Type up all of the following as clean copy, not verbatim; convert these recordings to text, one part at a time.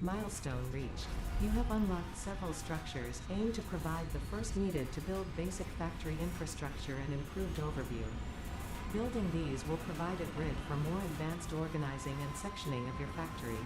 Milestone reached. You have unlocked several structures aimed to provide the first needed to build basic factory infrastructure and improved overview. Building these will provide a grid for more advanced organizing and sectioning of your factory.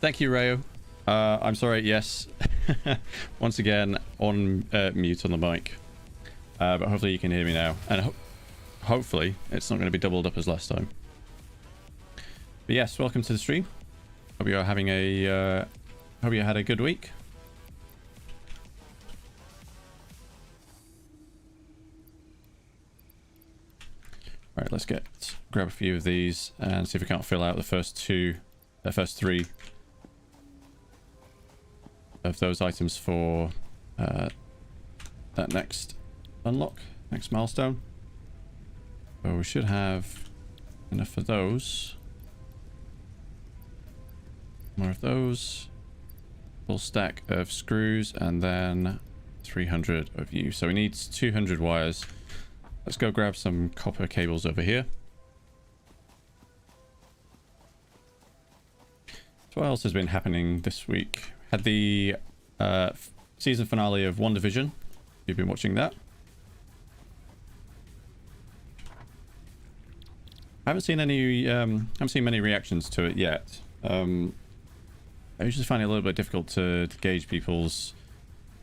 Thank you, Rayo. I'm sorry, yes. Once again, on mute on the mic. But hopefully you can hear me now. And hopefully it's not going to be doubled up as last time. But yes, welcome to the stream. Hope you are having a... hope you had a good week. Alright, let's grab a few of these and see if we can't fill out the first three of those items for that next unlock, next milestone. So we should have enough for those. More of those. Full stack of screws and then 300 of you. So we need 200 wires. Let's go grab some copper cables over here. So what else has been happening this week? Had the season finale of WandaVision. You've been watching that. I haven't seen many reactions to it yet. I usually find it a little bit difficult to gauge people's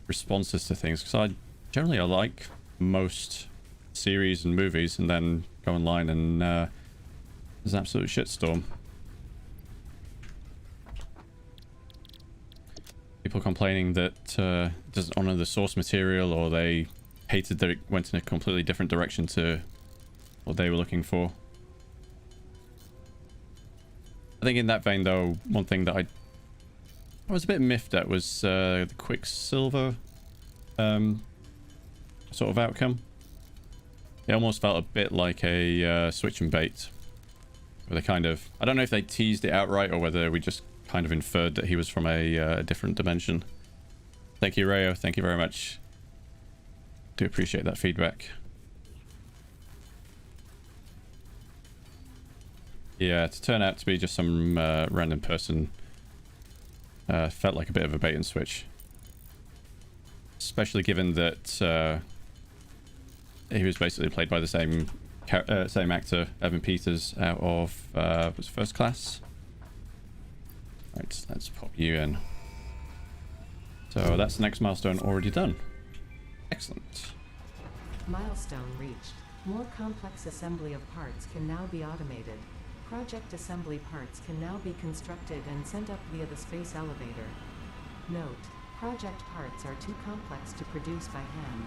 responses to things because I like most series and movies, and then go online and there's an absolute shitstorm. People complaining that it doesn't honor the source material, or they hated that it went in a completely different direction to what they were looking for. I think in that vein, though, one thing that I was a bit miffed at was the Quicksilver sort of outcome. It almost felt a bit like a switch and bait. Where they kind of... I don't know if they teased it outright or whether we just kind of inferred that he was from a different dimension. Thank you, Rayo. Thank you very much. Do appreciate that feedback. Yeah, to turn out to be just some random person felt like a bit of a bait and switch. Especially given that he was basically played by the same actor, Evan Peters, out of was First Class. Right, let's pop you in. So that's the next milestone already done. Excellent. Milestone reached. More complex assembly of parts can now be automated. Project assembly parts can now be constructed and sent up via the space elevator. Note: project parts are too complex to produce by hand.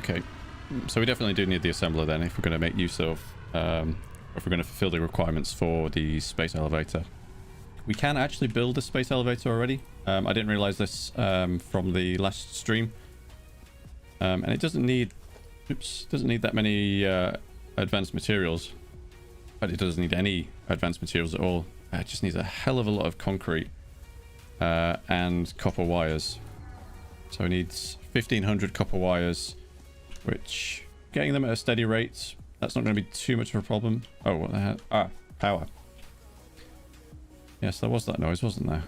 Okay, so we definitely do need the assembler then if we're going to make use of, if we're going to fulfill the requirements for the space elevator. We can actually build a space elevator already. I didn't realize this from the last stream. And it doesn't need, doesn't need that many advanced materials. But it doesn't need any advanced materials at all. It just needs a hell of a lot of concrete and copper wires. So it needs 1,500 copper wires, which getting them at a steady rate, that's not going to be too much of a problem. Oh, what the hell? Ah, power. Yes, there was that noise, wasn't there?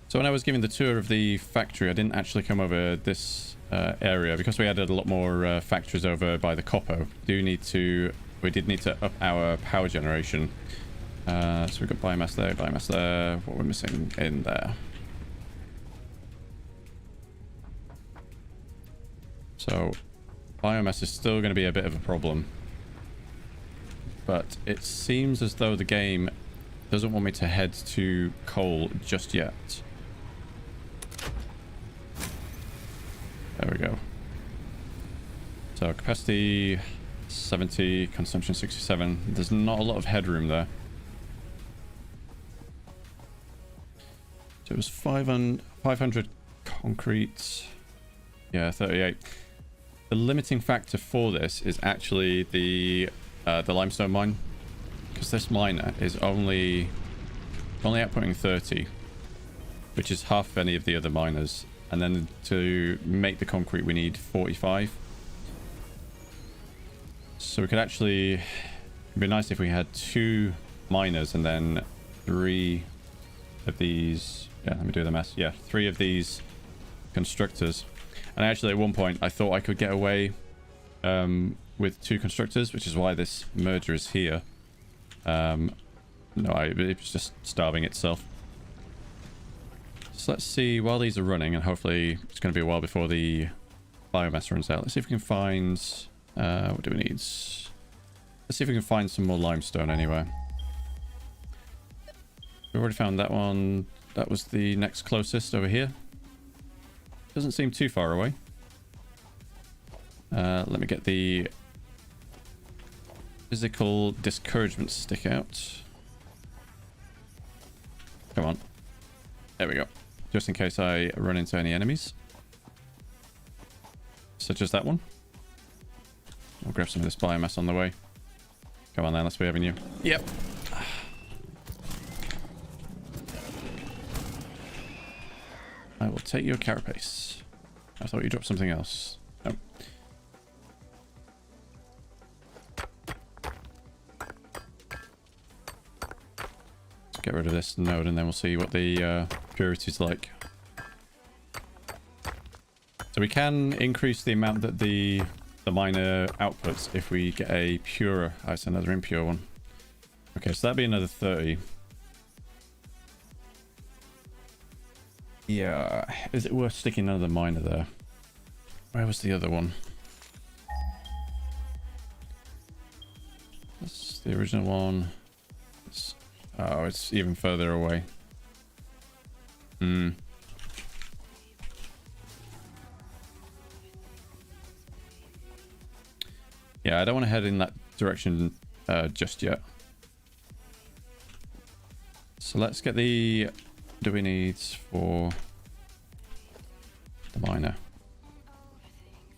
So when I was giving the tour of the factory, I didn't actually come over this area because we added a lot more factories over by the Coppo. We did need to up our power generation. So we've got biomass there. What we're missing in there. So biomass is still going to be a bit of a problem. But it seems as though the game doesn't want me to head to coal just yet. There we go. So capacity 70, consumption 67. There's not a lot of headroom there. So it was 500 concrete. Yeah, 38. The limiting factor for this is actually the limestone mine, because this miner is only outputting 30, which is half of any of the other miners. And then to make the concrete, we need 45. So we could actually... It'd be nice if we had 2 miners and then 3 of these... Yeah, let me do the math. Yeah, 3 of these constructors. And actually, at one point, I thought I could get away with 2 constructors, which is why this merger is here. No, it was just starving itself. So let's see, while these are running, and hopefully it's going to be a while before the biomass runs out. Let's see if we can find... what do we need? Let's see if we can find some more limestone anywhere. We already found that one. That was the next closest over here. Doesn't seem too far away. Let me get the physical discouragement stick out. Come on. There we go. Just in case I run into any enemies. Such as that one. I'll grab some of this biomass on the way. Come on then, let's be having you. Yep. I will take your carapace. I thought you dropped something else. Oh. Let's get rid of this node and then we'll see what the purity's like. So we can increase the amount that the miner outputs if we get a purer... Oh, it's another impure one. Okay, so that'd be another 30. Yeah, is it worth sticking another miner there? Where was the other one? That's the original one. Oh, it's even further away. Hmm. Yeah, I don't want to head in that direction just yet. So let's get the... What do we need for...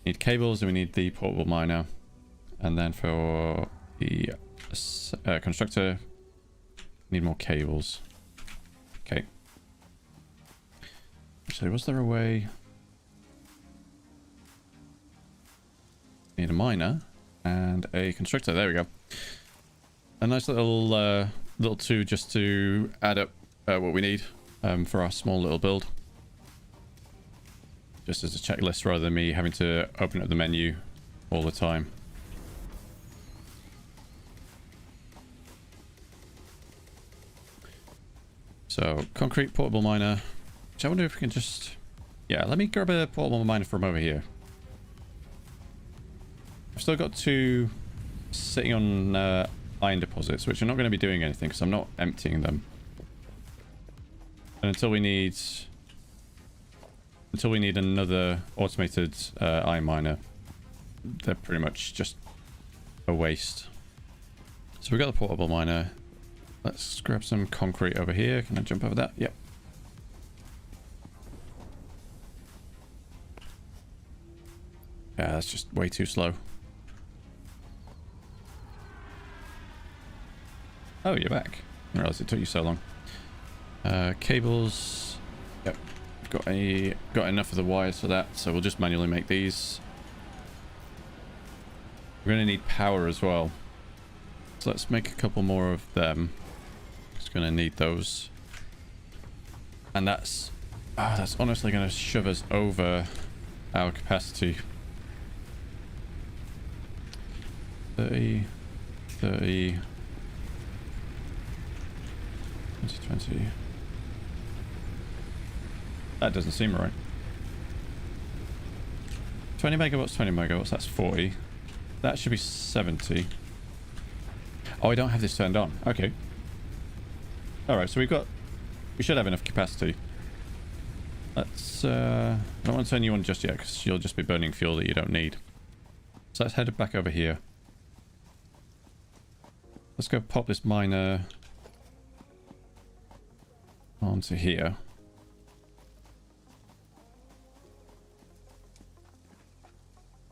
Need cables, and we need the portable miner. And then for the constructor, need more cables. Okay. Actually, was there a way? Need a miner and a constructor. There we go. A nice little little two just to add up what we need for our small little build. Just as a checklist rather than me having to open up the menu all the time. So, concrete portable miner. Which I wonder if we can just... Yeah, let me grab a portable miner from over here. I've still got two sitting on iron deposits, which are not going to be doing anything because I'm not emptying them. And until we need another automated iron miner, they're pretty much just a waste. So we've got the portable miner. Let's grab some concrete over here. Can I jump over that? Yep. Yeah, that's just way too slow. Oh, you're back. I realized it took you so long. Cables. Yep. Got enough of the wires for that, so we'll just manually make these. We're going to need power as well. So let's make a couple more of them. Just going to need those. And that's honestly going to shove us over our capacity. 30, 30, 20. That doesn't seem right. 20 megawatts, 20 megawatts, that's 40. That should be 70. Oh, I don't have this turned on. Okay. Alright, so we should have enough capacity. Let's, I don't want to turn you on just yet, because you'll just be burning fuel that you don't need. So let's head back over here. Let's go pop this miner onto here.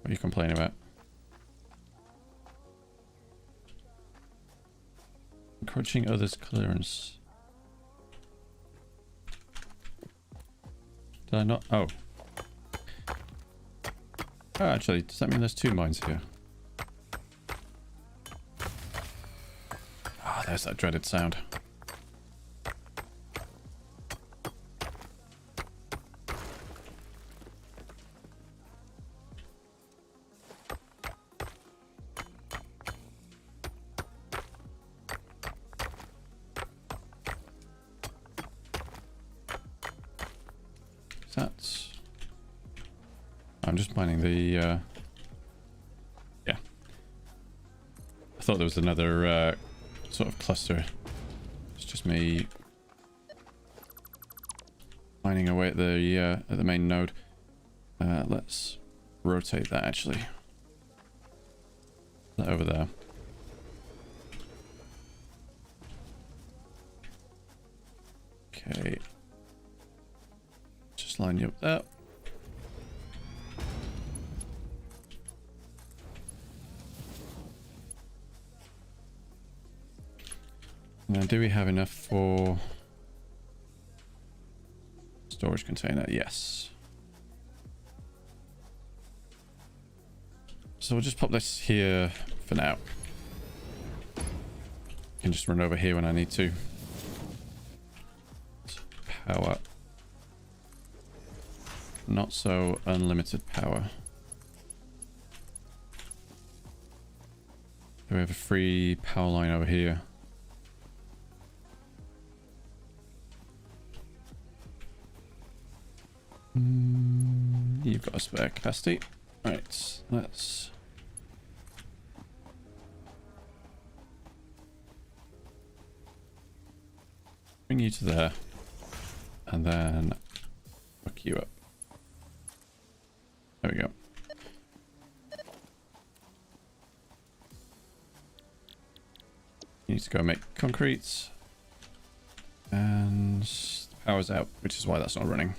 What are you complaining about? Encroaching others' clearance. Did I not? Oh. Oh, actually, does that mean there's two mines here? Ah, there's that dreaded sound. I'm just mining the, yeah. I thought there was another, sort of cluster. It's just me mining away at the main node. Let's rotate that, actually. That over there. Okay. Just line you up there. Now, do we have enough for storage container? Yes. So we'll just pop this here for now. Can just run over here when I need to. Power. Not so unlimited power. Do we have a free power line over here? You've got a spare capacity. Right, let's bring you to there and then hook you up. There we go. You need to go make concrete and the power's out, which is why that's not running.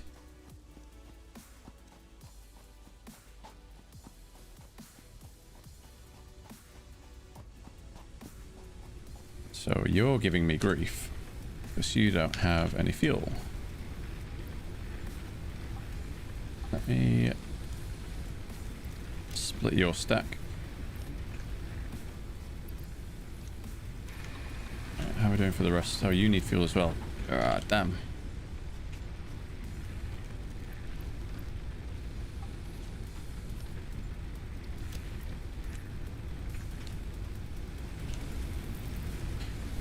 So you're giving me grief because you don't have any fuel. Let me split your stack. Right, how are we doing for the rest? Oh, you need fuel as well. Ah, damn.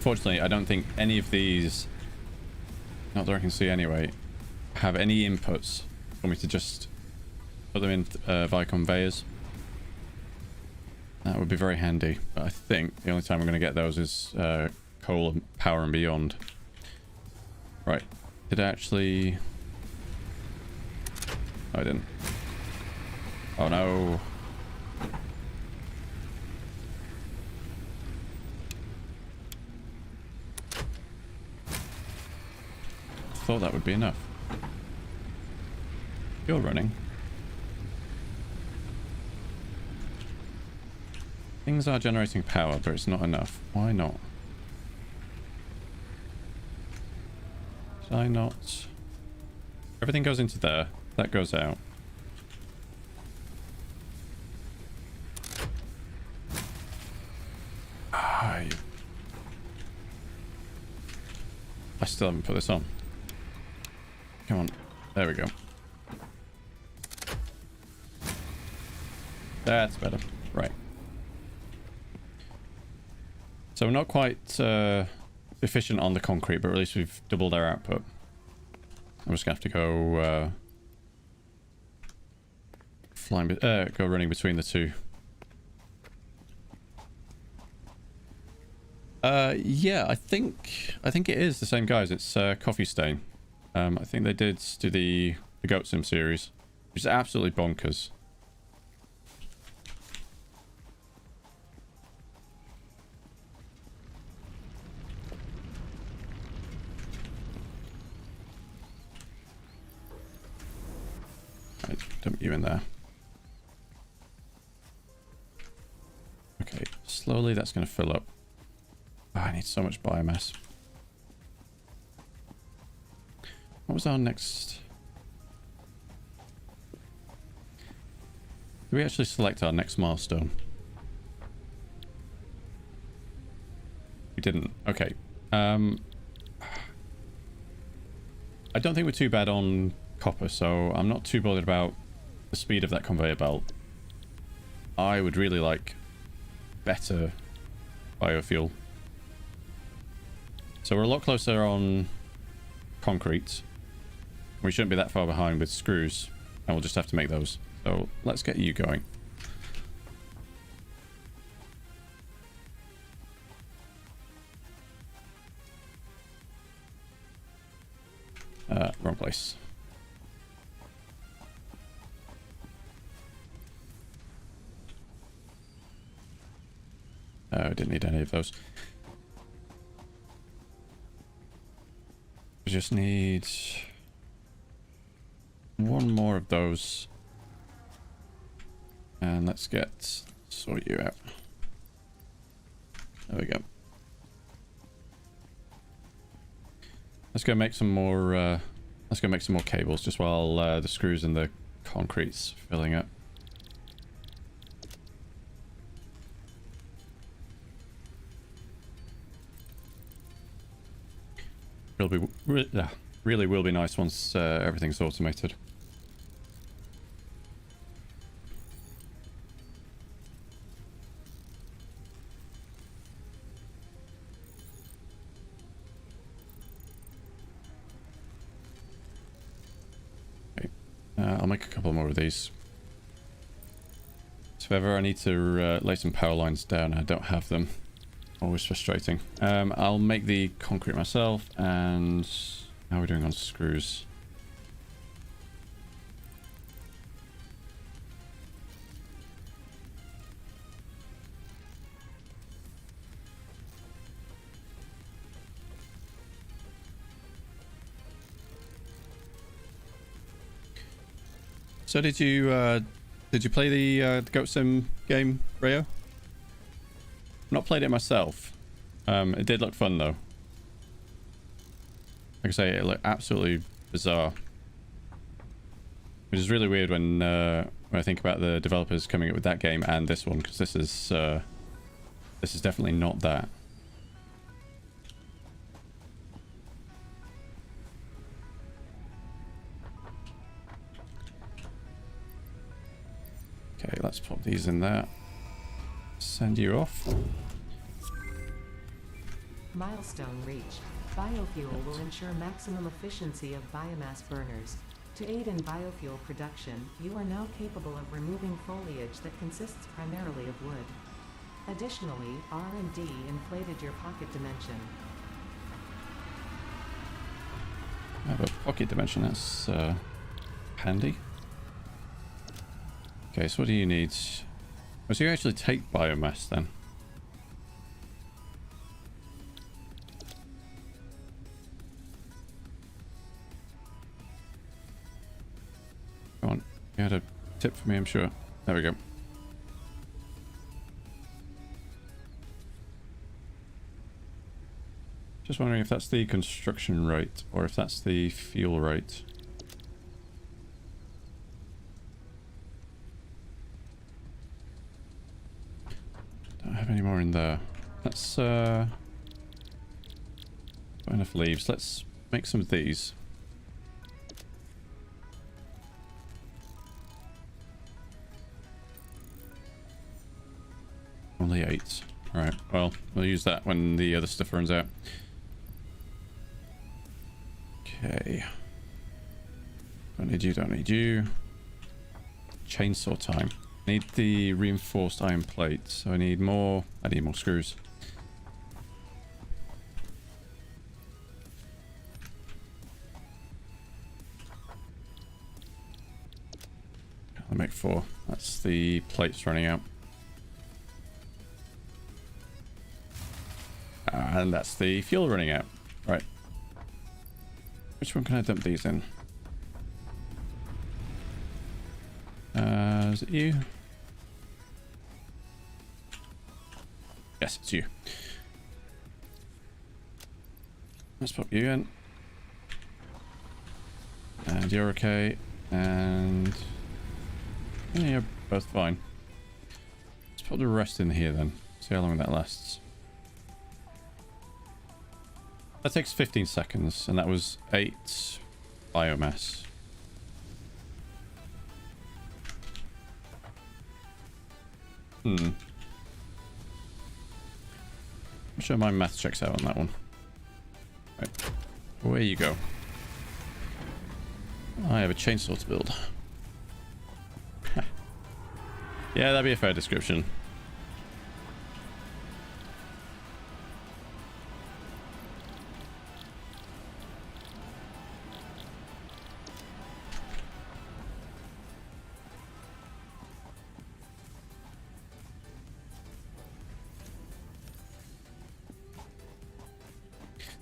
Fortunately, I don't think any of these, not that I can see anyway, have any inputs for me to just put them in via conveyors. That would be very handy, but I think the only time I'm going to get those is coal and power and beyond. Right, did I actually... Oh, I didn't. Oh no. Thought that would be enough. You're running. Things are generating power, but it's not enough. Why not? Did I not? Everything goes into there. That goes out. I still haven't put this on. Come on. There we go. That's better. Right. So we're not quite efficient on the concrete, but at least we've doubled our output. I'm just going to have to go go running between the two. Yeah, I think it is the same guys. It's Coffee Stain. I think they did do the Goat Sim series, which is absolutely bonkers. Right, dump you in there. Okay, slowly that's going to fill up. Oh, I need so much biomass. What was our next... Did we actually select our next milestone? We didn't. Okay. I don't think we're too bad on copper, so I'm not too bothered about the speed of that conveyor belt. I would really like better biofuel. So we're a lot closer on concrete. We shouldn't be that far behind with screws, and we'll just have to make those. So let's get you going. Wrong place. I didn't need any of those. We just need one more of those. And let's sort you out. There we go. Let's go make some more cables just while the screws and the concrete's filling up. Really will be nice once everything's automated. Okay, I'll make a couple more of these. So if ever I need to lay some power lines down, I don't have them. Always frustrating. I'll make the concrete myself, and how are we doing on screws? So did you play the Goat Sim game, Rayo? I've not played it myself, It did look fun though. Like I say, it looked absolutely bizarre. Which is really weird when I think about the developers coming up with that game and this one, because this is definitely not that. Okay, let's pop these in there. Send you off. Milestone reached. Biofuel will ensure maximum efficiency of biomass burners. To aid in biofuel production, you are now capable of removing foliage that consists primarily of wood. Additionally, R&D inflated your pocket dimension. I have a pocket dimension, that's handy. Okay, so what do you need? Oh, so you actually take biomass then? Go on, you had a tip for me, I'm sure. There we go. Just wondering if that's the construction rate or if that's the fuel rate. Don't have any more in there. Let's got enough leaves. Let's make some of these. Only 8. Alright, well, we'll use that when the other stuff runs out. Okay. Don't need you, don't need you. Chainsaw time. Need the reinforced iron plate, so I need more screws. I'll make 4. That's the plates running out. And that's the fuel running out. Right. Which one can I dump these in? Is it you? Yes, it's you. Let's pop you in. And you're okay. And yeah, you're both fine. Let's put the rest in here then. See how long that lasts. That takes 15 seconds, and that was 8 biomass. I'm sure my math checks out on that one. Right. Away you go. I have a chainsaw to build. Yeah, that'd be a fair description.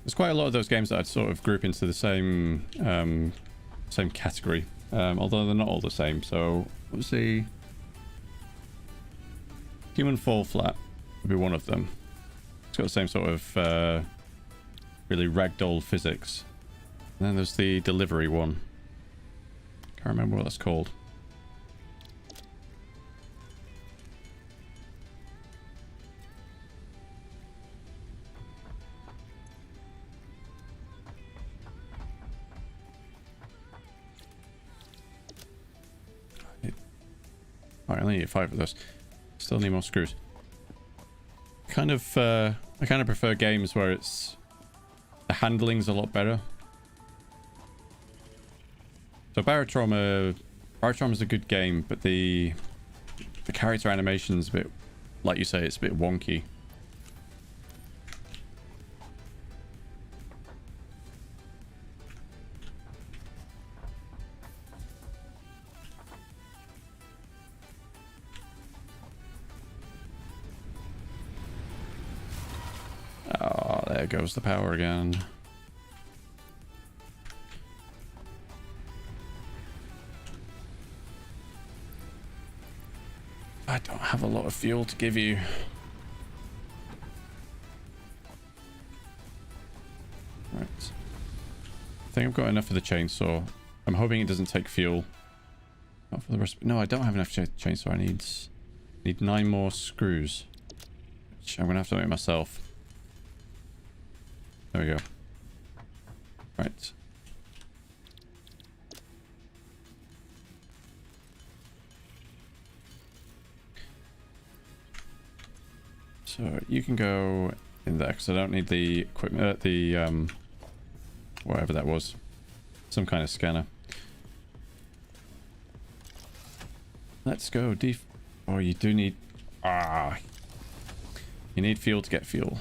There's quite a lot of those games that I'd sort of group into the same same category, although they're not all the same. So let's see. Human Fall Flat would be one of them. It's got the same sort of really ragdoll physics. And then there's the Delivery one. Can't remember what that's called. Alright, I only need 5 of those. Still need more screws. I kind of prefer games where it's the handling's a lot better. So Barotrauma is a good game, but the character animation's a bit, like you say, it's a bit wonky. Oh, there goes the power again. I don't have a lot of fuel to give you. think I've got enough for the chainsaw. I'm hoping it doesn't take fuel. Not for the rest. No, I don't have enough chainsaw. I need 9 more screws, which I'm gonna have to make myself. There we go. Right. So you can go in there because I don't need the equipment, whatever that was, some kind of scanner. Let's go. Oh, you do need. You need fuel to get fuel.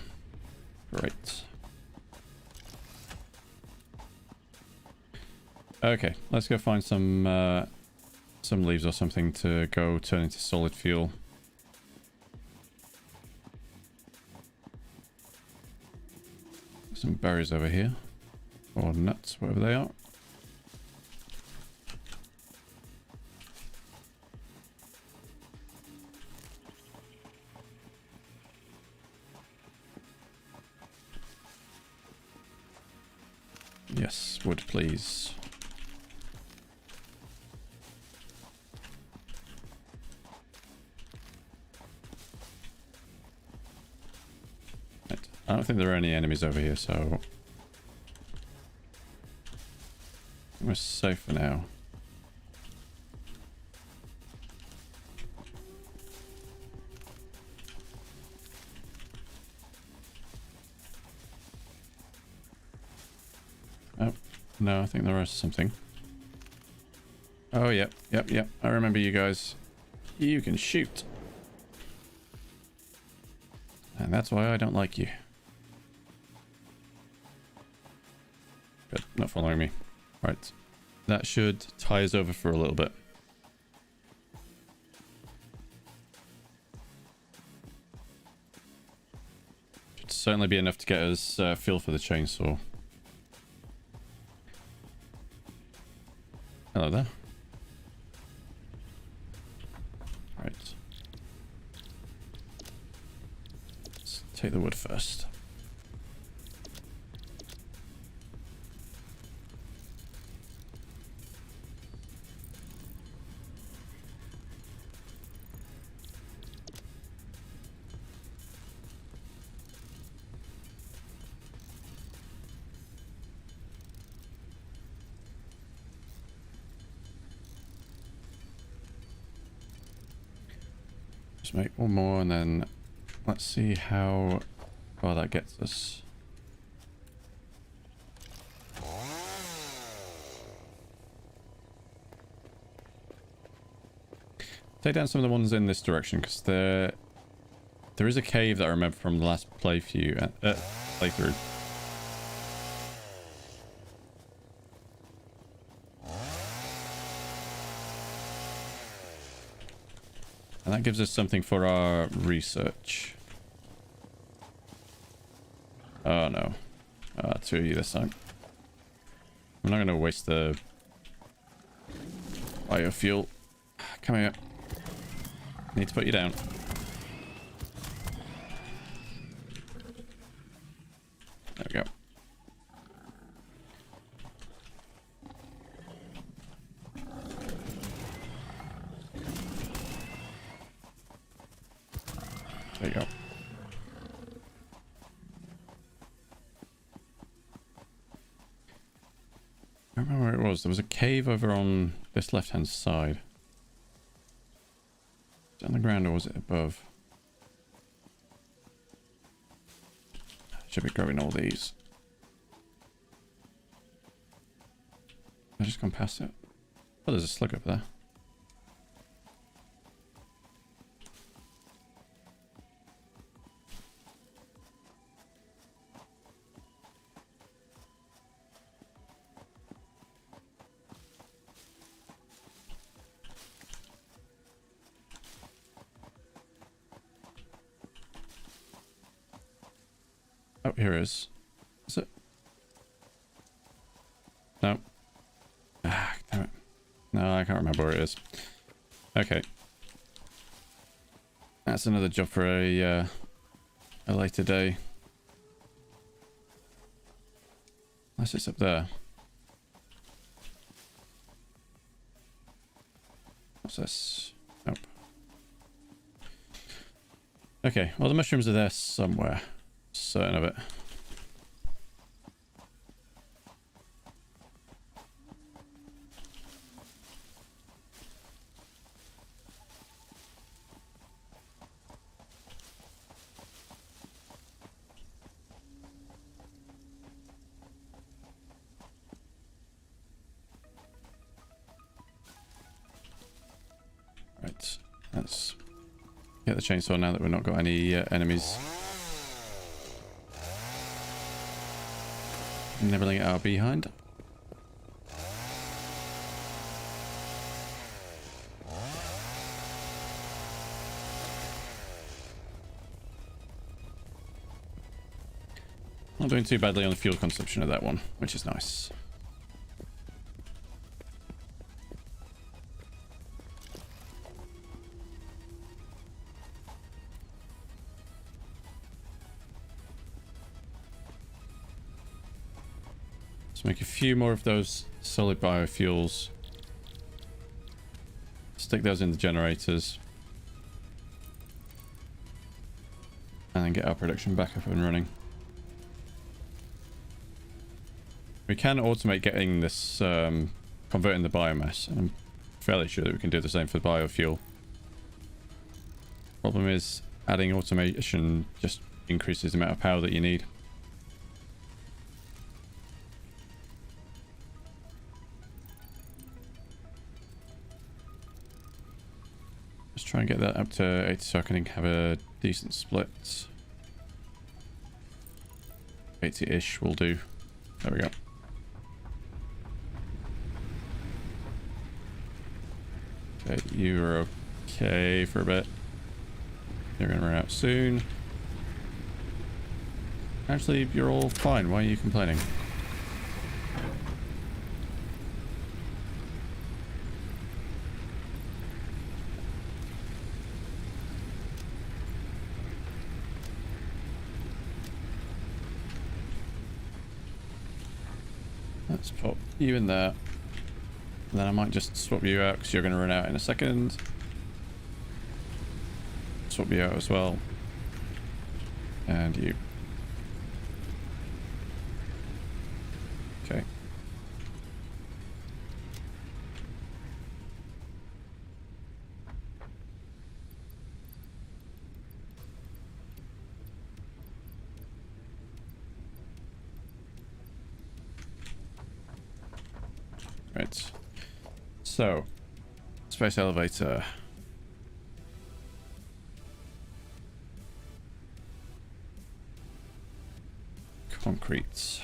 Great. Okay, let's go find some leaves or something to go turn into solid fuel. Some berries over here, or nuts, whatever they are. Yes, wood, please. Right. I don't think there are any enemies over here, so we're safe for now. Oh, no, I think there is something. Oh, yep. I remember you guys. You can shoot. And that's why I don't like you. Good, not following me. Right. That should tie us over for a little bit. Should certainly be enough to get us fuel for the chainsaw. Hello there. Right. Let's take the wood first. Just make one more and then let's see how far that gets us. Take down some of the ones in this direction because there is a cave that I remember from the last playthrough. And that gives us something for our research. Oh no. 2 of you this time. I'm not going to waste the biofuel. Come here. Need to put you down. There we go. There you go. I don't remember where it was. There was a cave over on this left-hand side. Is it on the ground or was it above? Should be grabbing all these. I just gone past it. Oh, there's a slug up there. Oh, here it is. Is it? No. Ah, damn it. No, I can't remember where it is. Okay. That's another job for a later day. Unless it's up there. What's this? Nope. Okay, well the mushrooms are there somewhere. Certain of it. Right, let's get the chainsaw now that we've not got any enemies nibbling at our behind. Not doing too badly on the fuel consumption of that one, which is nice. Let's make a few more of those solid biofuels. Stick those in the generators. And then get our production back up and running. We can automate getting this, converting the biomass. And I'm fairly sure that we can do the same for biofuel. Problem is, adding automation just increases the amount of power that you need. Let's try and get that up to 80 so I can have a decent split. 80-ish will do. There we go. Okay, you're okay for a bit. You're gonna run out soon. Actually, you're all fine. Why are you complaining? Let's pop you in there. And then I might just swap you out because you're going to run out in a second. Swap you out as well. And you. Okay. Right. So, space elevator. Concrete. So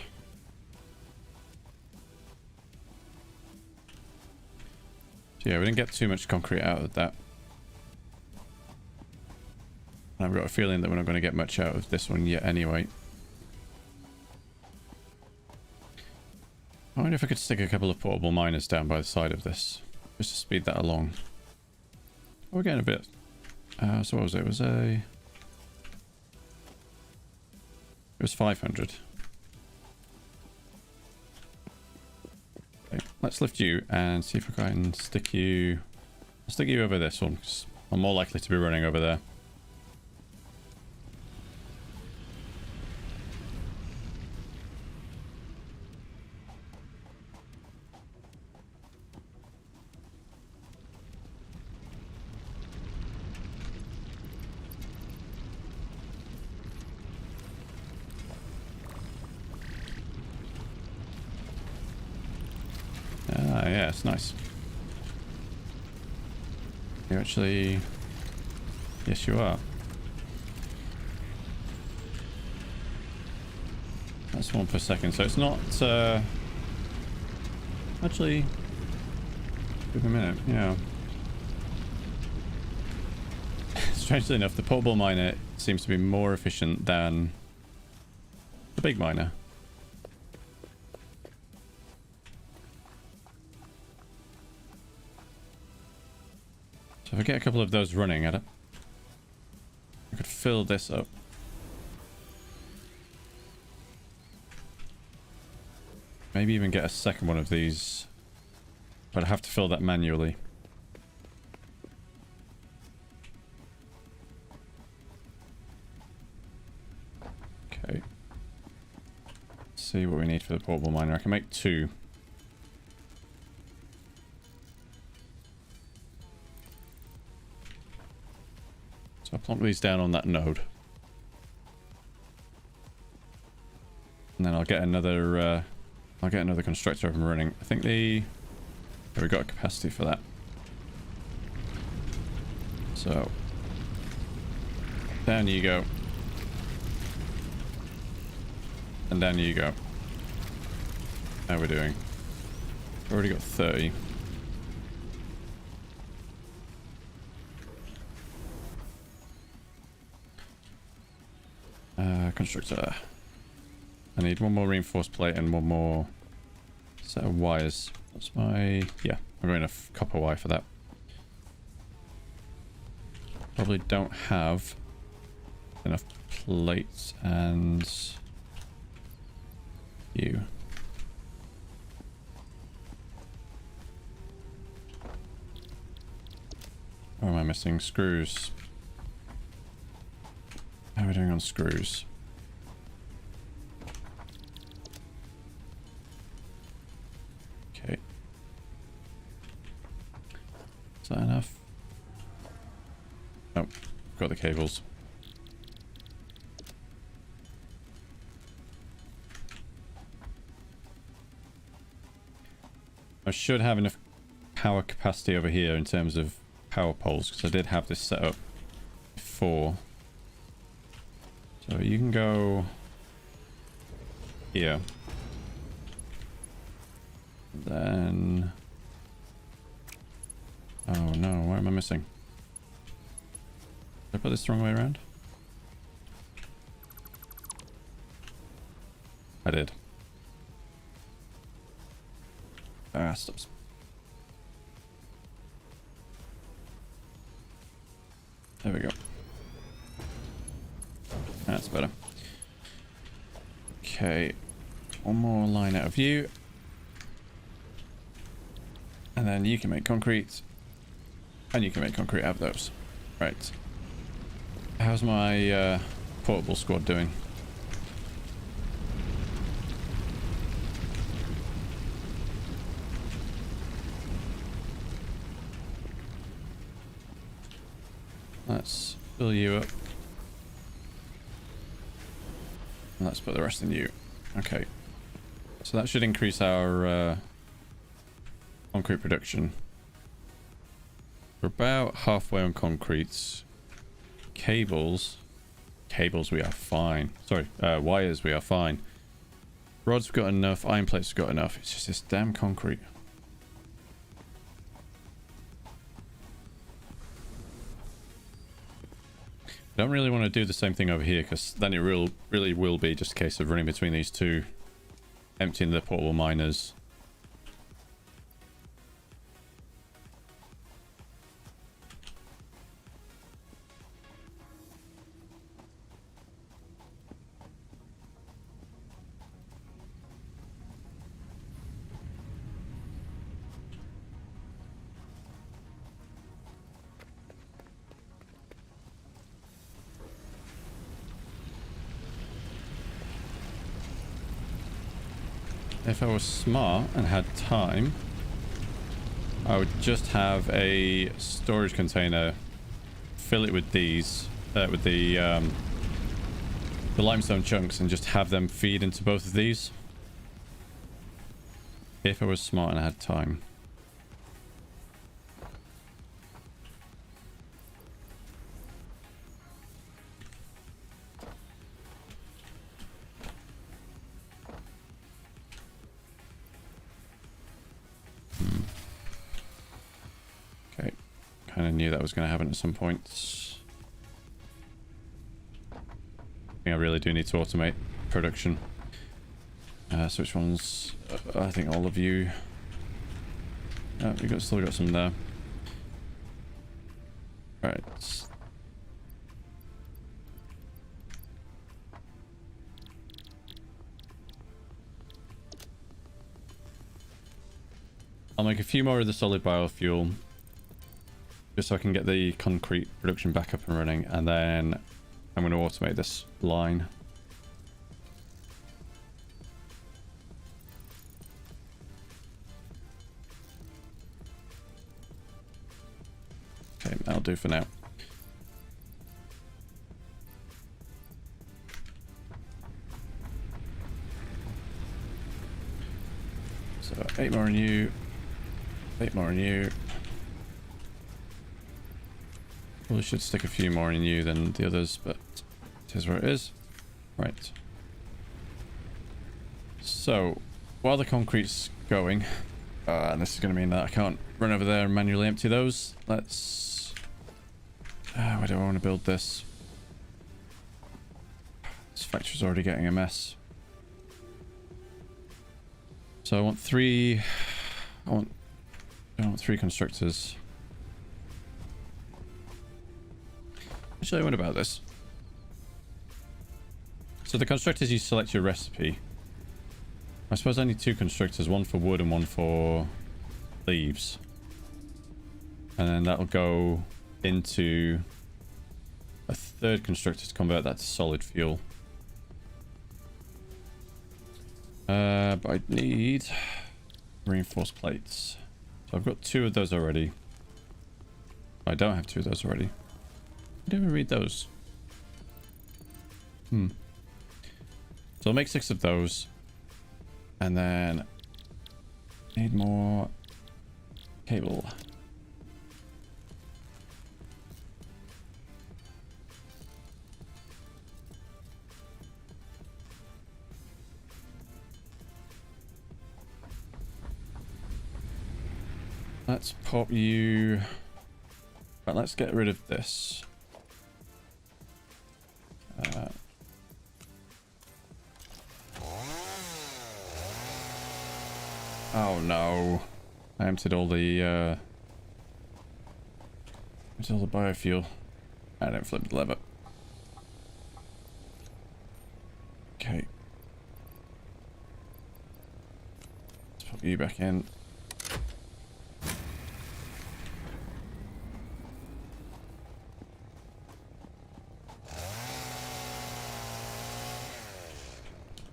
yeah, we didn't get too much concrete out of that. And I've got a feeling that we're not going to get much out of this one yet anyway. I wonder if I could stick a couple of portable miners down by the side of this, just to speed that along. Oh, we're getting a bit. So what was it? It was a... It was 500. Okay, let's lift you and see if I can stick you... I'll stick you over this one, because I'm more likely to be running over there. Ah, yeah, it's nice. You actually... Yes, you are. That's 1 per second, so it's not... Actually... Give me a minute, yeah. Strangely enough, the portable miner seems to be more efficient than the big miner. So if I get a couple of those running at it, I could fill this up. Maybe even get a second one of these, but I have to fill that manually. see what we need for the portable miner. I can make 2. So I'll plonk these down on that node. And then I'll get another constructor up and running. I think we've got a capacity for that. So down you go. And down you go. How are we doing? Already got 30. Constructor. I need one more reinforced plate and one more set of wires. What's my... Yeah, I'm going enough copper wire for that. Probably don't have enough plates and... you. What am I missing? Screws. How are we doing on screws? Okay. Is that enough? Nope. Got the cables. I should have enough power capacity over here in terms of power poles, because I did have this set up before. So you can go here. Then... oh no, what am I missing? Did I put this the wrong way around? I did. Ah, stops. There we go. That's better. Okay. One more line out of you. And then you can make concrete. And you can make concrete out of those. Right. How's my portable squad doing? Let's fill you up. And let's put the rest in you. Okay. So that should increase our concrete production. We're about halfway on concrete. Cables we are fine. Sorry, wires we are fine. Rods we've got enough, iron plates we've got enough. It's just this damn concrete. I don't really want to do the same thing over here, because then it really will be just a case of running between these two, emptying the portable miners. If I was smart and had time, I would just have a storage container, fill it with these, with the limestone chunks, and just have them feed into both of these. If I was smart and I had time. Okay, kind of knew that was going to happen at some point. I think I really do need to automate production. So which ones? I think all of you. We've still got some there. Right. I'll make a few more of the solid biofuel, just so I can get the concrete production back up and running, and then I'm going to automate this line. Okay, that'll do for now. So 8 more on you, 8 more on you. Probably should stick a few more in you than the others, but it is where it is. Right. So, while the concrete's going, and this is going to mean that I can't run over there and manually empty those, let's... where do I want to build this? This factory's already getting a mess. So I want 3... I want 3 constructors. Actually, I wonder about this. So the constructors, you select your recipe. I suppose I need 2 constructors, one for wood and one for leaves. And then that'll go into a 3rd constructor to convert that to solid fuel. But I need reinforced plates. So I've got 2 of those already. I don't have 2 of those already. I didn't even read those. So I'll make 6 of those. And then need more cable. Let's pop you... Right, let's get rid of this. Oh no. I emptied all the biofuel. I didn't flip the lever. Okay. Let's put you back in.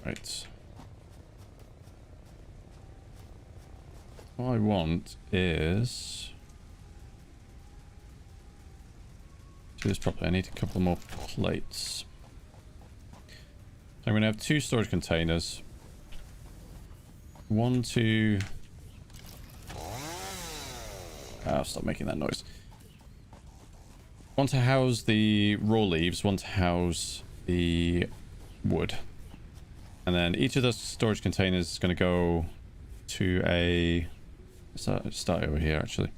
Right. What I want is... do this properly. I need a couple more plates. I'm going to have 2 storage containers. One to... I'll stop making that noise. One to house the raw leaves, one to house the wood. And then each of those storage containers is going to go to a... start over here, actually.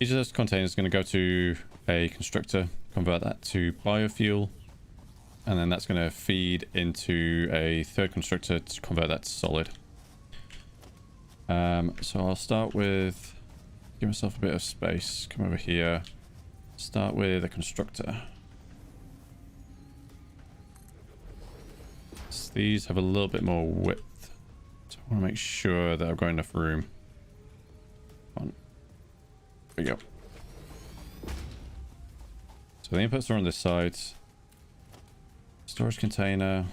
Each of those containers is going to go to a constructor, convert that to biofuel, and then that's going to feed into a 3rd constructor to convert that to solid. So I'll start with... give myself a bit of space. Come over here. Start with a constructor. So these have a little bit more width. So I want to make sure that I've got enough room. On. There we go. So the inputs are on this side. Storage container.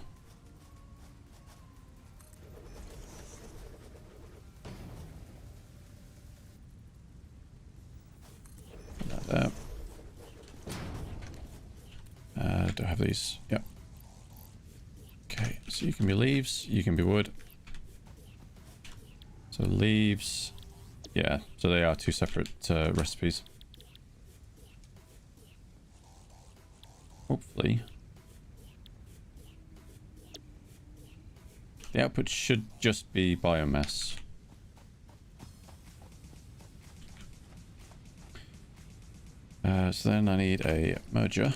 Put that there. Do I have these? Yep. Okay, so you can be leaves, you can be wood. So leaves, yeah, so they are 2 separate recipes. Hopefully. The output should just be biomass. So then I need a merger.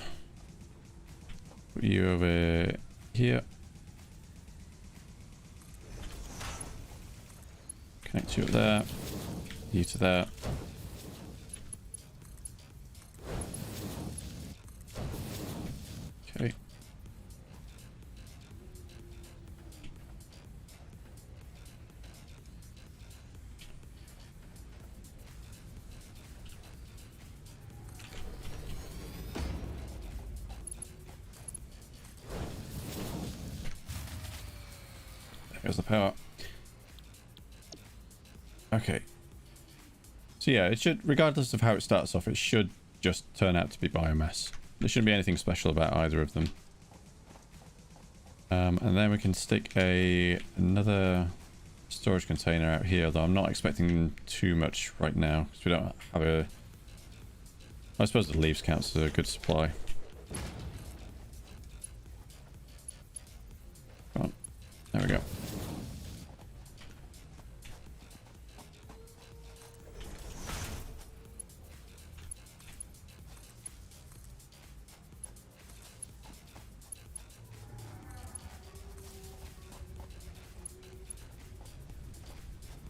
Put you over here. Connect you up there. You to there. Okay. There's the power. Okay. So yeah, it should, regardless of how it starts off, it should just turn out to be biomass. There shouldn't be anything special about either of them. And then we can stick another storage container out here, though I'm not expecting too much right now because we don't have a... I suppose the leaves counts as a good supply. Come on. There we go.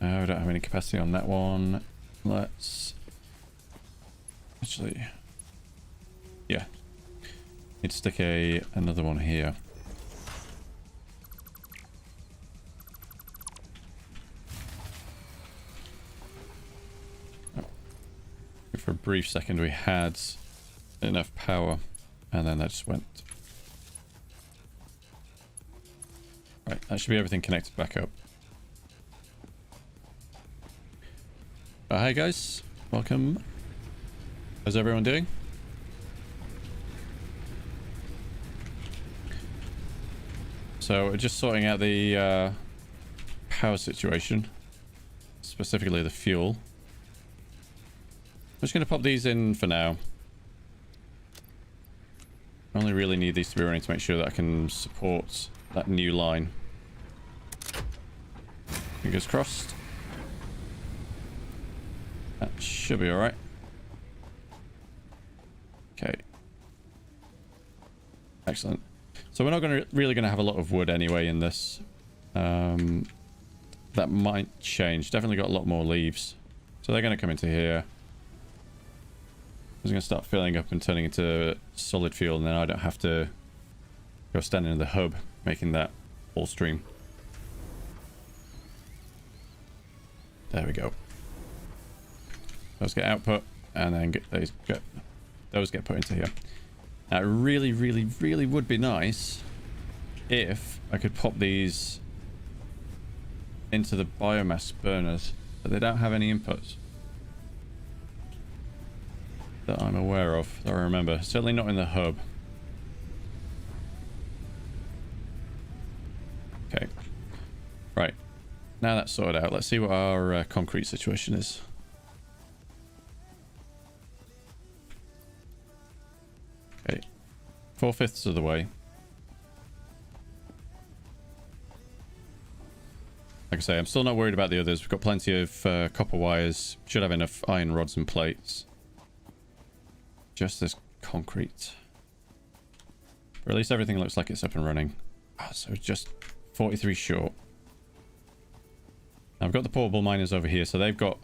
I don't have any capacity on that one. Let's... Actually... Yeah. Need to stick another one here. Oh. For a brief second we had enough power, and then that just went. Right, that should be everything connected back up. Hi guys, welcome. How's everyone doing? So we're just sorting out the power situation, specifically the fuel. I'm just going to pop these in for now. I only really need these to be running to make sure that I can support that new line. Fingers crossed. That should be alright. Okay. Excellent. So we're not really going to have a lot of wood anyway in this. That might change. Definitely got a lot more leaves. So they're going to come into here. It's going to start filling up and turning into solid fuel, and then I don't have to go standing in the hub making that all stream. There we go. Those get output, and then those get put into here. Now, it really, really, really would be nice if I could pop these into the biomass burners, but they don't have any inputs that I'm aware of, that I remember. Certainly not in the hub. Okay. Right. Now that's sorted out, let's see what our concrete situation is. Okay, 4/5 of the way. Like I say, I'm still not worried about the others. We've got plenty of copper wires. Should have enough iron rods and plates. Just this concrete. Or at least everything looks like it's up and running. Oh, so just 43 short. Now, I've got the portable miners over here, so they've got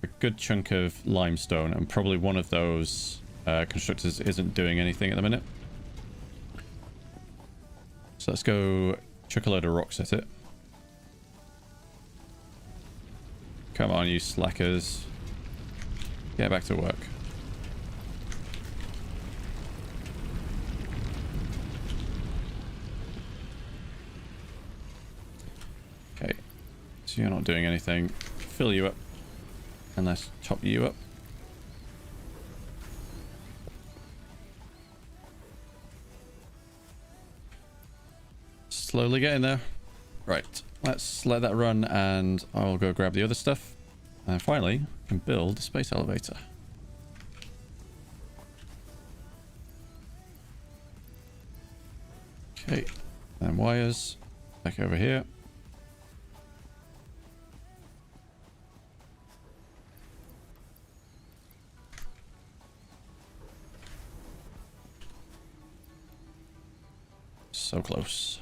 a good chunk of limestone, and probably one of those constructors isn't doing anything at the minute. So let's go chuck a load of rocks at it. Come on, you slackers. Get back to work. Okay, so you're not doing anything. Fill you up. And let's chop you up. Slowly getting there. Right, let's let that run and I'll go grab the other stuff. And finally, I can build a space elevator. Okay, and wires back over here. So close.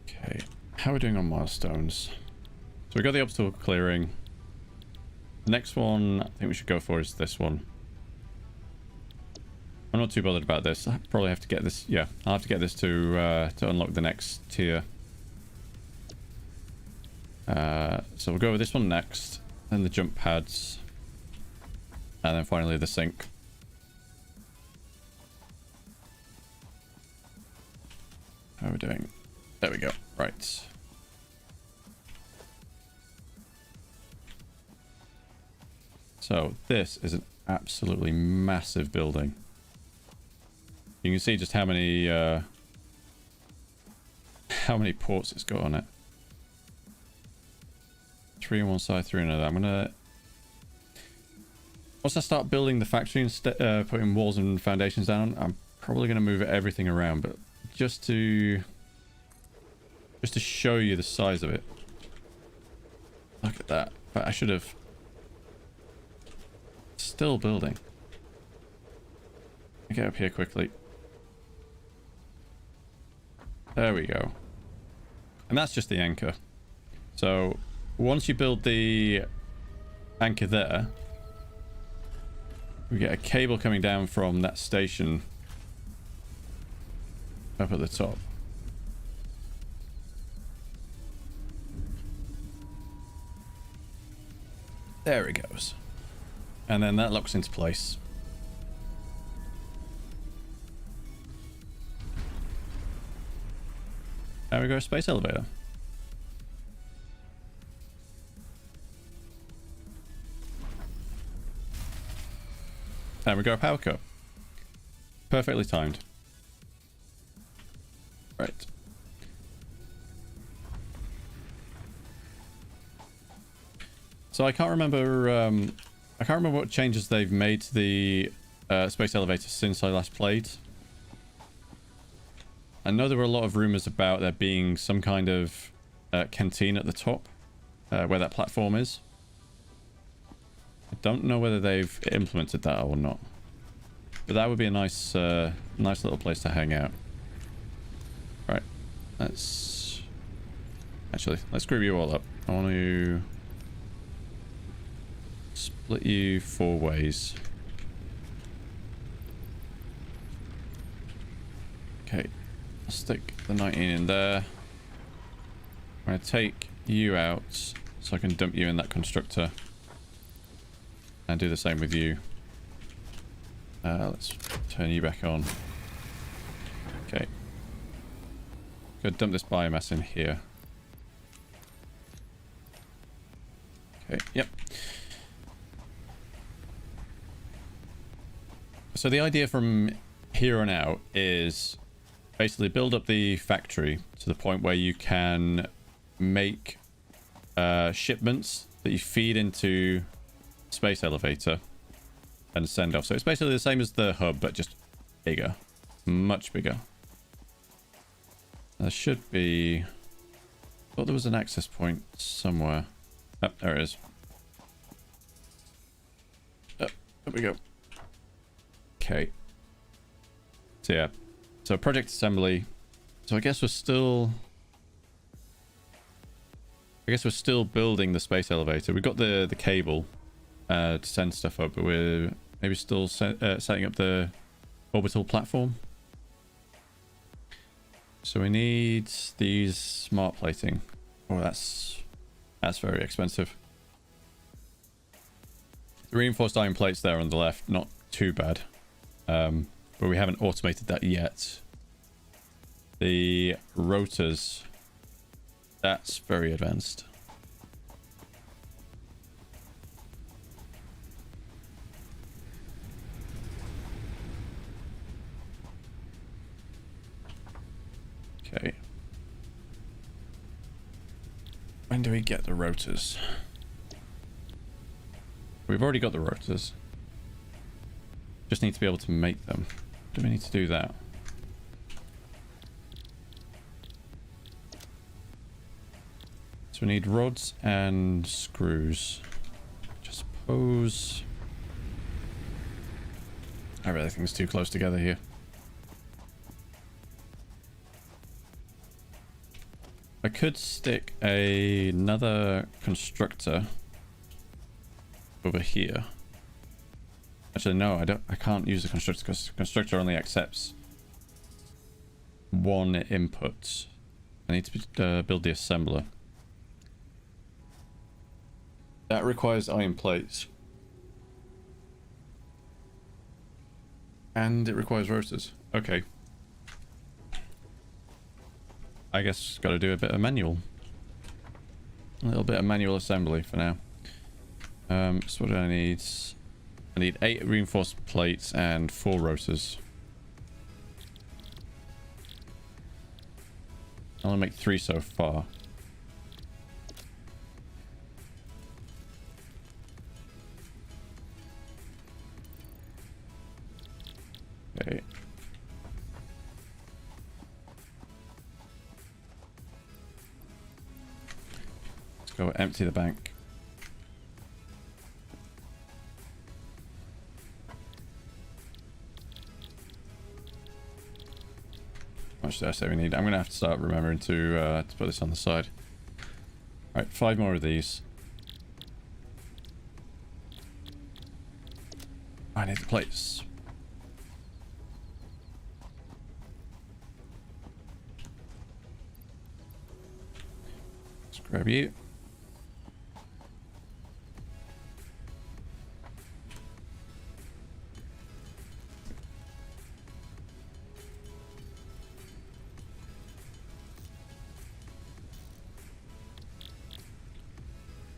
Okay, how are we doing on milestones? So we got the obstacle clearing. The next one I think we should go for is this one. I'm not too bothered about this. I probably have to get this. Yeah, I'll have to get this to unlock the next tier. So we'll go with this one next, then the jump pads, and then finally the sink. How are we doing? There we go. Right. So this is an absolutely massive building. You can see just how many ports it's got on it. 3 on one side, 3 on another. I'm gonna, once I start building the factory and putting walls and foundations down, I'm probably gonna move everything around, but just to show you the size of it. Look at that. But I should have. Still building. Get up here quickly. There we go. And that's just the anchor. So once you build the anchor there, we get a cable coming down from that station up at the top. There it goes. And then that locks into place. There we go, space elevator. There we go, power cut. Perfectly timed. Right. So I can't remember what changes they've made to the space elevator since I last played. I know there were a lot of rumors about there being some kind of canteen at the top where that platform is. I don't know whether they've implemented that or not, but that would be a nice little place to hang out. Right, let's group you all up. I want to split you 4 ways. Okay, I'll stick the 19 in there. I'm going to take you out so I can dump you in that constructor. And do the same with you. Let's turn you back on. Okay. Go dump this biomass in here. Okay, yep. So the idea from here on out is basically build up the factory to the point where you can make shipments that you feed into space elevator and send off. So it's basically the same as the hub, but just bigger. Much bigger. There should be... I thought there was an access point somewhere. Oh, there it is. Oh, there we go. Okay. So yeah. So project assembly. So I guess we're still building the space elevator. We've got the cable to send stuff up, but we're maybe still setting up the orbital platform. So we need these smart plating. Oh, that's very expensive. The reinforced iron plates there on the left, not too bad, but we haven't automated that yet. The rotors, that's very advanced. Okay. When do we get the rotors? We've already got the rotors. Just need to be able to make them. Do we need to do that? So we need rods and screws. Just suppose everything's too close together here. I could stick another constructor over here. Actually, no, I can't use the constructor because the constructor only accepts 1 input. I need to build the assembler. That requires iron plates. And it requires rotors. Okay. I guess got to do a bit of manual. A little bit of manual assembly for now. So what do I need? I need 8 reinforced plates and 4 rotors. I only make 3 so far. Okay. Let's go empty the bank. How much did I say we need? I'm gonna have to start remembering to put this on the side. Alright, 5 more of these. I need the plates. Let's grab you.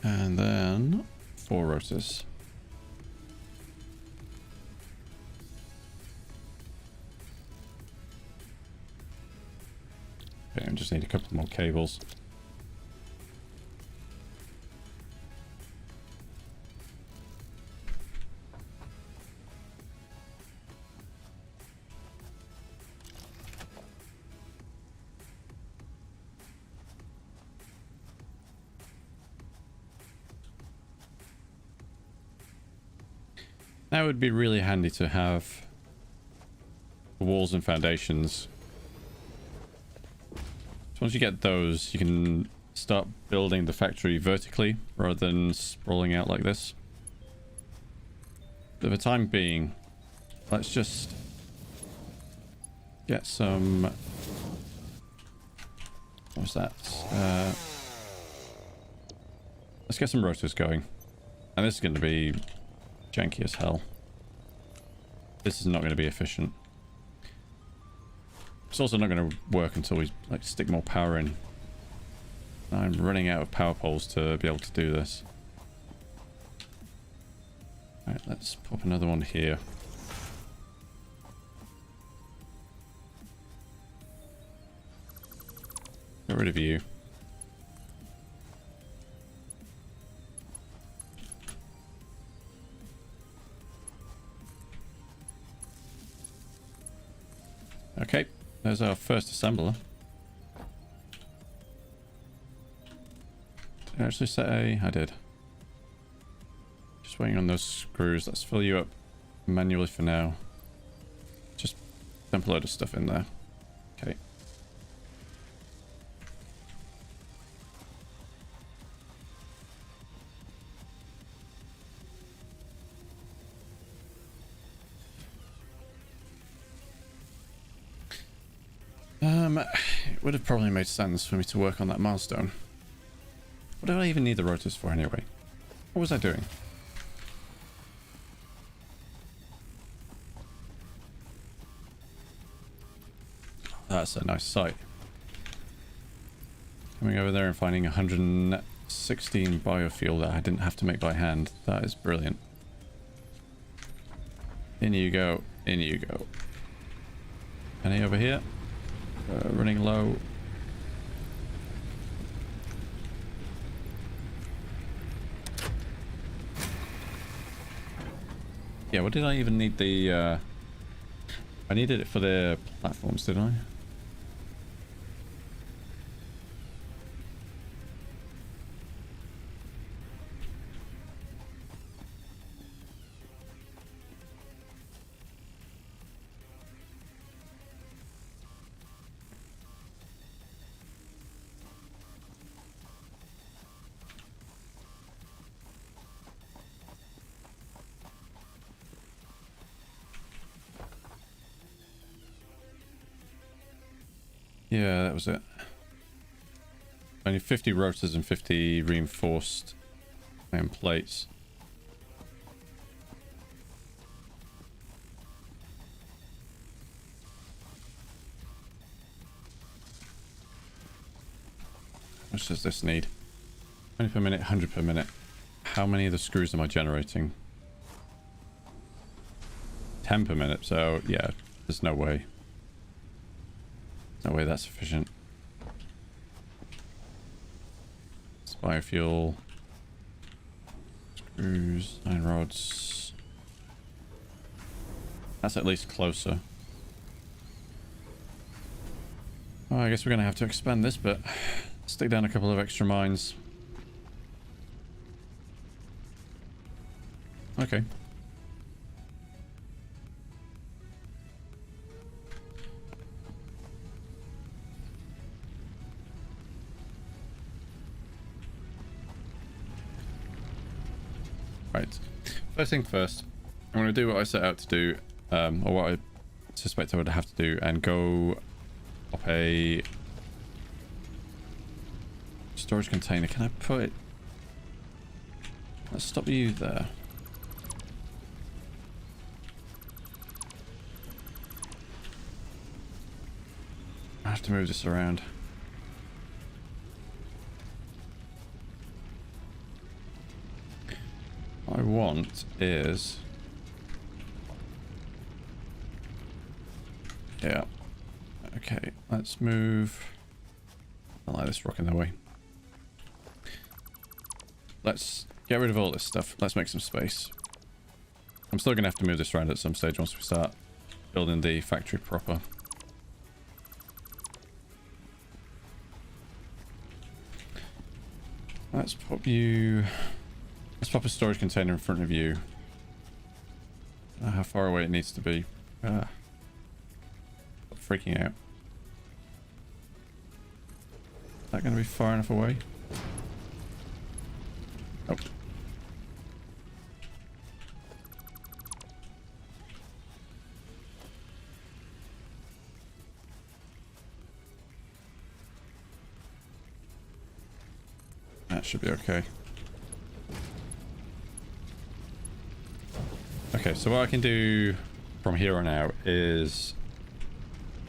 And then 4 rotors. Okay, I just need a couple more cables. That would be really handy to have walls and foundations. So once you get those, you can start building the factory vertically rather than sprawling out like this. For the time being, let's just get some... What's that? Let's get some rotors going. And this is going to be janky as hell. This is not going to be efficient. It's also not going to work until we like stick more power in. I'm running out of power poles to be able to do this. Alright, let's pop another one here. Get rid of you. Okay, there's our first assembler. Did I actually set A? I did. Just waiting on those screws. Let's fill you up manually for now. Just dump a load of stuff in there. Okay. It would have probably made sense for me to work on that milestone. What did I even need the rotors for anyway? What was I doing? That's a nice sight. Coming over there and finding 116 biofuel that I didn't have to make by hand. That is brilliant. In you go. In you go. Any over here? Running low. Yeah, what did I even need the... I needed it for the platforms, didn't I? Yeah, that was it. Only 50 rotors and 50 reinforced iron plates. How much does this need? 20 per minute, 100 per minute. how many of the screws am I generating? 10 per minute, so yeah, there's no way. No way that's sufficient. It's biofuel. Screws, 9 rods. That's at least closer. Oh, I guess we're going to have to expand this bit. Stick down a couple of extra mines. Okay. Right. First thing first, I'm going to do what I set out to do, or what I suspect I would have to do, and go up a storage container. Can I put it? Let's stop you there. I have to move this around. What I want is... yeah. Okay, let's move... I like this rock in the way. Let's get rid of all this stuff. Let's make some space. I'm still going to have to move this around at some stage once we start building the factory proper. Let's pop you... let's pop a storage container in front of you. How far away it needs to be. Freaking out. Is that going to be far enough away? Oh. That should be okay. Okay, so what I can do from here on out is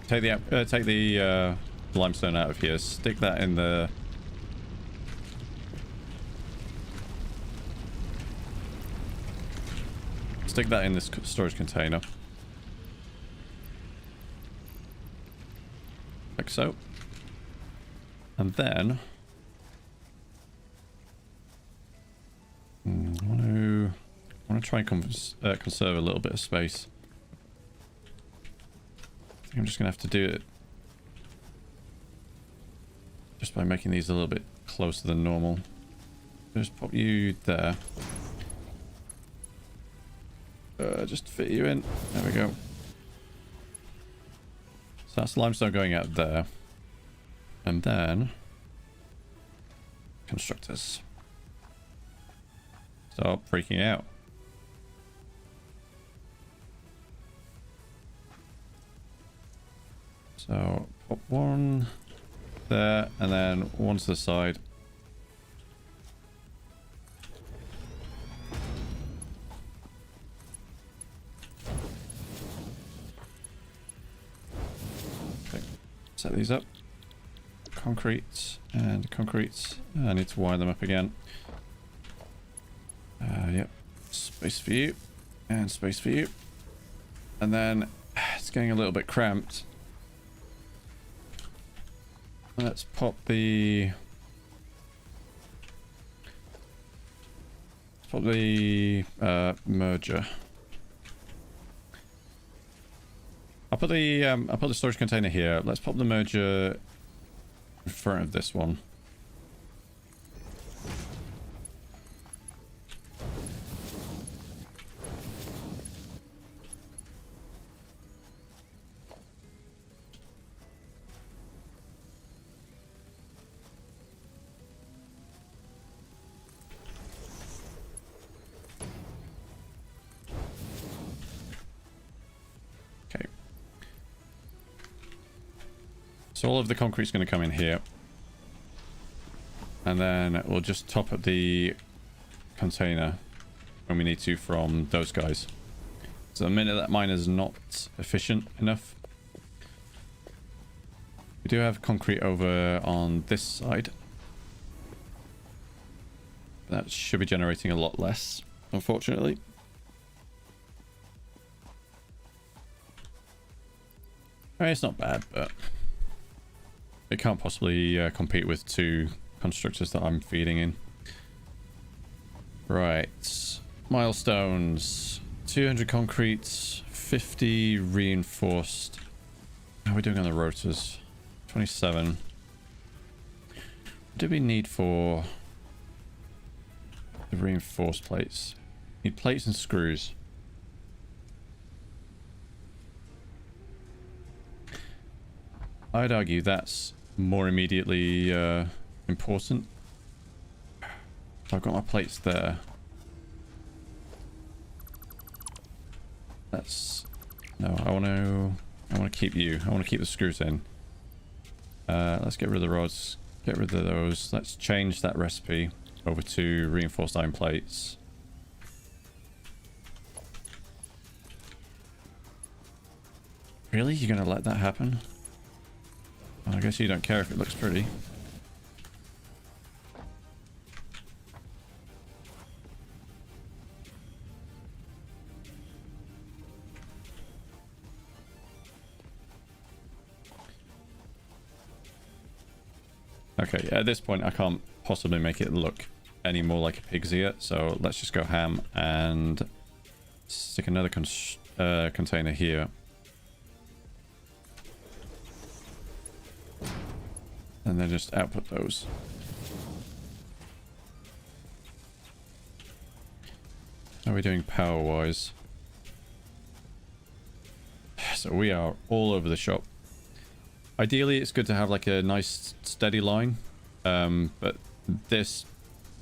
take the limestone out of here, stick that in the this storage container, like so, and then I want to try and conserve a little bit of space. I think I'm just gonna have to do it just by making these a little bit closer than normal. Just pop you there. Just fit you in. There we go. So that's limestone going out there. And then constructors. Start freaking out. So pop one there and then one to the side. Okay. Set these up. Concrete and concrete. I need to wire them up again. Yep. Space for you and space for you. And then it's getting a little bit cramped. Let's pop the merger. I'll put the storage container here. Let's pop the merger in front of this one. So all of the concrete's going to come in here. And then we'll just top up the container when we need to from those guys. So the minute that mine is not efficient enough. We do have concrete over on this side. That should be generating a lot less, unfortunately. I mean, it's not bad, but it can't possibly compete with 2 constructors that I'm feeding in. Right. Milestones. 200 concrete, 50 reinforced. How are we doing on the rotors? 27. What do we need for the reinforced plates? Need plates and screws. I'd argue that's more immediately important. So I've got my plates there. That's no. I want to keep you. I want to keep the screws in. Let's get rid of the rods. Get rid of those. Let's change that recipe over to reinforced iron plates. Really? You're gonna let that happen? Well, I guess you don't care if it looks pretty. Okay, at this point I can't possibly make it look any more like a pig's ear, so let's just go ham and stick another container here. And then just output those. How are we doing power-wise? So we are all over the shop. Ideally, it's good to have like a nice steady line, but this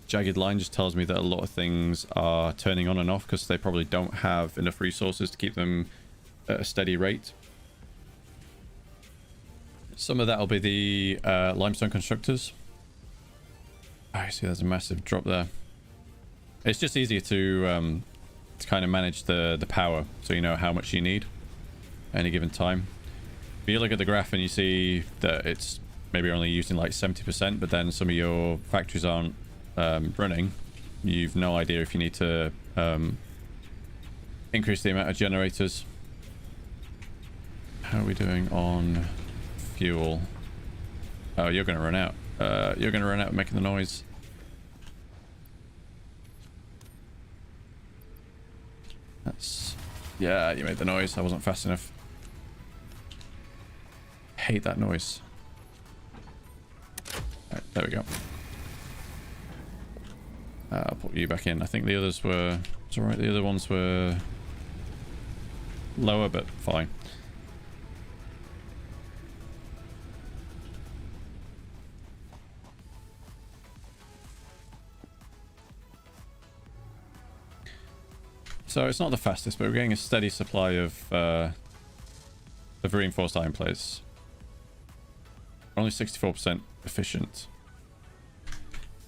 jagged line just tells me that a lot of things are turning on and off because they probably don't have enough resources to keep them at a steady rate. Some of that will be the limestone constructors. I see there's a massive drop there. It's just easier to kind of manage the power, so you know how much you need at any given time. If you look at the graph and you see that it's maybe only using like 70%, but then some of your factories aren't running, you've no idea if you need to increase the amount of generators. How are we doing on fuel? Oh, you're going to run out. You're going to run out making the noise. That's... Yeah, you made the noise. I wasn't fast enough. Hate that noise. Right, there we go. I'll put you back in. I think the others were... It's alright, the other ones were lower, but fine. So it's not the fastest, but we're getting a steady supply of reinforced iron plates. Only 64% efficient.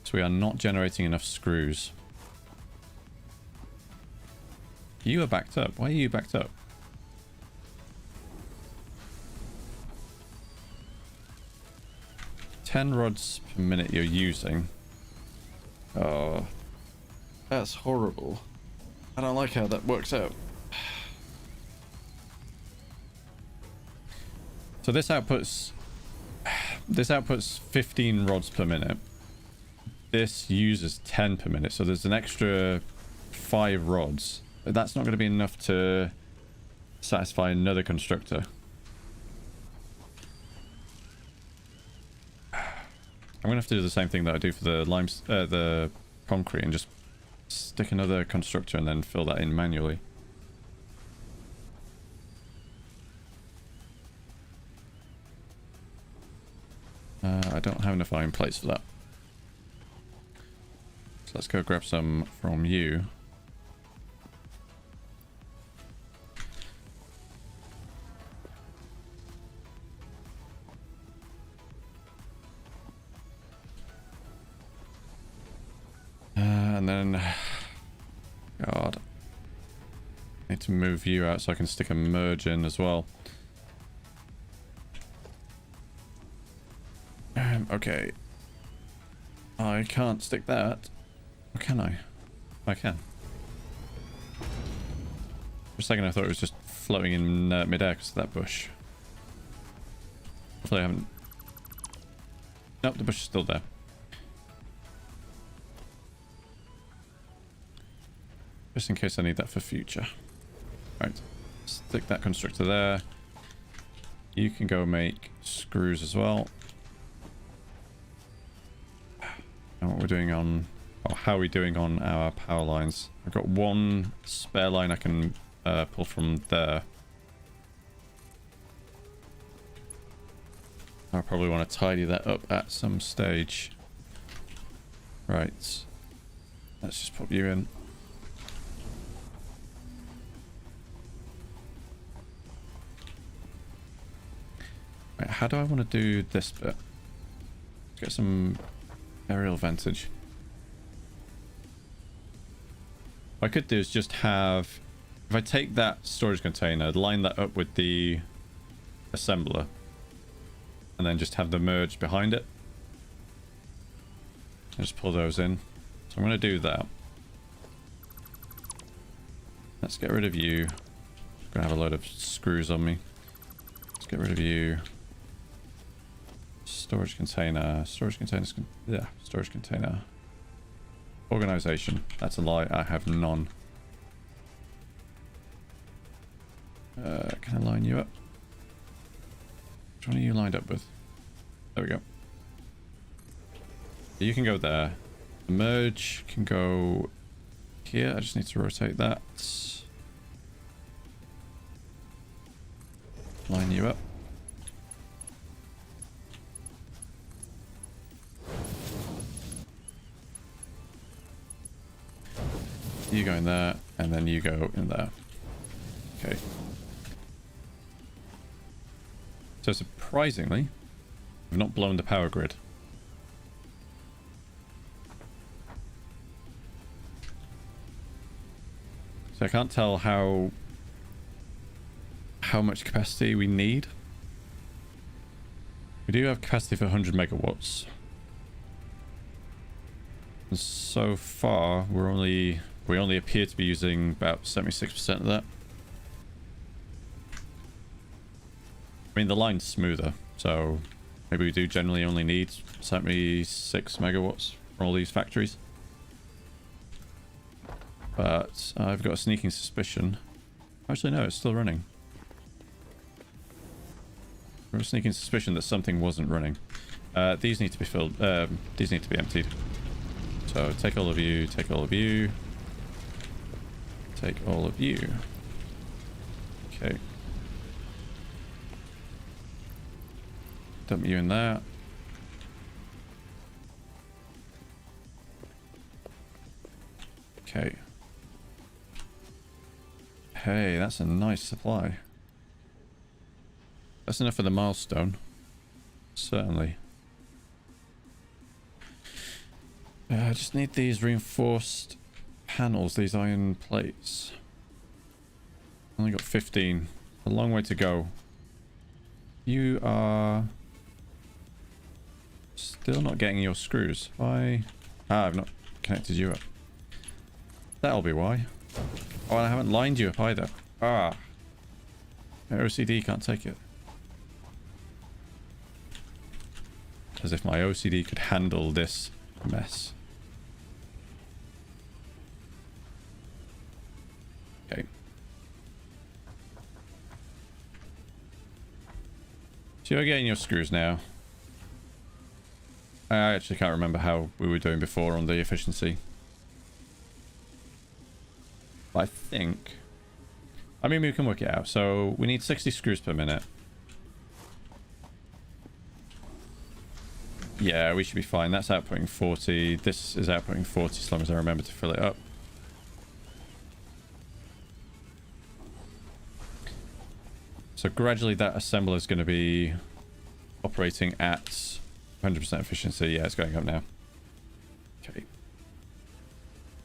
So we are not generating enough screws. You are backed up. Why are you backed up? $10 rods per minute you're using. Oh, that's horrible. I don't like how that works out. So this outputs 15 rods per minute. This uses 10 per minute, so there's an extra 5 rods. But that's not going to be enough to satisfy another constructor. I'm going to have to do the same thing that I do for the concrete and just stick another constructor and then fill that in manually. I don't have enough iron plates for that. So let's go grab some from you. And then... God. I need to move you out so I can stick a merge in as well. Okay. I can't stick that. Or can I? I can. For a second I thought it was just floating in midair because of that bush. Hopefully I haven't... Nope, the bush is still there. Just in case I need that for future. Right, stick that constructor there. You can go make screws as well. And what we're doing on... or how are we doing on our power lines? I've got one spare line I can pull from there. I'll probably want to tidy that up at some stage. Right. Let's just pop you in. Right, how do I want to do this bit? Let's get some aerial vantage. What I could do is just have... if I take that storage container, line that up with the assembler, and then just have the merge behind it. And just pull those in. So I'm going to do that. Let's get rid of you. I'm going to have a load of screws on me. Let's get rid of you. Storage container. Storage containers. Yeah, storage container. Organization. That's a lie. I have none. Can I line you up? Which one are you lined up with? There we go. You can go there. The merge can go here. I just need to rotate that. Line you up. You go in there, and then you go in there. Okay. So surprisingly, we've not blown the power grid. So I can't tell how much capacity we need. We do have capacity for 100 megawatts. And so far, we only appear to be using about 76% of that. I mean, the line's smoother, so maybe we do generally only need 76 megawatts for all these factories. But I've got a sneaking suspicion. Actually, no, it's still running. I've got a sneaking suspicion that something wasn't running. These need to be filled. These need to be emptied. So take all of you, take all of you. Take all of you. Okay. Dump you in there. Okay. Hey, that's a nice supply. That's enough for the milestone. Certainly. I just need these reinforced panels, these iron plates. Only got 15. A long way to go. You are still not getting your screws. Why? Ah, I've not connected you up. That'll be why. Oh, I haven't lined you up either. Ah. My OCD can't take it. As if my OCD could handle this mess. Okay. So you're getting your screws now. I actually can't remember how we were doing before on the efficiency. But I think... I mean, we can work it out. So we need 60 screws per minute. Yeah, we should be fine. That's outputting 40. This is outputting 40 as long as I remember to fill it up. So gradually that assembler is going to be operating at 100% efficiency. Yeah, it's going up now. Okay.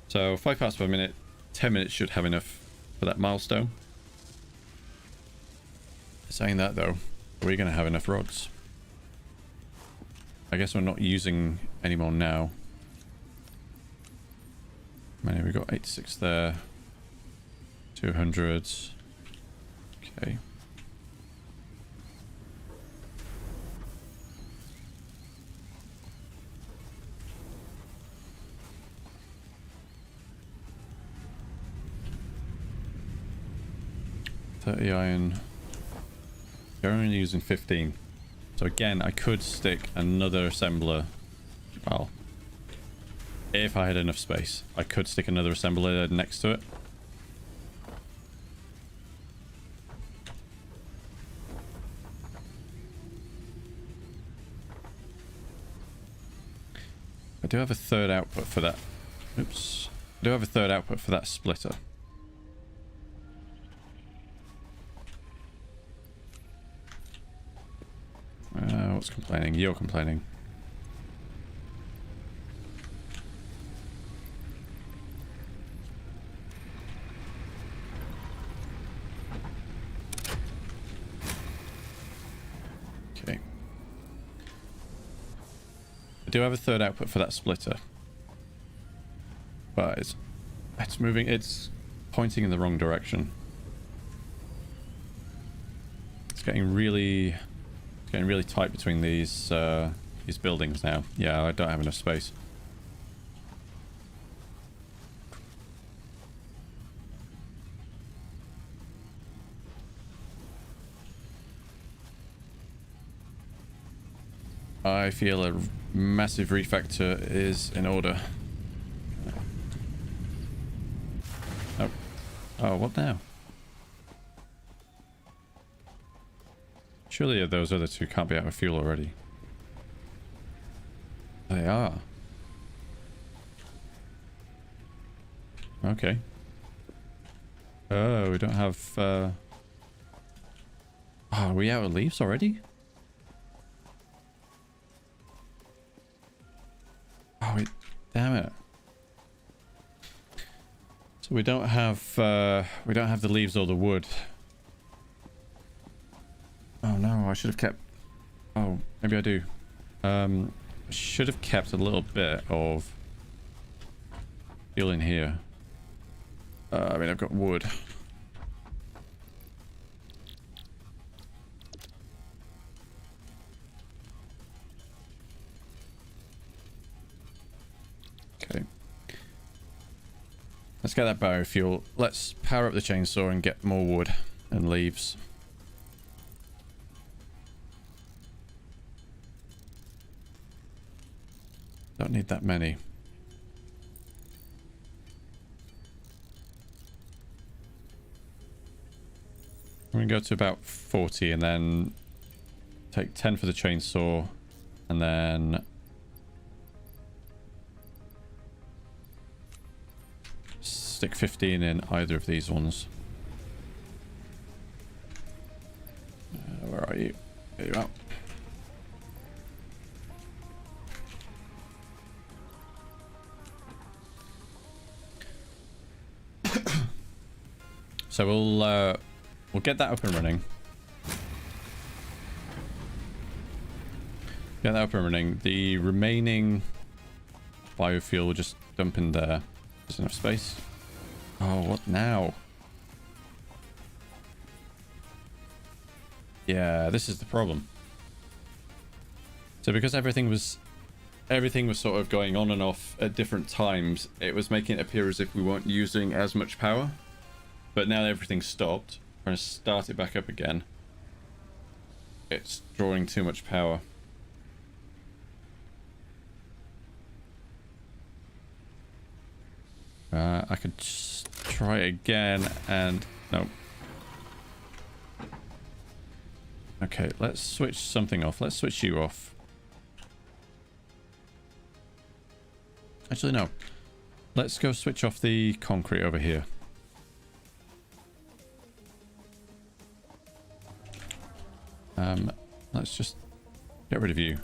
So 5 parts per minute. 10 minutes should have enough for that milestone. Saying that though, are we going to have enough rods? I guess we're not using any more now. many we got? 86 there. 200. Okay. Iron. They're only using 15. So again, I could stick another assembler. Well, if I had enough space, I could stick another assembler next to it. I do have a third output for that. Oops. I do have a third output for that splitter. What's complaining? You're complaining. Okay. I do have a third output for that splitter. But it's moving, it's pointing in the wrong direction. It's getting really tight between these buildings now. Yeah, I don't have enough space. I feel a massive refactor is in order. Oh, oh, what now? Surely those other two can't be out of fuel already. They are. Okay. Oh, we don't have... Oh, are we out of leaves already? Oh, wait. Damn it. So we don't have the leaves or the wood. Oh no, I should have kept... Oh, maybe I do. I should have kept a little bit of fuel in here. I mean, I've got wood. Okay. Let's get that biofuel. Let's power up the chainsaw and get more wood and leaves. Don't need that many. I'm going to go to about 40 and then take 10 for the chainsaw and then stick 15 in either of these ones. Where are you? There you are. So we'll get that up and running. Get that up and running. The remaining biofuel we'll just dump in there. There's enough space. Oh, what now? Yeah, this is the problem. So because everything was sort of going on and off at different times, it was making it appear as if we weren't using as much power. But now that everything's stopped, we're going to start it back up again. It's drawing too much power. I could just try again and... no. Okay, let's switch something off. Let's switch you off. Actually, no. Let's go switch off the concrete over here. Let's just get rid of you.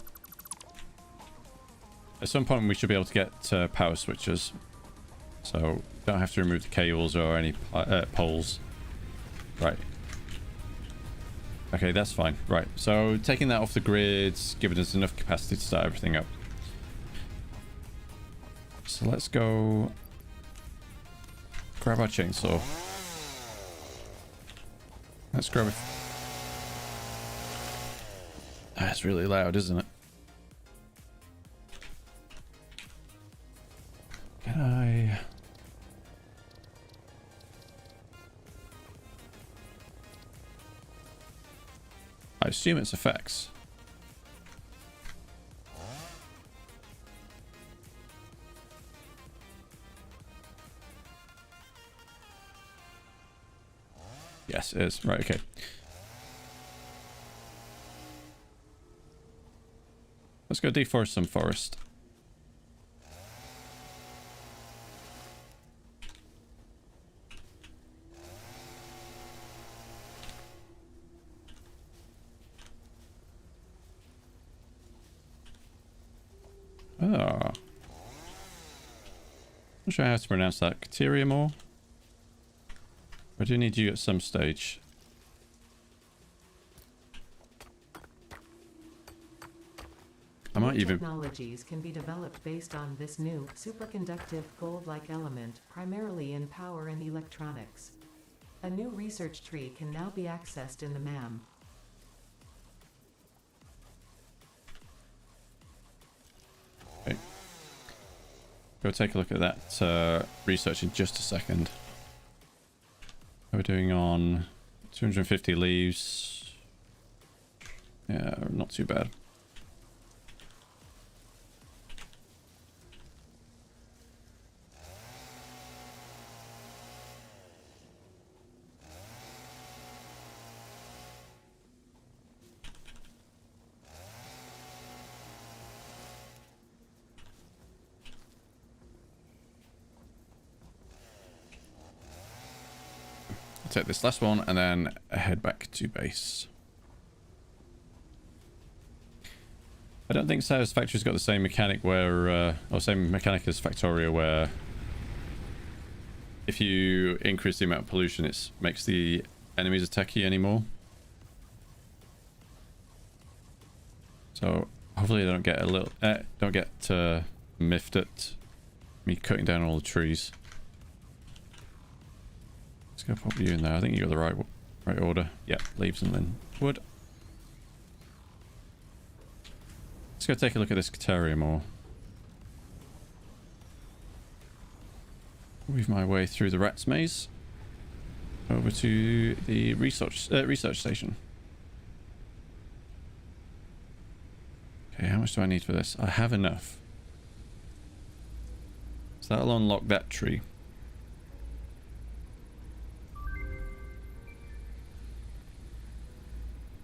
At some point we should be able to get power switches. So don't have to remove the cables or any poles. Right. Okay, that's fine. Right, so taking that off the grids, giving us enough capacity to start everything up. So let's go grab our chainsaw. Let's grab it. That's really loud, isn't it? Can I... I assume it's effects. Yes, it is. Right, okay. Let's go deforest some forest. Oh. Not sure how to pronounce that. Cateriamore? I do need you at some stage. I might even... Technologies can be developed based on this new, superconductive, gold-like element, primarily in power and electronics. A new research tree can now be accessed in the MAM. Okay. Go take a look at that research in just a second. How are we doing on 250 leaves? Yeah, not too bad. Take this last one and then head back to base. I don't think Satisfactory's got the same mechanic where, or same mechanic as Factoria, where if you increase the amount of pollution, it makes the enemies attack you anymore. So hopefully they don't get a little, don't get miffed at me cutting down all the trees. Let's go pop you in there. I think you got the right order. Yep, leaves and then wood. Let's go take a look at this Cateriamore. Weave my way through the rat's maze over to the research station. Okay, how much do I need for this? I have enough. So that'll unlock that tree.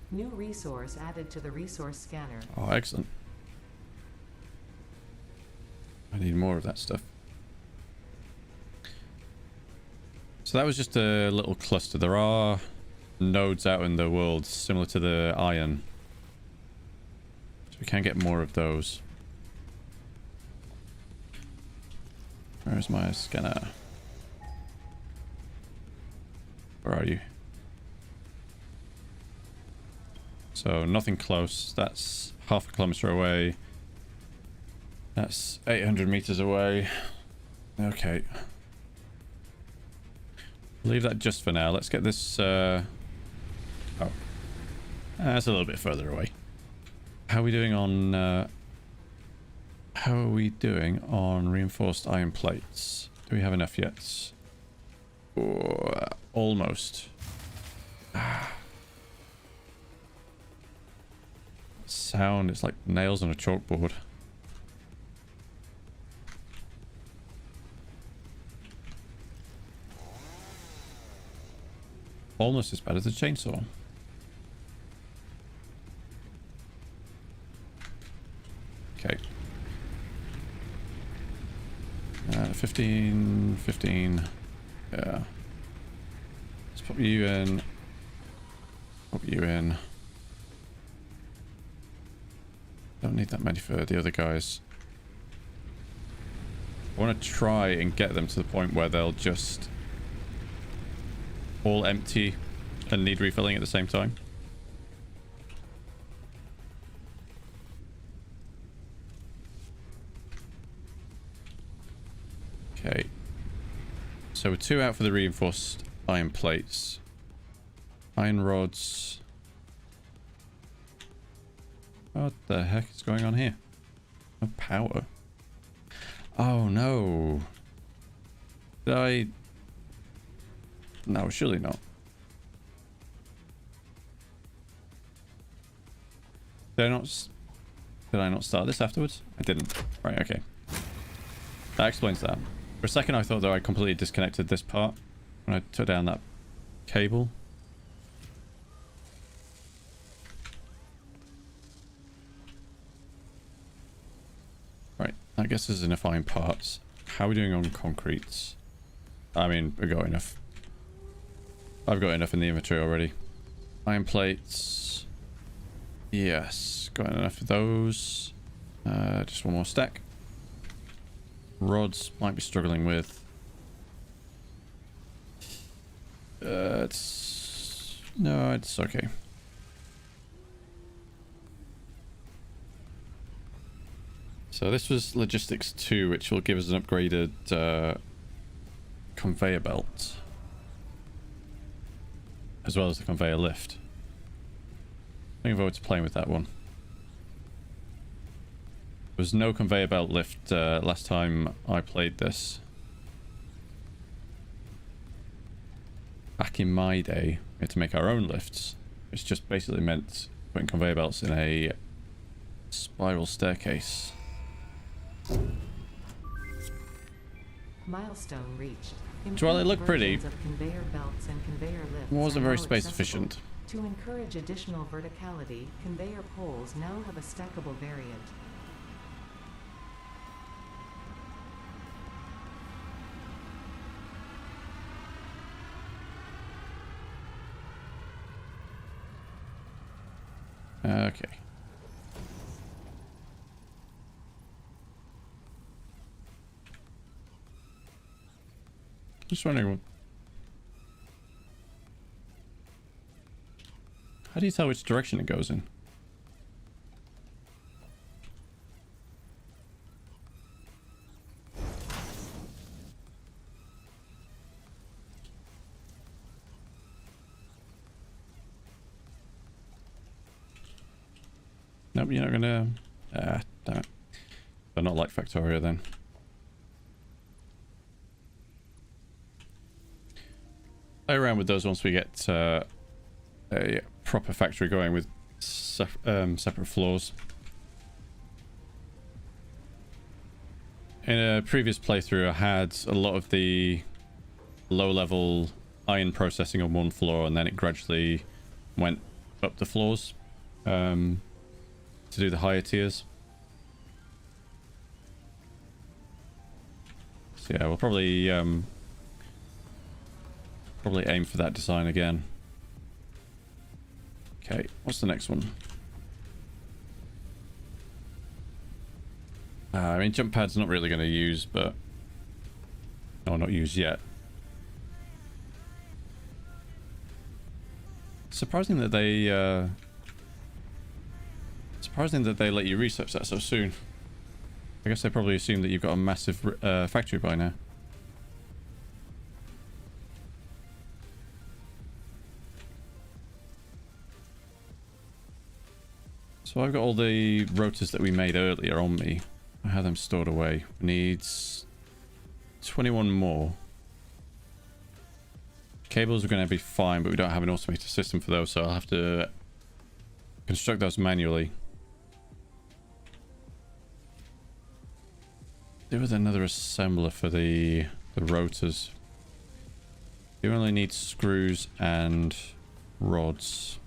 New resource added to the resource scanner. Oh, excellent. I need more of that stuff. So that was just a little cluster. There are nodes out in the world similar to the iron. So we can get more of those. Where's my scanner? Where are you? So nothing close. That's half a kilometer away. That's 800 meters away. Okay. Leave that just for now. Let's get this... Oh. That's a little bit further away. How are we doing on... How are we doing on reinforced iron plates? Do we have enough yet? Oh, almost. Sound, it's like nails on a chalkboard. Almost as bad as a chainsaw. Okay. 15. Yeah. Let's pop you in. Pop you in. Don't need that many for the other guys. I want to try and get them to the point where they'll just all empty and need refilling at the same time. Okay. So So we're 2 out for the reinforced iron plates. Iron rods. What the heck is going on here? No power. Oh no. Did I... No, surely not. Did I not start this afterwards? I didn't. Right, okay. That explains that. For a second I thought that I completely disconnected this part when I took down that cable. Right, I guess there's enough iron parts. How are we doing on concretes? I mean, we've got enough. I've got enough in the inventory already. Iron plates. Yes, got enough of those. Just one more stack. Rods might be struggling with. No, it's okay. So this was logistics 2, which will give us an upgraded conveyor belt, as well as the conveyor lift. Looking forward to playing with that one. There was no conveyor belt lift last time I played this. Back in my day, we had to make our own lifts, which just basically meant putting conveyor belts in a spiral staircase. Milestone reached. So while it looked pretty, Of conveyor belts and conveyor lifts wasn't are very now space accessible. efficient. To encourage additional verticality, conveyor poles now have a stackable variant. Okay. Just wondering, how do you tell which direction it goes in? Nope, you're not gonna... Ah, damn it. They're not like Factoria then. Play around with those once we get a proper factory going with separate floors. In a previous playthrough I had a lot of the low-level iron processing on one floor, and then it gradually went up the floors to do the higher tiers. So yeah, we'll probably aim for that design again. Okay, what's the next one? I mean, jump pad's not really going to use, but... No, not used yet. Surprising that they let you research that so soon. I guess they probably assume that you've got a massive factory by now. So I've got all the rotors that we made earlier on me. I have them stored away. Needs 21 more. Cables are going to be fine, but we don't have an automated system for those, so I'll have to construct those manually. Do with another assembler for the rotors. You only need screws and rods.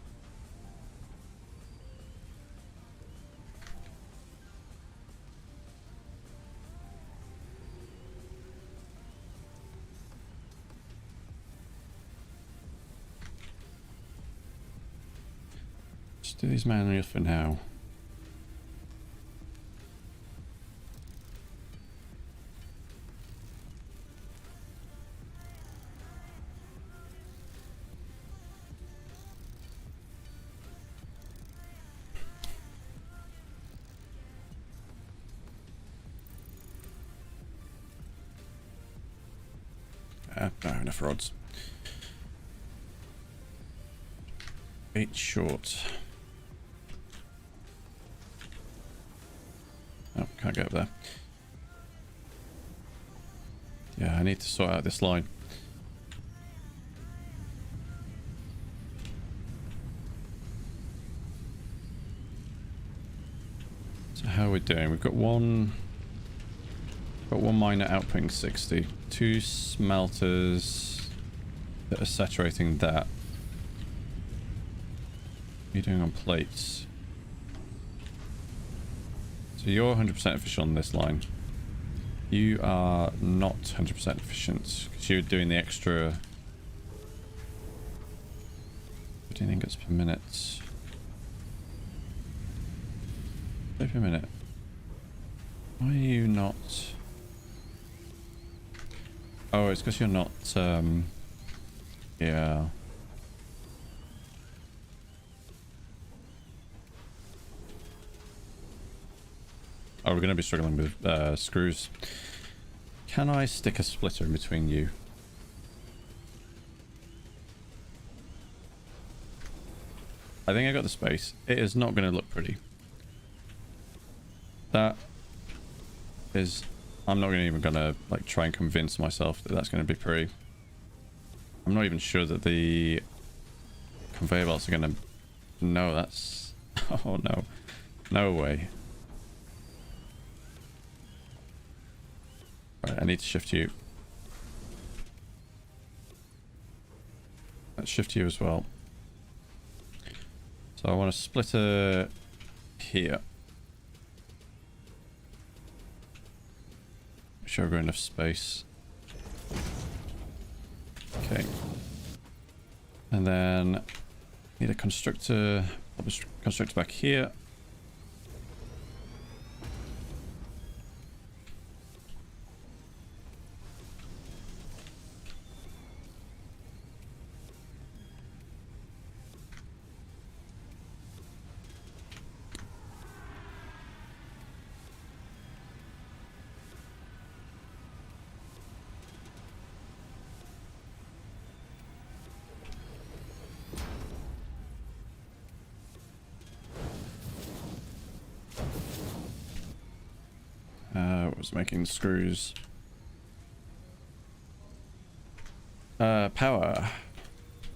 Just do these manually for now. don't have enough rods. 8 short. Oh, can't get up there. Yeah, I need to sort out this line. So how are we doing? We've got one miner outputting 60. 2 smelters that are saturating that. What are you doing on plates? So you're 100% efficient on this line. You are not 100% efficient because you're doing the extra 15 ingots per minute. Per minute. Why are you not? Oh, it's because you're not. Yeah. Oh, we're going to be struggling with screws. Can I stick a splitter in between you? I think I got the space. It is not going to look pretty. That is... I'm not even going to like try and convince myself that that's going to be pretty. I'm not even sure that the conveyor belts are going to... No, that's... Oh, no. No way. Right, I need to shift you. Let's shift you as well. So I want a splitter here. Make sure I've got enough space. Okay. And then need a constructor. Pop a constructor back here. Was making screws. Power.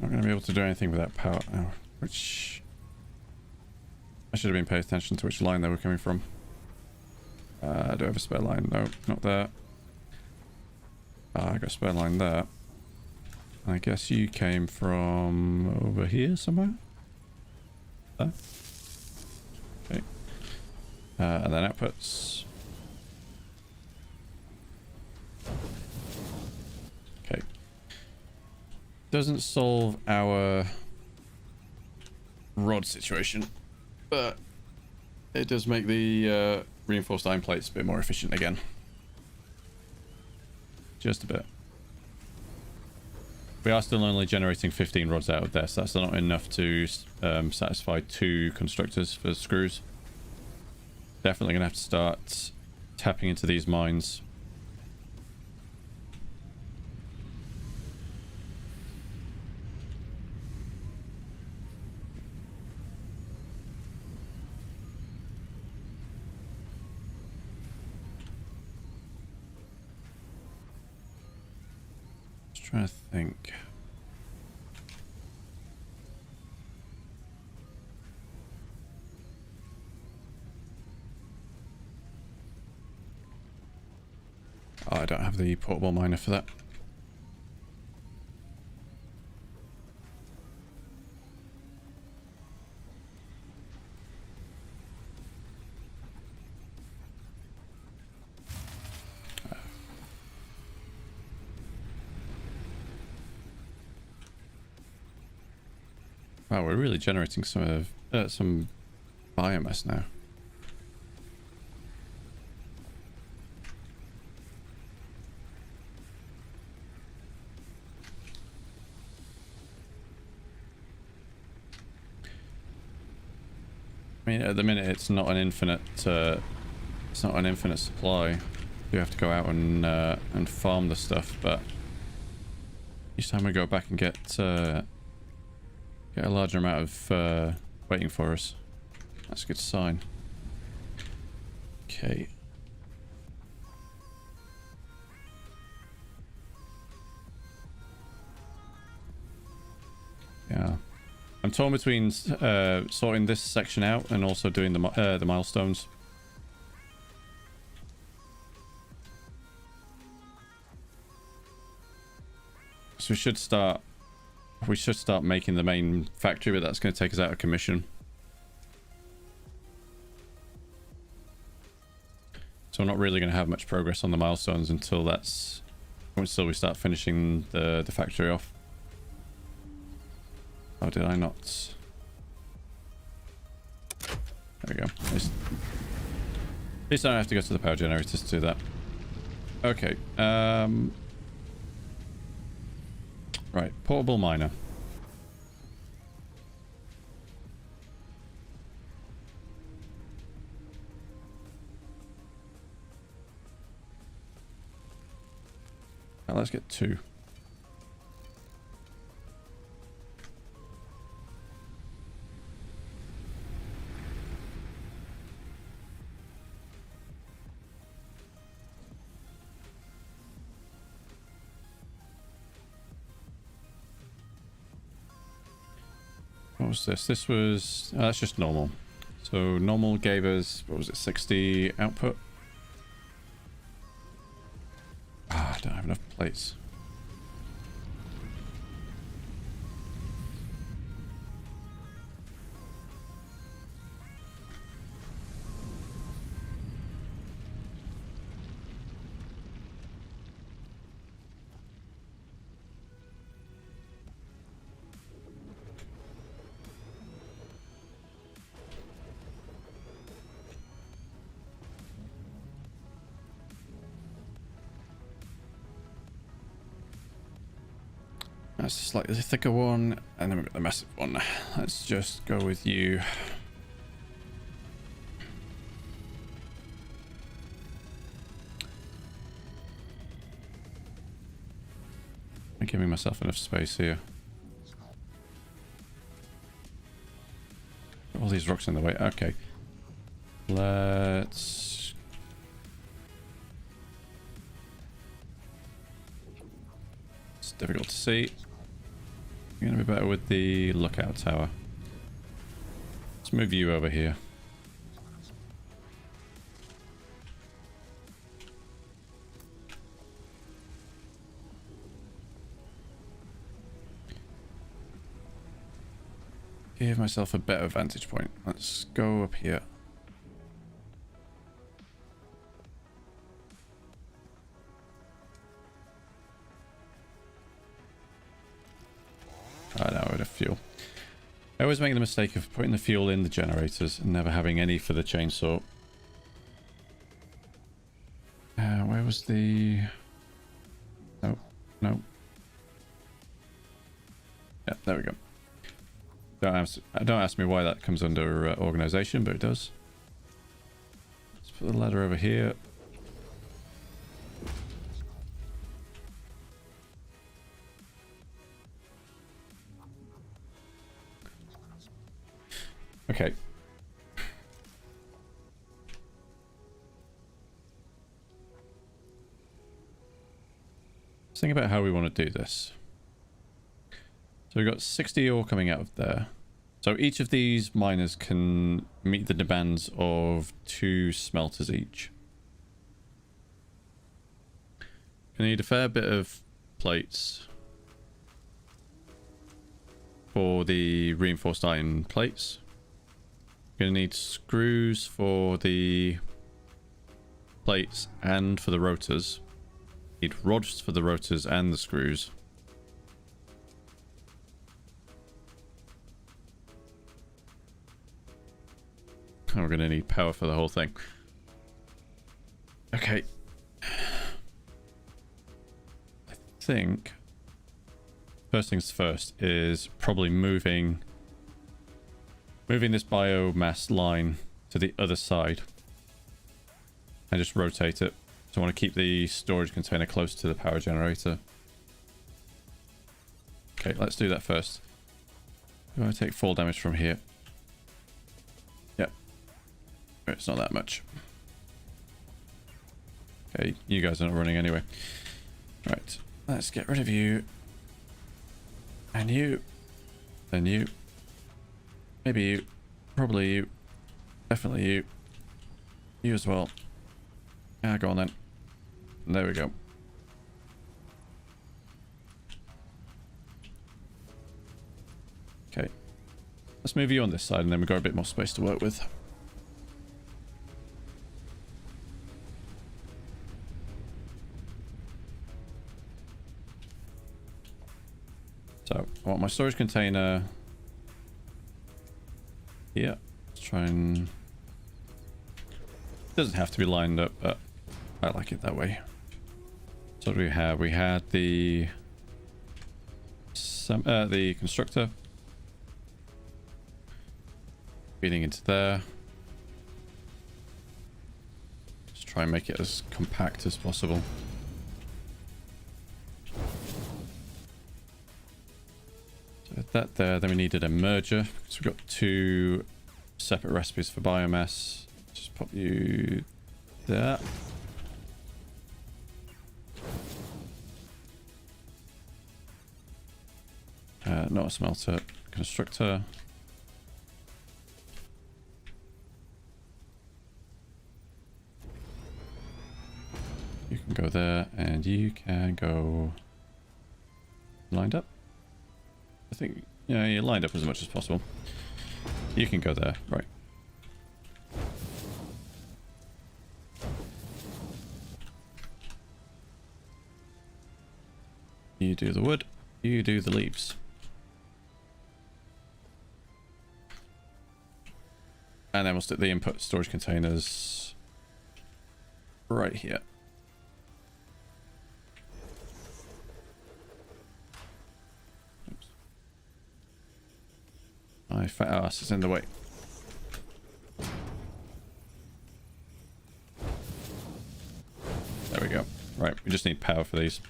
Not going to be able to do anything without power. Oh, which I should have been paying attention to which line they were coming from. Do I have a spare line? No, not there. I got a spare line there. I guess you came from over here somewhere. There. Okay. And then outputs. Okay. Doesn't solve our rod situation, but it does make the reinforced iron plates a bit more efficient again. Just a bit. We are still only generating 15 rods out of this. So that's not enough to satisfy 2 constructors for screws. Definitely gonna have to start tapping into these mines. Trying to think. Oh, I don't have the portable miner for that. Wow, we're really generating some biomass now. I mean, at the minute, it's not an infinite supply. You have to go out and farm the stuff, but Each time we go back and get a larger amount of waiting for us. That's a good sign. Okay. Yeah. I'm torn between sorting this section out and also doing the milestones. So we should start making the main factory, but that's going to take us out of commission. So we're not really going to have much progress on the milestones until we start finishing the factory off. Oh, did I not? There we go. At least I don't have to go to the power generators to do that. Okay. Right, portable miner. Now let's get 2. What was this? This was... that's just normal. So normal gave us, what was it, 60 output? Ah, I don't have enough plates. That's a slightly thicker one, and then we've got the massive one. Let's just go with you. I'm giving myself enough space here. All these rocks in the way. Okay. Let's... it's difficult to see. I'm gonna be better with the lookout tower. Let's move you over here. Give myself a better vantage point. Let's go up here. Right, now we're out of fuel. I always make the mistake of putting the fuel in the generators and never having any for the chainsaw. Where was the... no, no. Yeah, there we go. Don't ask me why that comes under organization, but it does. Let's put the ladder over here. Okay. Let's think about how we want to do this. So we've got 60 ore coming out of there. So each of these miners can meet the demands of 2 smelters each. We need a fair bit of plates for the reinforced iron plates. We're going to need screws for the plates and for the rotors. Need rods for the rotors and the screws. And we're going to need power for the whole thing. Okay. I think first things first is probably moving this biomass line to the other side and just rotate it. So I want to keep the storage container close to the power generator. Okay, let's do that first. I'm going to take 4 damage from here. Yep. It's not that much. Okay, you guys are not running anyway. Right, let's get rid of you. And you. Then you. Maybe you. Probably you. Definitely you. You as well. Yeah, go on then. There we go. Okay. Let's move you on this side and then we've got a bit more space to work with. So, I want my storage container here. Let's try and... It doesn't have to be lined up, but I like it that way. So what do we have? We had the constructor feeding into there. Just try and make it as compact as possible. So that there. Then we needed a merger. So we've got 2 separate recipes for biomass. Just pop you there. Not a smelter. Constructor. You can go there, and you can go lined up. I think, yeah, you're lined up as much as possible. You can go there, right. You do the wood, you do the leaves. And then we'll stick the input storage containers right here. Oops. My fat ass is in the way. There we go. Right, we just need power for these.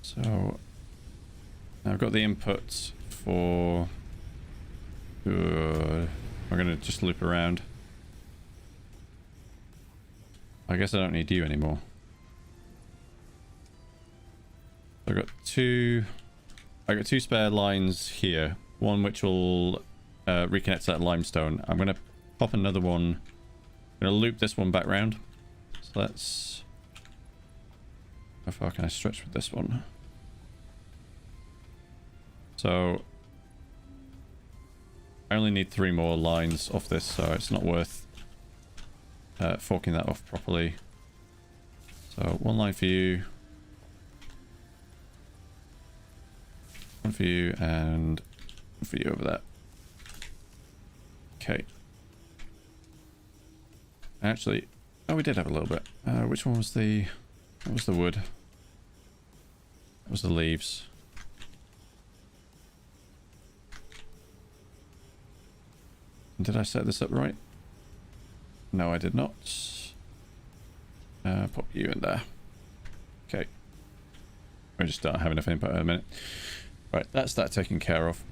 So now I've got the inputs for... we're going to just loop around. I guess I don't need you anymore. I've got two spare lines here. One which will reconnect to that limestone. I'm going to pop another one. I'm going to loop this one back round. So let's... how far can I stretch with this one? So I only need 3 more lines off this, so it's not worth forking that off properly. So 1 line for you, 1 for you, and 1 for you over there. Okay. Actually, oh, we did have a little bit. Which one was the... what was the wood? That was the leaves. Did I set this up right? No, I did not. Pop you in there. Okay. We'll just start having enough input in a minute. Right, that's that taken care of.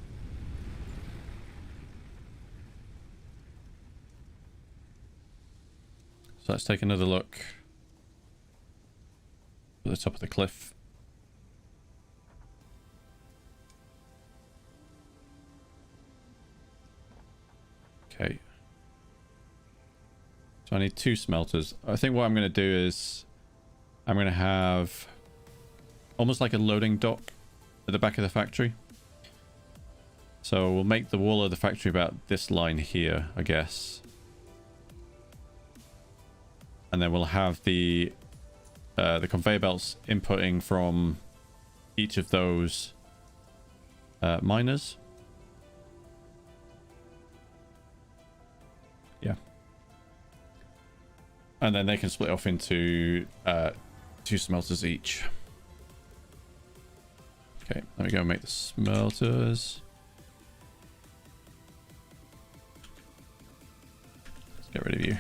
So let's take another look at the top of the cliff. Okay. So I need 2 smelters. I think what I'm going to do is I'm going to have almost like a loading dock at the back of the factory. So we'll make the wall of the factory about this line here, I guess. And then we'll have the conveyor belts inputting from each of those miners. Yeah. And then they can split off into 2 smelters each. Okay, let me go and make the smelters. Let's get rid of you.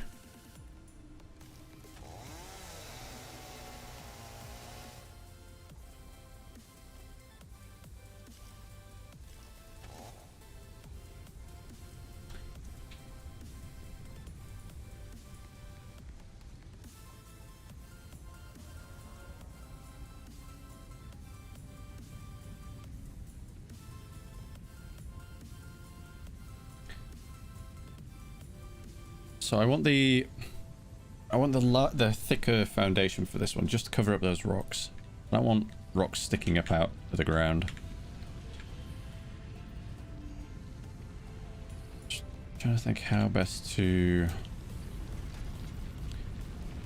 So I want the the thicker foundation for this one, just to cover up those rocks. I don't want rocks sticking up out of the ground. Just trying to think how best to...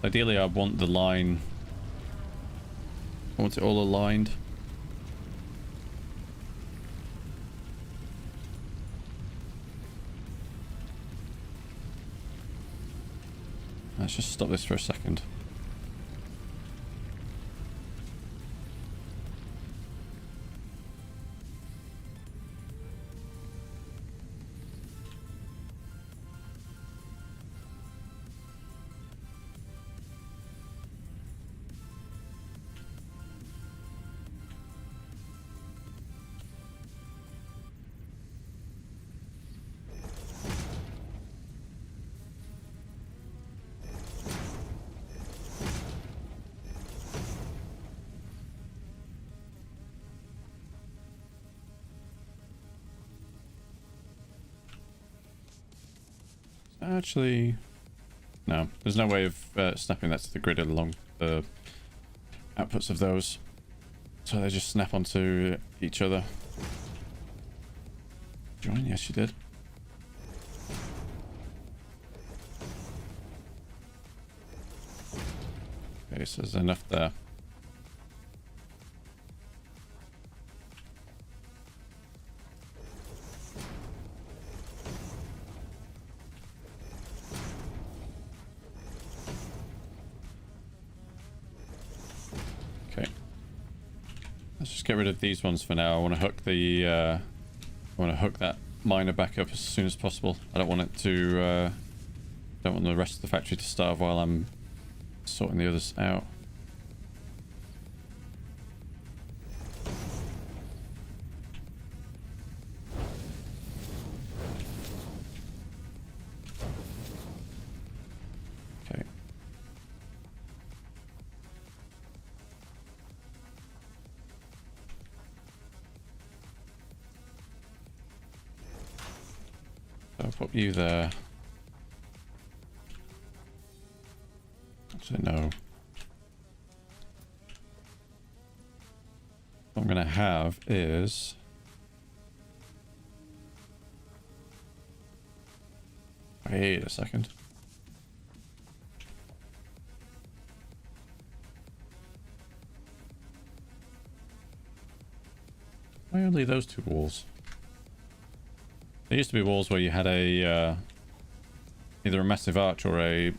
Ideally, I want the line... I want it all aligned. Let's just stop this for a second. Actually, no. There's no way of snapping that to the grid along the outputs of those. So they just snap onto each other. Join? Yes, you did. Okay, so there's enough there. Get rid of these ones for now. I want to hook the I want to hook that miner back up as soon as possible. I don't want it to don't want the rest of the factory to starve while I'm sorting the others out. Okay. I'll put you there. Actually, no. What I'm going to have is... Wait a second. Why only those two walls? There used to be walls where you had a either a massive arch or a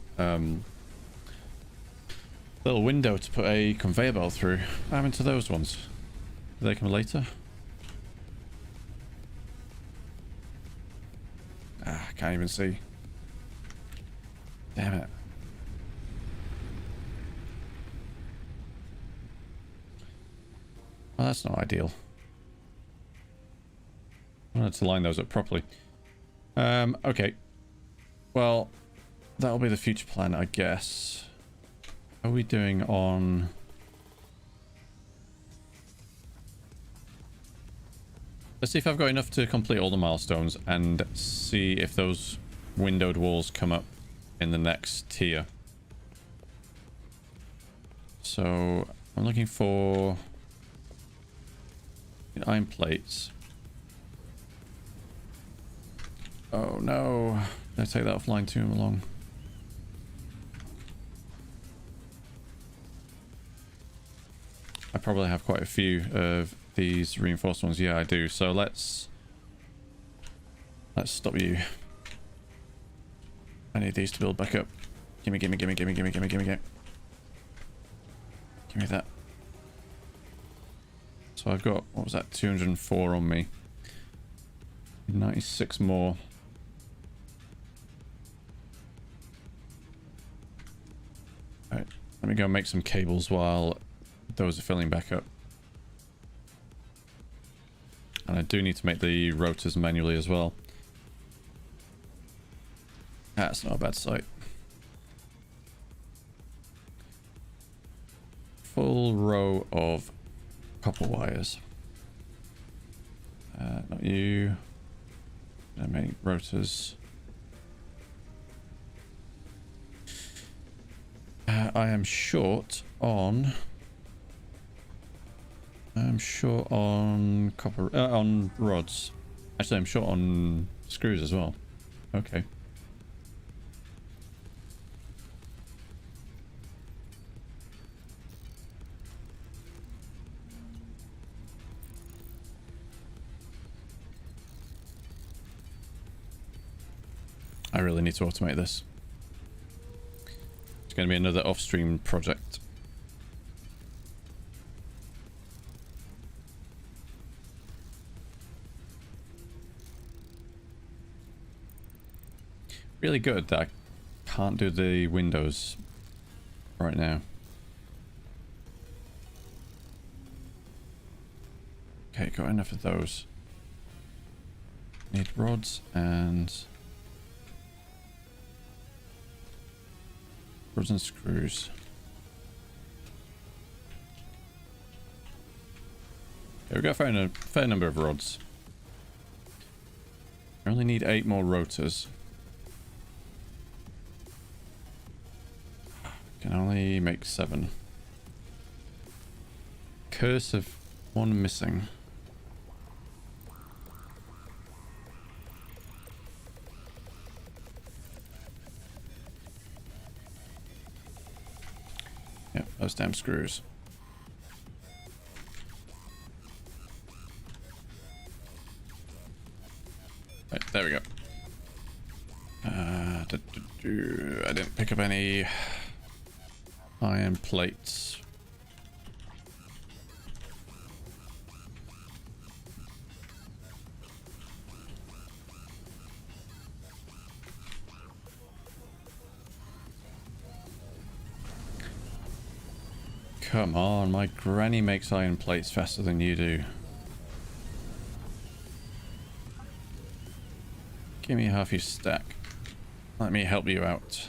little window to put a conveyor belt through. What happened to those ones? Do they come later? Ah, I can't even see. Damn it. Well, that's not ideal. I wanted to line those up properly. Okay. Well, that'll be the future plan, I guess. How are we doing on... Let's see if I've got enough to complete all the milestones and see if those windowed walls come up in the next tier. So, I'm looking for iron plates. Oh no, did I take that offline too long? I probably have quite a few of these reinforced ones. Yeah, I do. So let's stop you. I need these to build back up. Gimme, gimme, gimme, gimme, gimme, gimme, gimme, gimme. Give me that. So I've got, what was that, 204 on me. 96 more. Alright, let me go make some cables while those are filling back up. And I do need to make the rotors manually as well. That's not a bad sight. Full row of copper wires. Not you. I make rotors. I am short on... I'm short on copper... on rods. Actually, I'm short on screws as well. Okay. I really need to automate this. It's going to be another off-stream project. Really good that I can't do the windows right now. Okay, got enough of those. Need rods and... rods and screws. Okay, we've got a fair number of rods. I only need 8 more rotors. Can only make 7. Curse of 1 missing. Yep, those damn screws. Right, there we go. I didn't pick up any iron plates. Come on, my granny makes iron plates faster than you do. Give me half your stack. Let me help you out.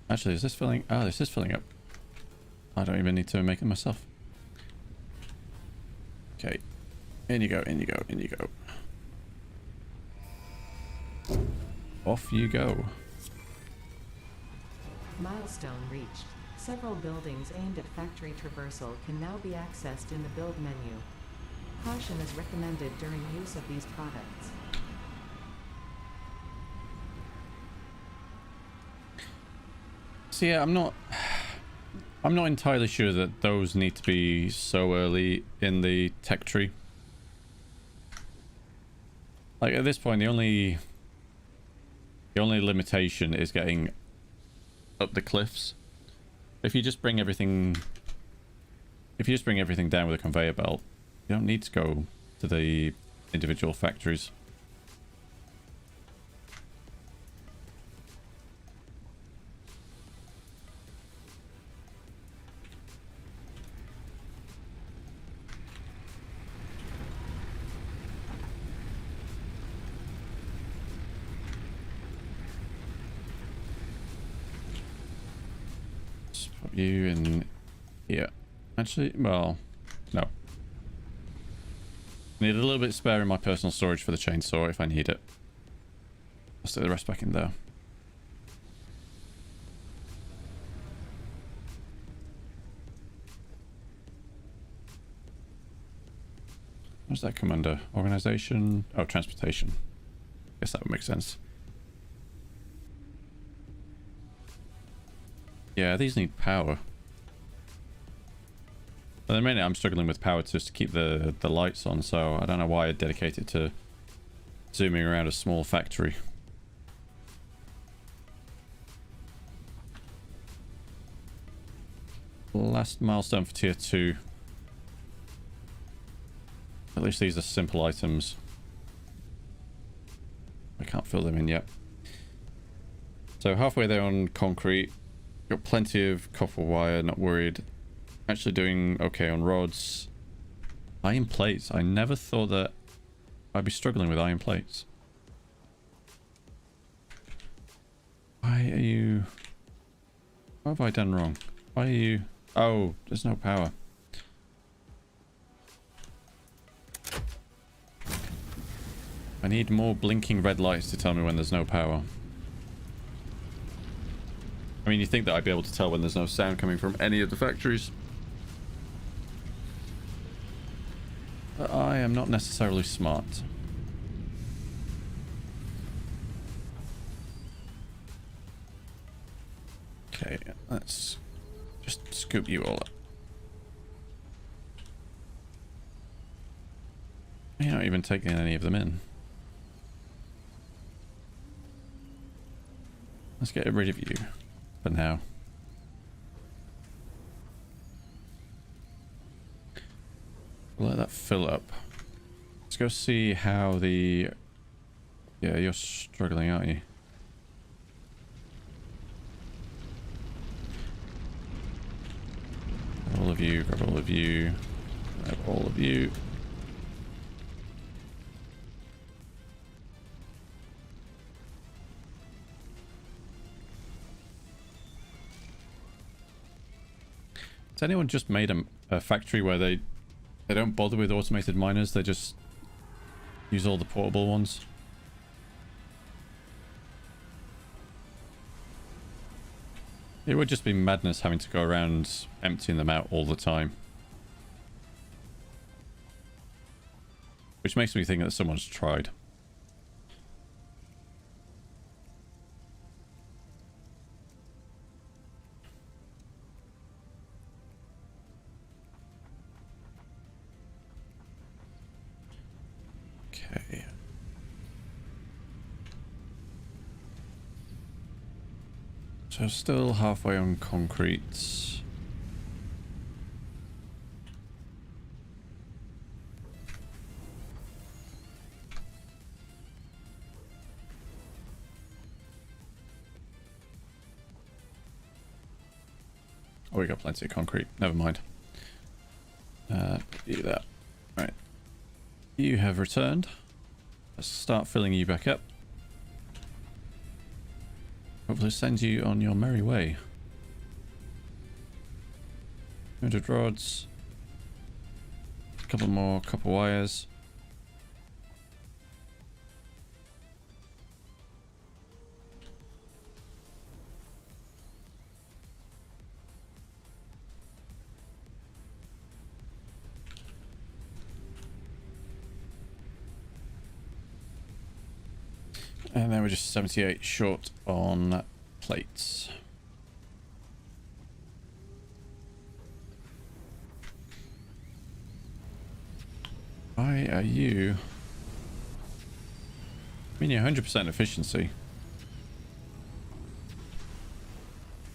Actually, is this filling? Oh, this is filling up. I don't even need to make it myself. Okay. In you go, in you go, in you go. Off you go. Milestone reached. Several buildings aimed at factory traversal can now be accessed in the build menu. Caution is recommended during use of these products. So yeah, I'm not entirely sure that those need to be so early in the tech tree. Like at this point, the only limitation is getting up the cliffs. If you just bring everything down with a conveyor belt, you don't need to go to the individual factories. Just put you in here. Actually, well, no. Need a little bit spare in my personal storage for the chainsaw if I need it. I'll stick the rest back in there. What does that come under? Organization? Oh, transportation. Guess that would make sense. Yeah, these need power. At the minute, I'm struggling with power just to keep the lights on, so I don't know why I dedicate it to zooming around a small factory. Last milestone for tier 2. At least these are simple items. I can't fill them in yet. So halfway there on concrete. Got plenty of copper wire, not worried. Actually doing okay on rods. Iron plates. I never thought that I'd be struggling with iron plates. Why are you... What have I done wrong? Why are you... Oh, there's no power. I need more blinking red lights to tell me when there's no power. I mean, you think that I'd be able to tell when there's no sound coming from any of the factories. But I am not necessarily smart. Okay, let's just scoop you all up. You're not even taking any of them in. Let's get rid of you for now. We'll let that fill up. Let's go see how the... Yeah, you're struggling, aren't you? Grab all of you, grab all of you, grab all of you. Has anyone just made a factory where they don't bother with automated miners, they just use all the portable ones? It would just be madness having to go around emptying them out all the time. Which makes me think that someone's tried. Okay. So still halfway on concrete. Oh, we got plenty of concrete. Never mind. Do that. Right. You have returned. Let's start filling you back up. Hopefully send you on your merry way. 200 rods. A couple more copper wires. And then we're just 78 short on plates. Why are you... I mean, you're 100% efficiency.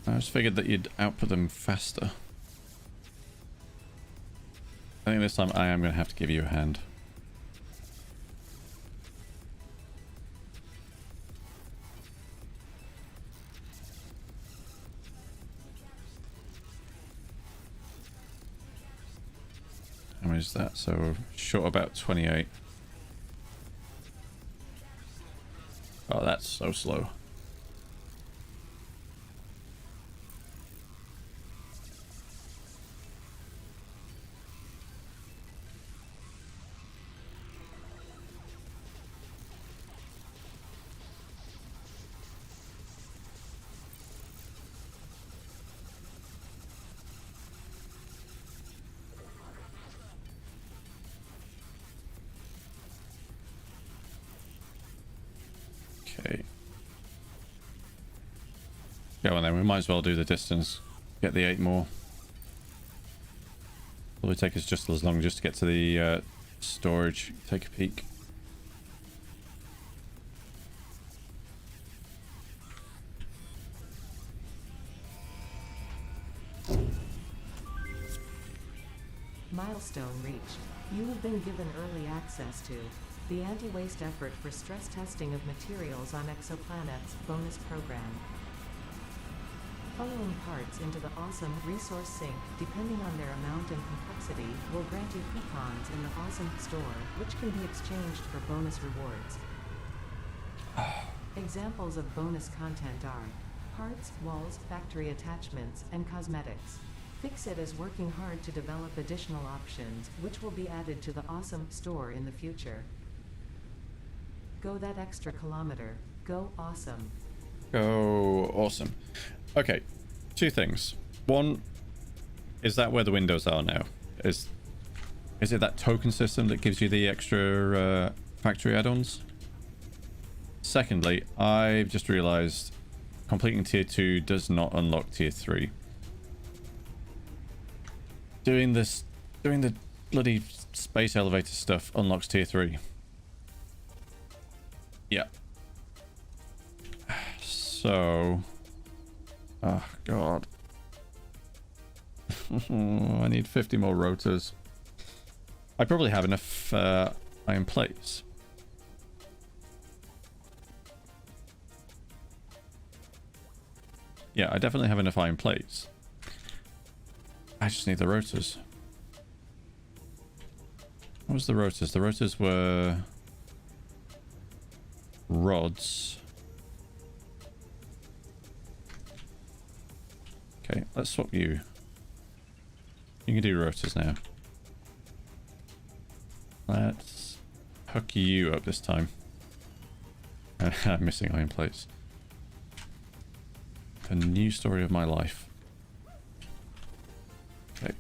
I just figured that you'd output them faster. I think this time I am going to have to give you a hand. How much is that? So short about 28. Oh, that's so slow. Okay. Go on then, we might as well do the distance. Get the 8 more. Probably take us just as long just to get to the storage. Take a peek. Milestone reached. You have been given early access to the anti-waste effort for stress testing of materials on exoplanets bonus program. Following parts into the awesome resource sink, depending on their amount and complexity, will grant you coupons in the awesome store, which can be exchanged for bonus rewards. Examples of bonus content are parts, walls, factory attachments, and cosmetics. Fixit is working hard to develop additional options, which will be added to the awesome store in the future. Go that extra kilometer. Go awesome. Go awesome. Okay, two things. One, is that where the windows are now? Is it that token system that gives you the extra factory add-ons? Secondly, I've just realized completing tier 2 does not unlock tier 3. Doing the bloody space elevator stuff unlocks tier 3. Yeah. So, oh god. I need 50 more rotors. I probably have enough iron plates. Yeah, I definitely have enough iron plates. I just need the rotors. What was the rotors? The rotors were rods. Okay, let's swap you. You can do rotors now. Let's hook you up this time. I'm missing iron plates. A new story of my life. Okay.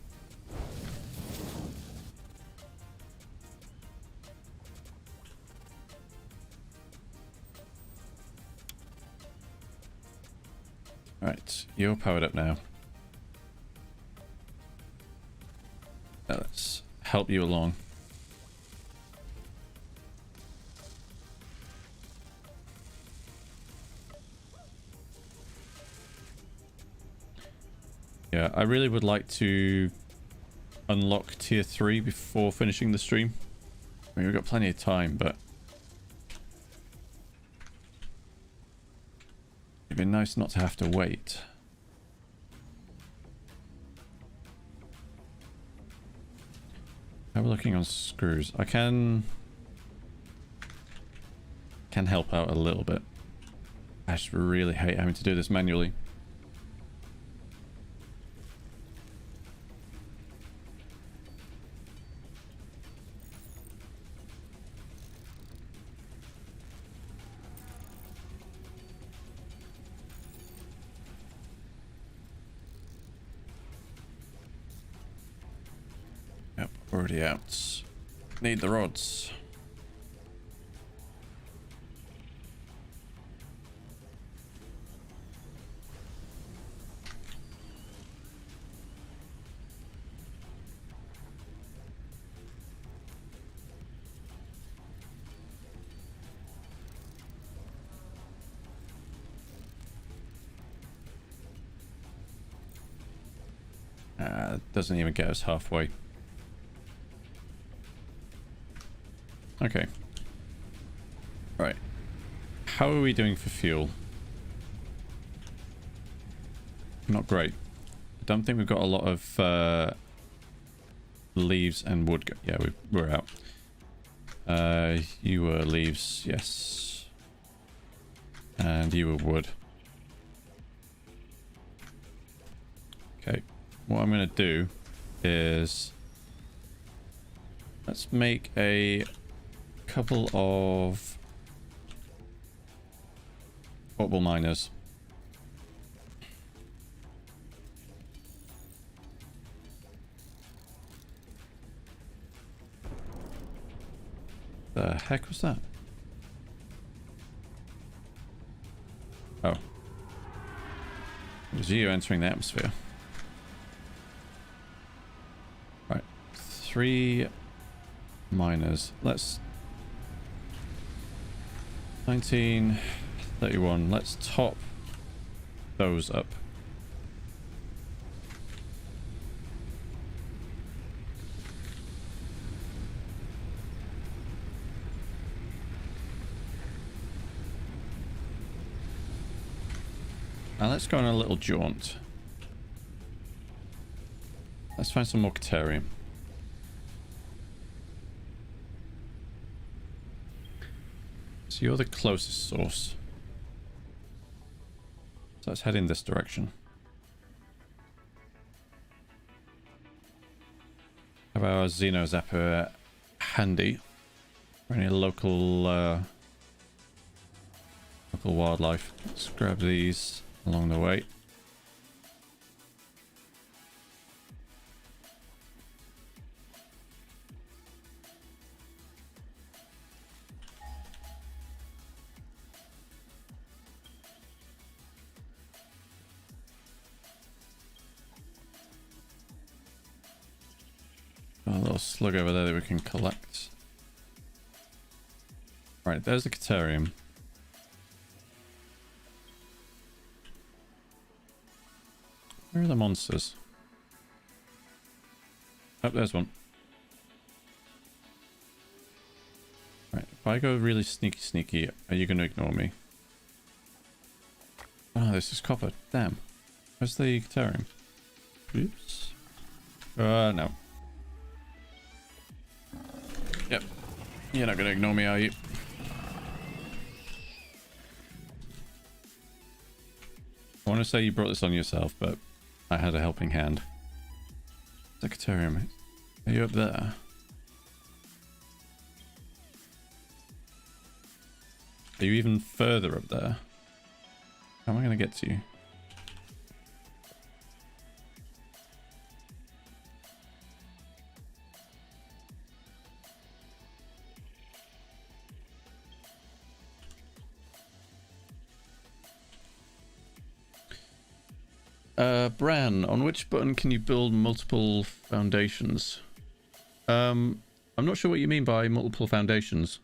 Alright, you're powered up now. Now let's help you along. Yeah, I really would like to unlock tier 3 before finishing the stream. I mean, we've got plenty of time, but it'd be nice not to have to wait. How are we looking on screws? I can help out a little bit. I just really hate having to do this manually. Yep, already out. Need the rods. Doesn't even get us halfway. Okay. Right. How are we doing for fuel? Not great. I don't think we've got a lot of leaves and wood. Yeah, we're out. You were leaves, yes. And you were wood. Okay. What I'm going to do is let's make a couple of portable miners. The heck was that? Oh. It was you entering the atmosphere. Right. 3 miners. Let's 1931. Let's top those up. Now let's go on a little jaunt. Let's find some more Caterium. So you're the closest source. So let's head in this direction. Have our Xeno Zapper handy for any local wildlife. Let's grab these along the way. a little slug over there that we can collect. Right, there's the Caterium. Where are the monsters? Oh, there's one. Right, if I go really sneaky, are you going to ignore me? Oh, this is copper. Damn. Where's the Caterium? Oops. No. Yep. You're not going to ignore me, are you? I want to say you brought this on yourself, but I had a helping hand. Secretarium, are you up there? Are you even further up there? How am I going to get to you? Bran, on which button can you build multiple foundations? I'm not sure what you mean by multiple foundations.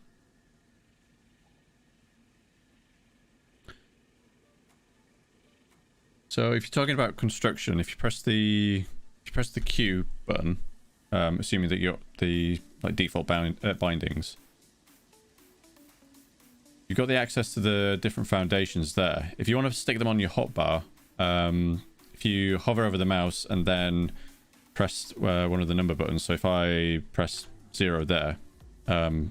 So if you're talking about construction, if you press the Q button, assuming that you're the default bindings, you've got the access to the different foundations there. If you want to stick them on your hotbar, if you hover over the mouse and then press one of the number buttons, so if I press 0 there, that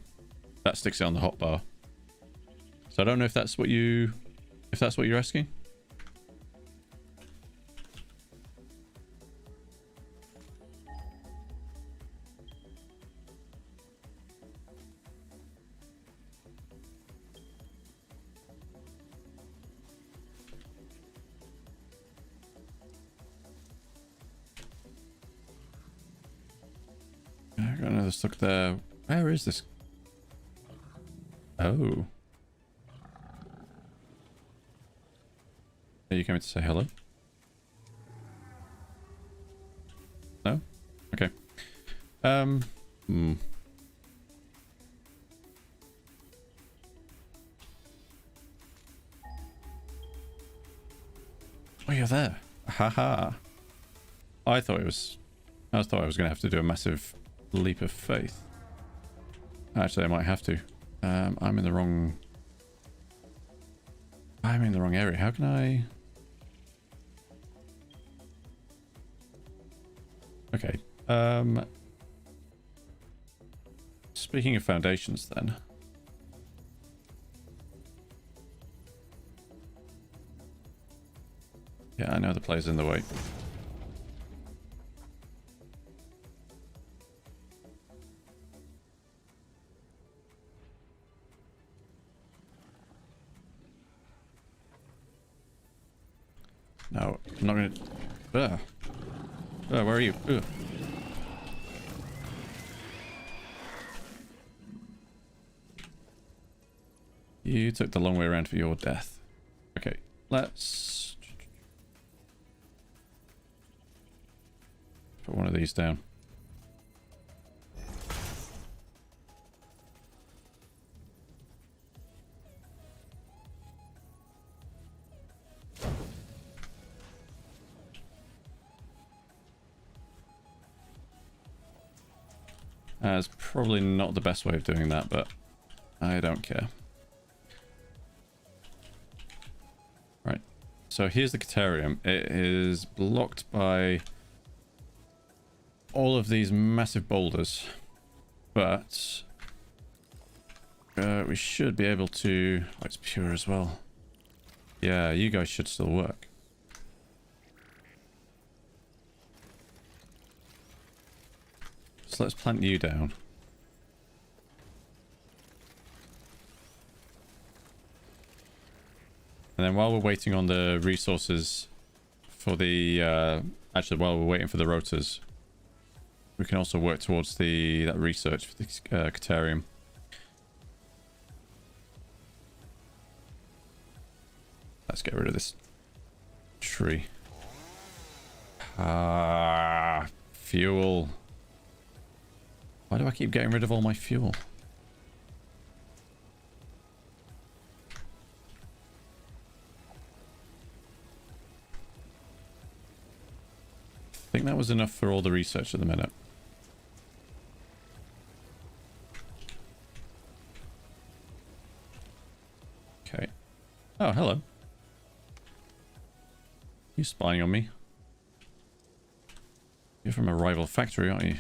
sticks it on the hotbar. So I don't know if that's what you're asking. I got another stuck there. Where is this? Oh. Are you coming to say hello? No? Okay. Oh, you're there. Haha. I thought I was going to have to do a massive leap of faith. Actually, I might have to. I'm in the wrong area. How can I? Okay. Speaking of foundations then. Yeah, I know the player's in the way. No, I'm not gonna... where are you? Ugh. You took the long way around for your death. Okay, let's... put one of these down. It's probably not the best way of doing that, but I don't care. Right, so here's the Caterium. It is blocked by all of these massive boulders, but we should be able to... oh, it's pure as well. Yeah, you guys should still work. So let's plant you down. And then while we're waiting on the resources for the... actually, while we're waiting for the rotors, we can also work towards that research for the Caterium. Let's get rid of this tree. Fuel. Why do I keep getting rid of all my fuel? I think that was enough for all the research at the minute. Okay. Oh, hello. You spying on me? You're from a rival factory, aren't you?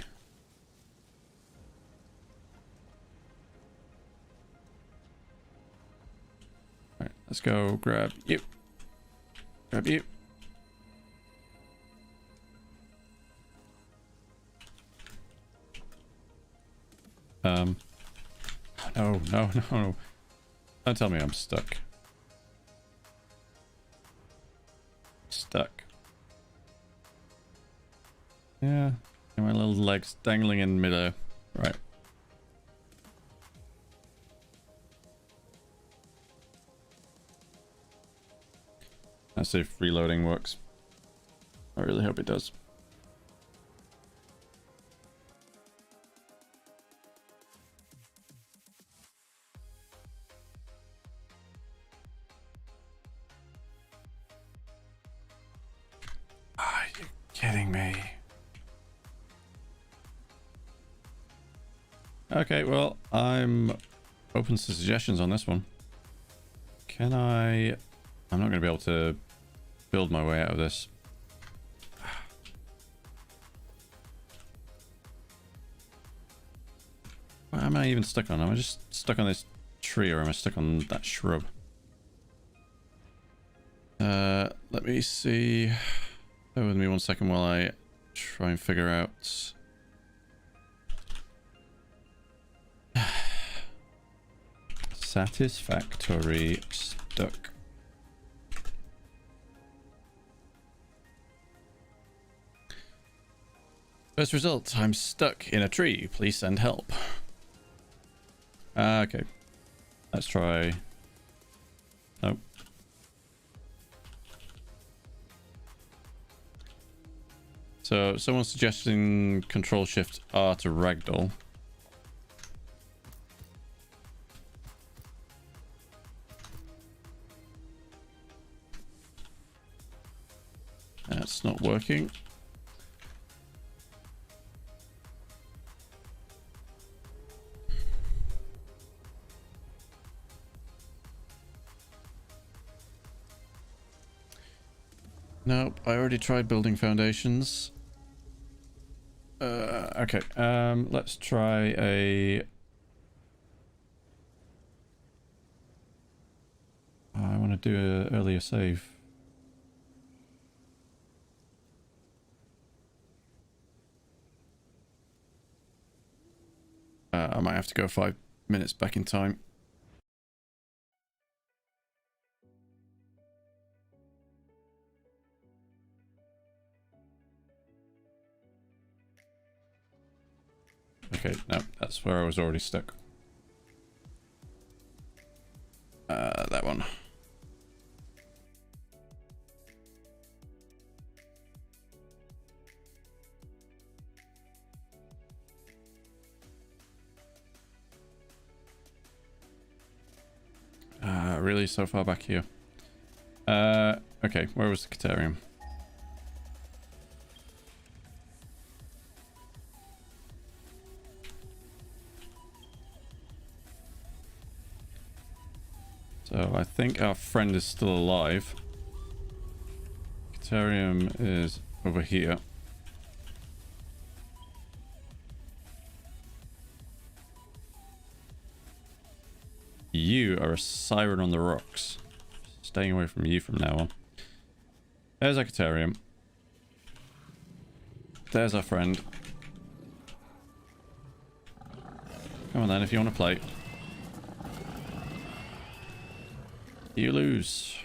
Alright, let's go grab you. Grab you. No, no, no. Don't tell me I'm stuck. Stuck. Yeah. And my little legs dangling in midair. Right. Let's see if reloading works. I really hope it does. Are you kidding me? Okay, well, I'm open to suggestions on this one. Can I... I'm not going to be able to build my way out of this. What am I even stuck on? Am I just stuck on this tree or am I stuck on that shrub? Let me see. Bear with me 1 second while I try and figure out... Satisfactory stuck. First result, I'm stuck in a tree. Please send help. Okay. Let's try... Nope. So, someone's suggesting Control Shift R to ragdoll. That's not working. Nope, I already tried building foundations. Okay, let's try a... I want to do an earlier save. I might have to go 5 minutes back in time. Okay, no, that's where I was already stuck. That one. Really so far back here. Okay, where was the Caterium? So I think our friend is still alive. Caterium is over here. You are a siren on the rocks. Staying away from you from now on. There's our Caterium. There's our friend. Come on then, if you want to play. You lose.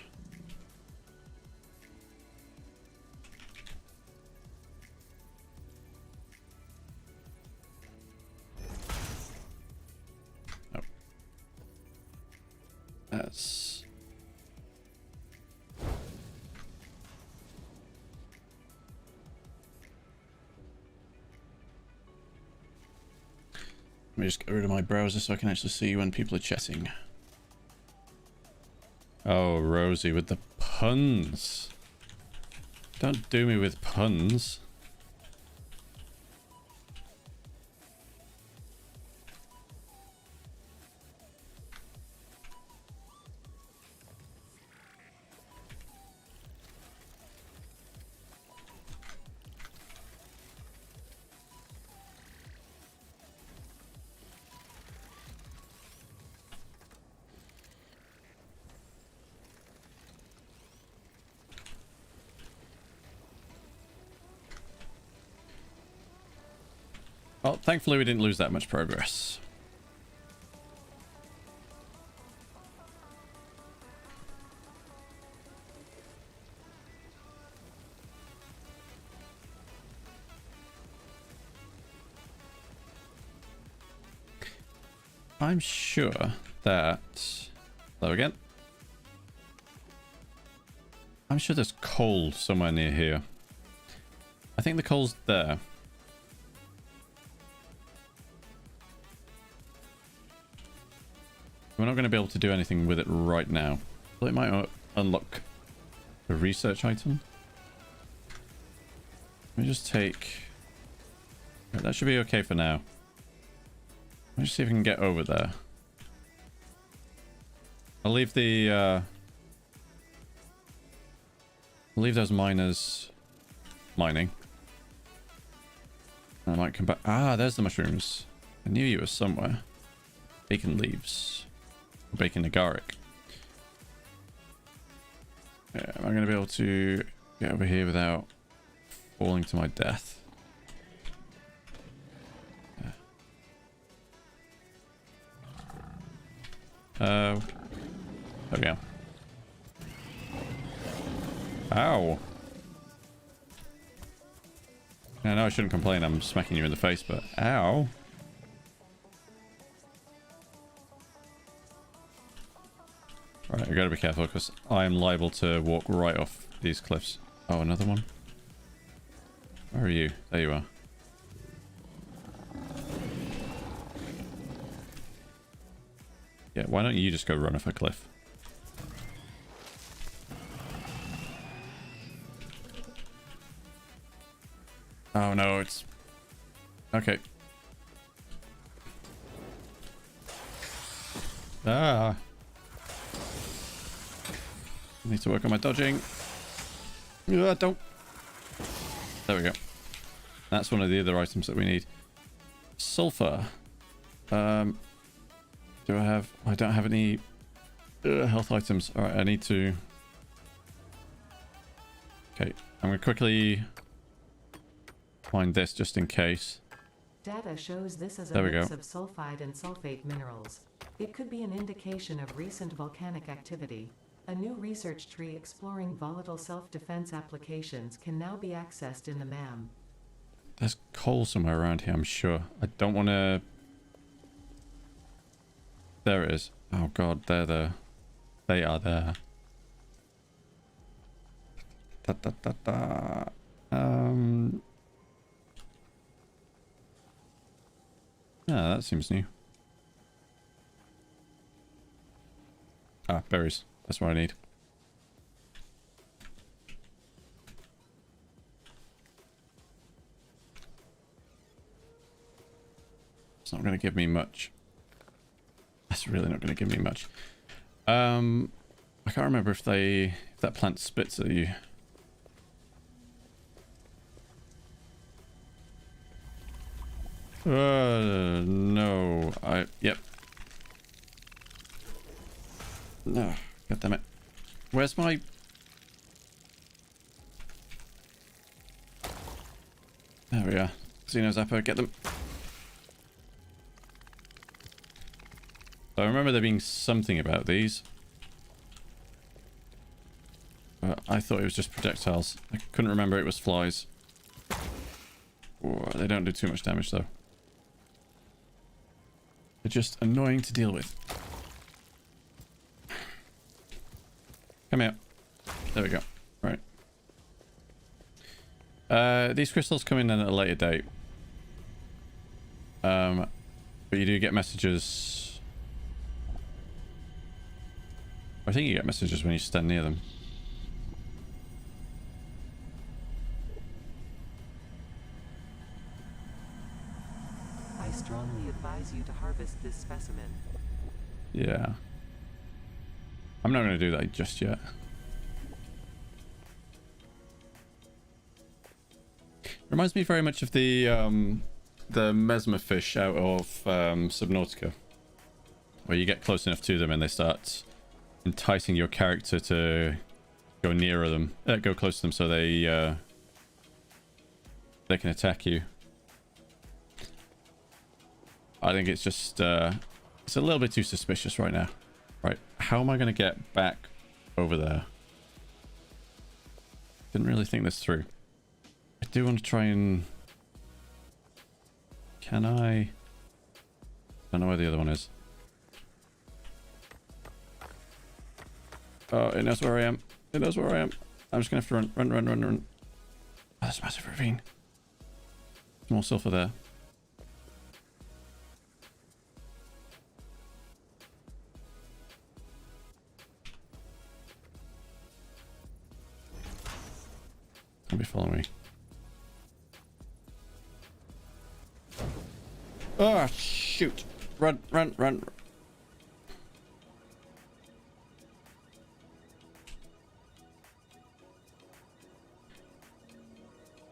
Nope. That's... Let me just get rid of my browser so I can actually see when people are chatting. Oh, Rosie with the puns. Don't do me with puns. Well, thankfully we didn't lose that much progress. I'm sure that... Hello again. I'm sure there's coal somewhere near here. I think the coal's there. We're not going to be able to do anything with it right now. But it might unlock a research item. Let me just take... That should be okay for now. Let's see if we can get over there. I'll leave the... I'll leave those miners mining. I might come back... Ah, there's the mushrooms. I knew you were somewhere. Bacon leaves. Bacon agaric. Yeah, am I going to be able to get over here without falling to my death? There we go. Ow. I know I shouldn't complain, I'm smacking you in the face, but ow. Right, I gotta be careful because I am liable to walk right off these cliffs. Oh, another one? Where are you? There you are. Yeah, why don't you just go run off a cliff? Oh no, it's... Okay. Ah! Need to work on my dodging. Don't... There we go. That's one of the other items that we need. Sulfur. Do I have... I don't have any health items. Alright, I need to... Okay, I'm going to quickly find this just in case. Data shows this as a There we mix go. of sulfide and sulfate minerals. It could be an indication of recent volcanic activity. A new research tree exploring volatile self-defense applications can now be accessed in the MAM. There's coal somewhere around here, I'm sure. I don't want to... There it is. Oh god, they're there. They are there. Da, da, da, da. Ah, that seems new. Ah, berries. That's what I need. It's not going to give me much. That's really not going to give me much. I can't remember if that plant spits at you. No. Yep. No. God damn it. Where's my... There we are. Xeno Zapper, get them. So I remember there being something about these. But I thought it was just projectiles. I couldn't remember it was flies. Oh, they don't do too much damage though. They're just annoying to deal with. Come here. There we go. Right. These crystals come in at a later date. But you do get messages. I think you get messages when you stand near them. I strongly advise you to harvest this specimen. Yeah. I'm not going to do that just yet. Reminds me very much of the mesmer fish out of Subnautica, where you get close enough to them and they start enticing your character to go nearer them, go close to them, so they can attack you. I think it's just it's a little bit too suspicious right now. Right, how am I going to get back over there? Didn't really think this through. I do want to try and... Can I... Don't know where the other one is. Oh, it knows where I am. It knows where I am. I'm just going to have to run. Oh, there's a massive ravine. More sulfur there. Don't be following me. Oh, shoot. Run.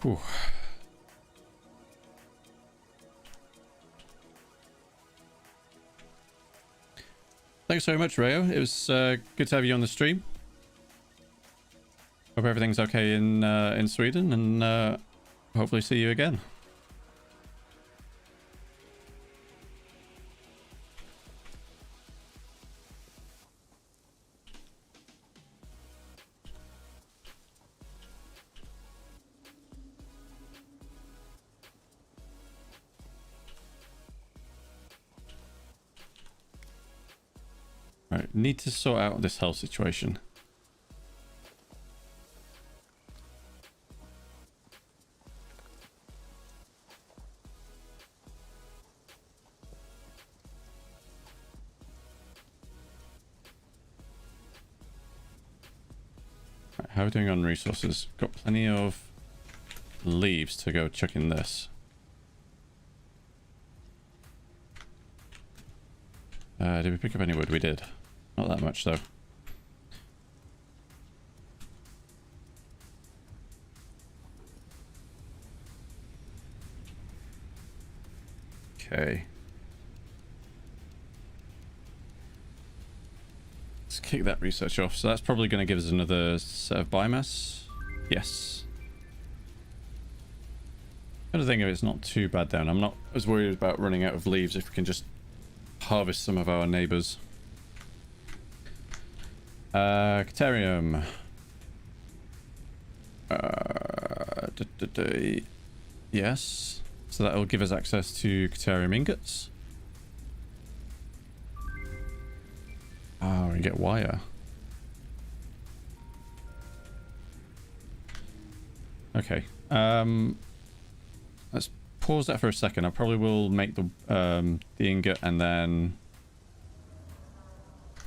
Whew. Thanks very much, Rayo. It was good to have you on the stream. Hope everything's okay in Sweden, and hopefully see you again. Right, need to sort out this health situation. Right, how are we doing on resources? Got plenty of leaves to go chuck in this. Did we pick up any wood? We did. Not that much though. Okay. Let's kick that research off. So that's probably going to give us another set of biomass. Yes. I don't think it's not too bad then. I'm not as worried about running out of leaves if we can just harvest some of our neighbors. Caterium. Yes. So that will give us access to Caterium ingots. Oh, we get wire. Okay. Let's pause that for a second. I probably will make the ingot and then...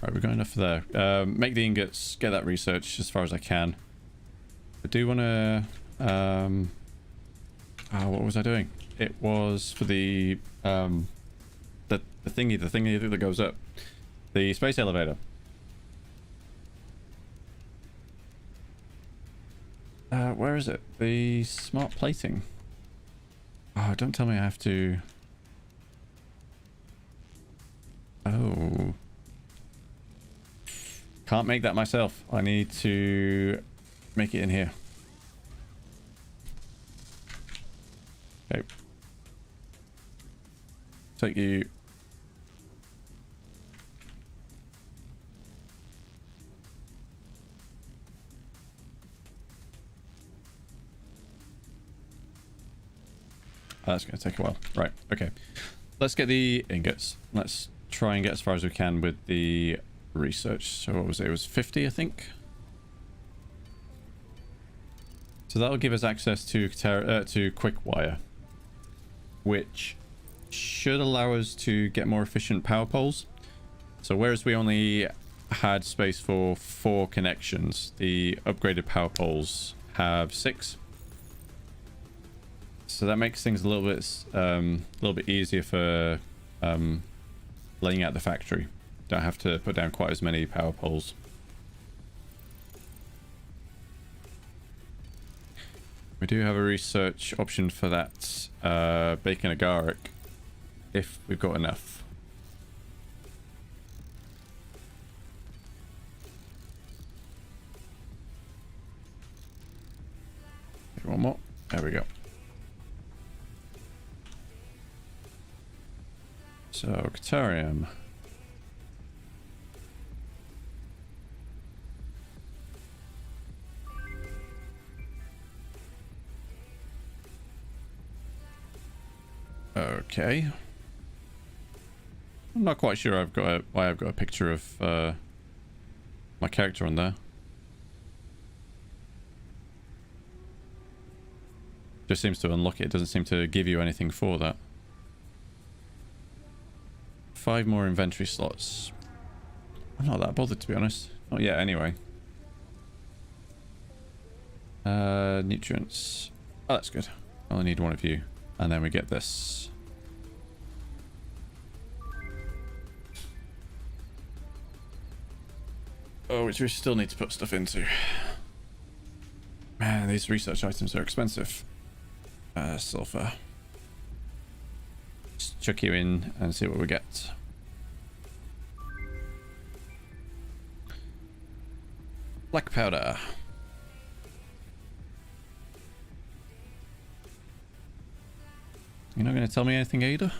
Right, we're going enough for there. Make the ingots, get that research as far as I can. I do want to... what was I doing? It was for the thingy that goes up. The space elevator. Where is it? The smart plating. Oh, don't tell me I have to... Oh... Can't make that myself. I need to make it in here. Okay. Take you. That's going to take a while. Right. Okay. Let's get the ingots. Let's try and get as far as we can with the research. So what was it? It was 50, I think. So that'll give us access to quick wire, which should allow us to get more efficient power poles. So whereas we only had space for 4 connections, the upgraded power poles have 6. So that makes things a little bit easier for laying out the factory. Don't have to put down quite as many power poles. We do have a research option for that bacon agaric, if we've got enough. One more. There we go. So, Catarium. Okay. I'm not quite sure why I've got a picture of my character on there. Just seems to unlock it. It doesn't seem to give you anything for that. 5 more inventory slots. I'm not that bothered, to be honest. Not yet, anyway. Nutrients. Oh, that's good. I only need 1 of you. And then we get this. Oh, which we still need to put stuff into. Man, these research items are expensive. Sulfur. Just chuck you in and see what we get. Black powder. You're not going to tell me anything, Ada?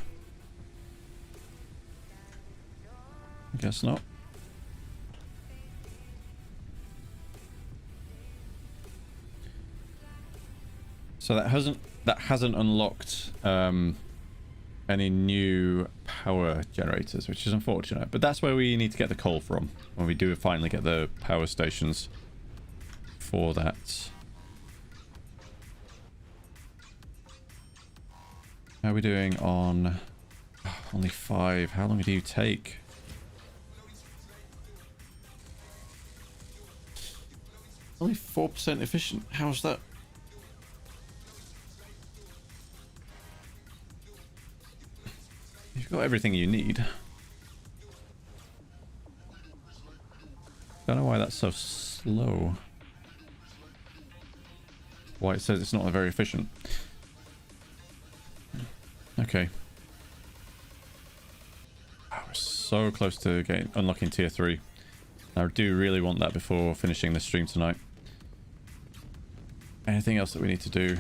I guess not. So that hasn't unlocked any new power generators, which is unfortunate. But that's where we need to get the coal from, when we do finally get the power stations for that. How are we doing on only 5? How long do you take? Only 4% efficient. How's that? You've got everything you need. Don't know why that's so slow. Why it says it's not very efficient. Okay. Oh, we're so close to unlocking tier 3. I do really want that before finishing the stream tonight. Anything else that we need to do?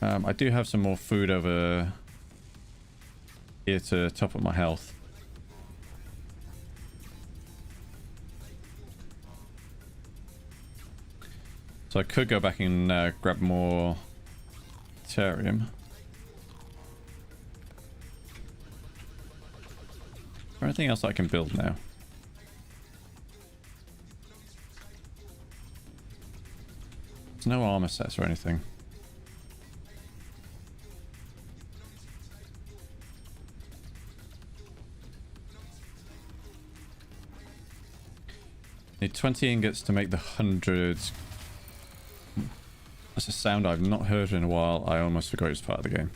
I do have some more food over here to top up my health. So I could go back and grab more Therium. Is there anything else I can build now? There's no armor sets or anything. Need 20 ingots to make the 100. That's a sound I've not heard in a while. I almost forgot it was part of the game.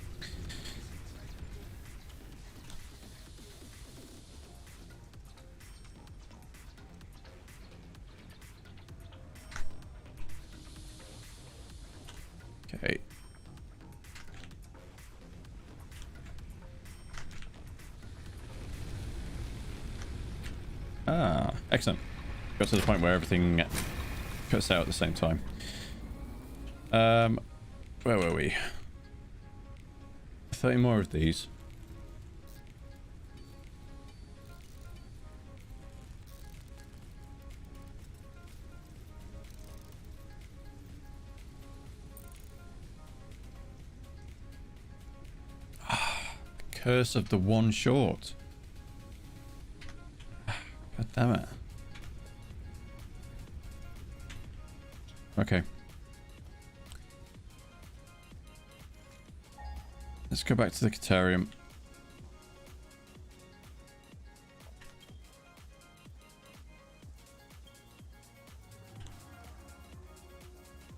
Okay. Ah, excellent. Got to the point where everything cuts out at the same time. Where were we? 30 more of these. Curse of the one short. God damn it. Okay. Let's go back to the Caterium.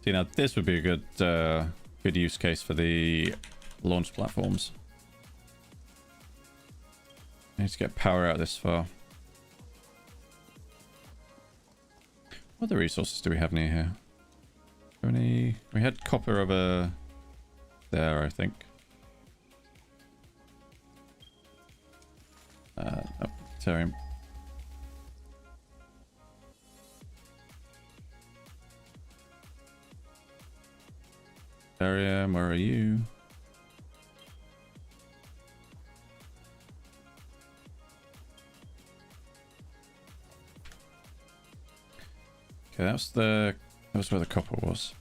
See, now this would be a good use case for the launch platforms. I need to get power out this far. What other resources do we have near here? Any? We had copper over there, I think. Oh, Caterium. Caterium, where are you? Okay, that was where the copper was.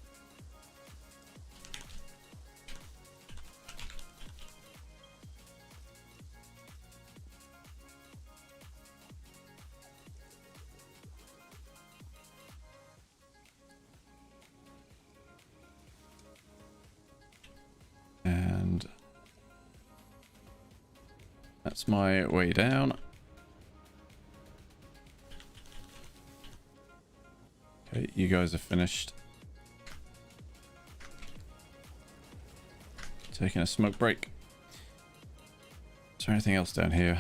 And that's my way down. Okay, you guys are finished. Taking a smoke break. Is there anything else down here?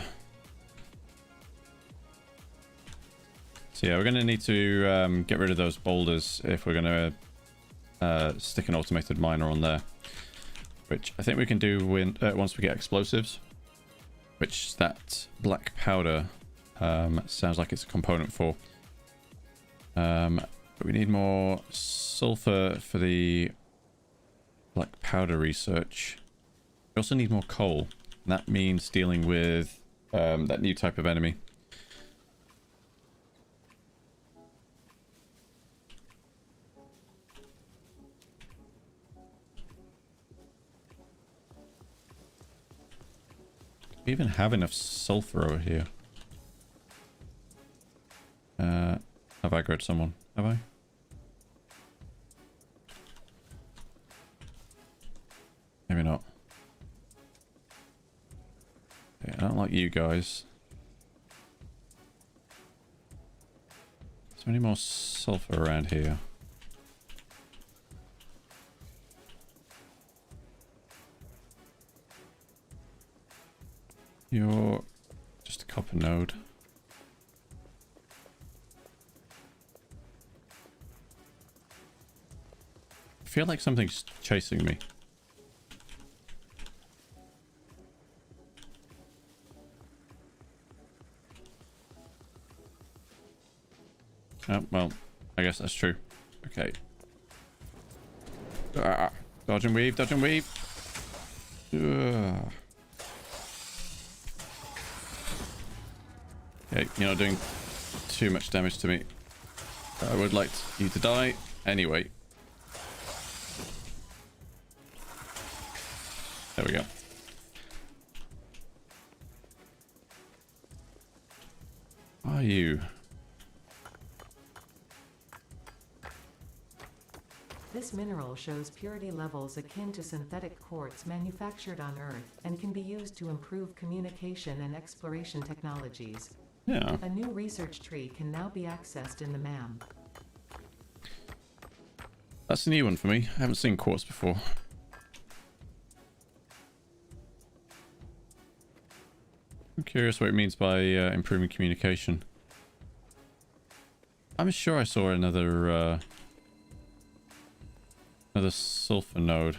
So yeah, we're going to need to get rid of those boulders if we're going to stick an automated miner on there. Which I think we can do when, once we get explosives. Which that black powder sounds like it's a component for. But we need more sulfur for the black powder research. We also need more coal. And that means dealing with that new type of enemy. We even have enough sulfur over here. Have I aggroed someone? Have I? Maybe not. Okay, I don't like you guys. Is there any more sulfur around here? You're just a copper node. I feel like something's chasing me. Oh, well, I guess that's true. Okay. Dodge and weave, dodge and weave. Okay, you're not doing too much damage to me. I would like you to die anyway. There we go. Are you? This mineral shows purity levels akin to synthetic quartz manufactured on Earth and can be used to improve communication and exploration technologies. Yeah. A new research tree can now be accessed in the MAM. That's a new one for me. I haven't seen quartz before. I'm curious what it means by improving communication. I'm sure I saw another sulfur node.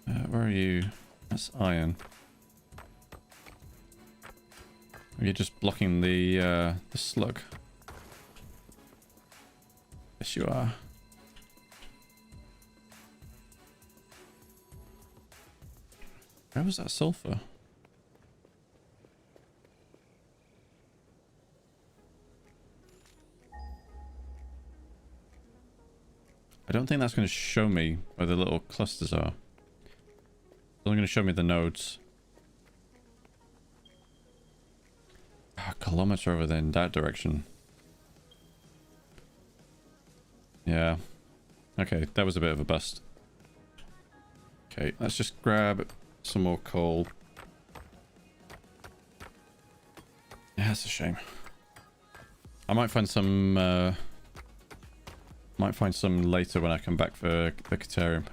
Where are you? That's iron. Are you just blocking the slug? Yes, you are. Where was that sulfur? I don't think that's going to show me where the little clusters are. It's only going to show me the nodes. A kilometer over there in that direction. Yeah. Okay, that was a bit of a bust. Okay, let's just grab some more coal. Yeah, that's a shame. I might find some later when I come back for the Caterium.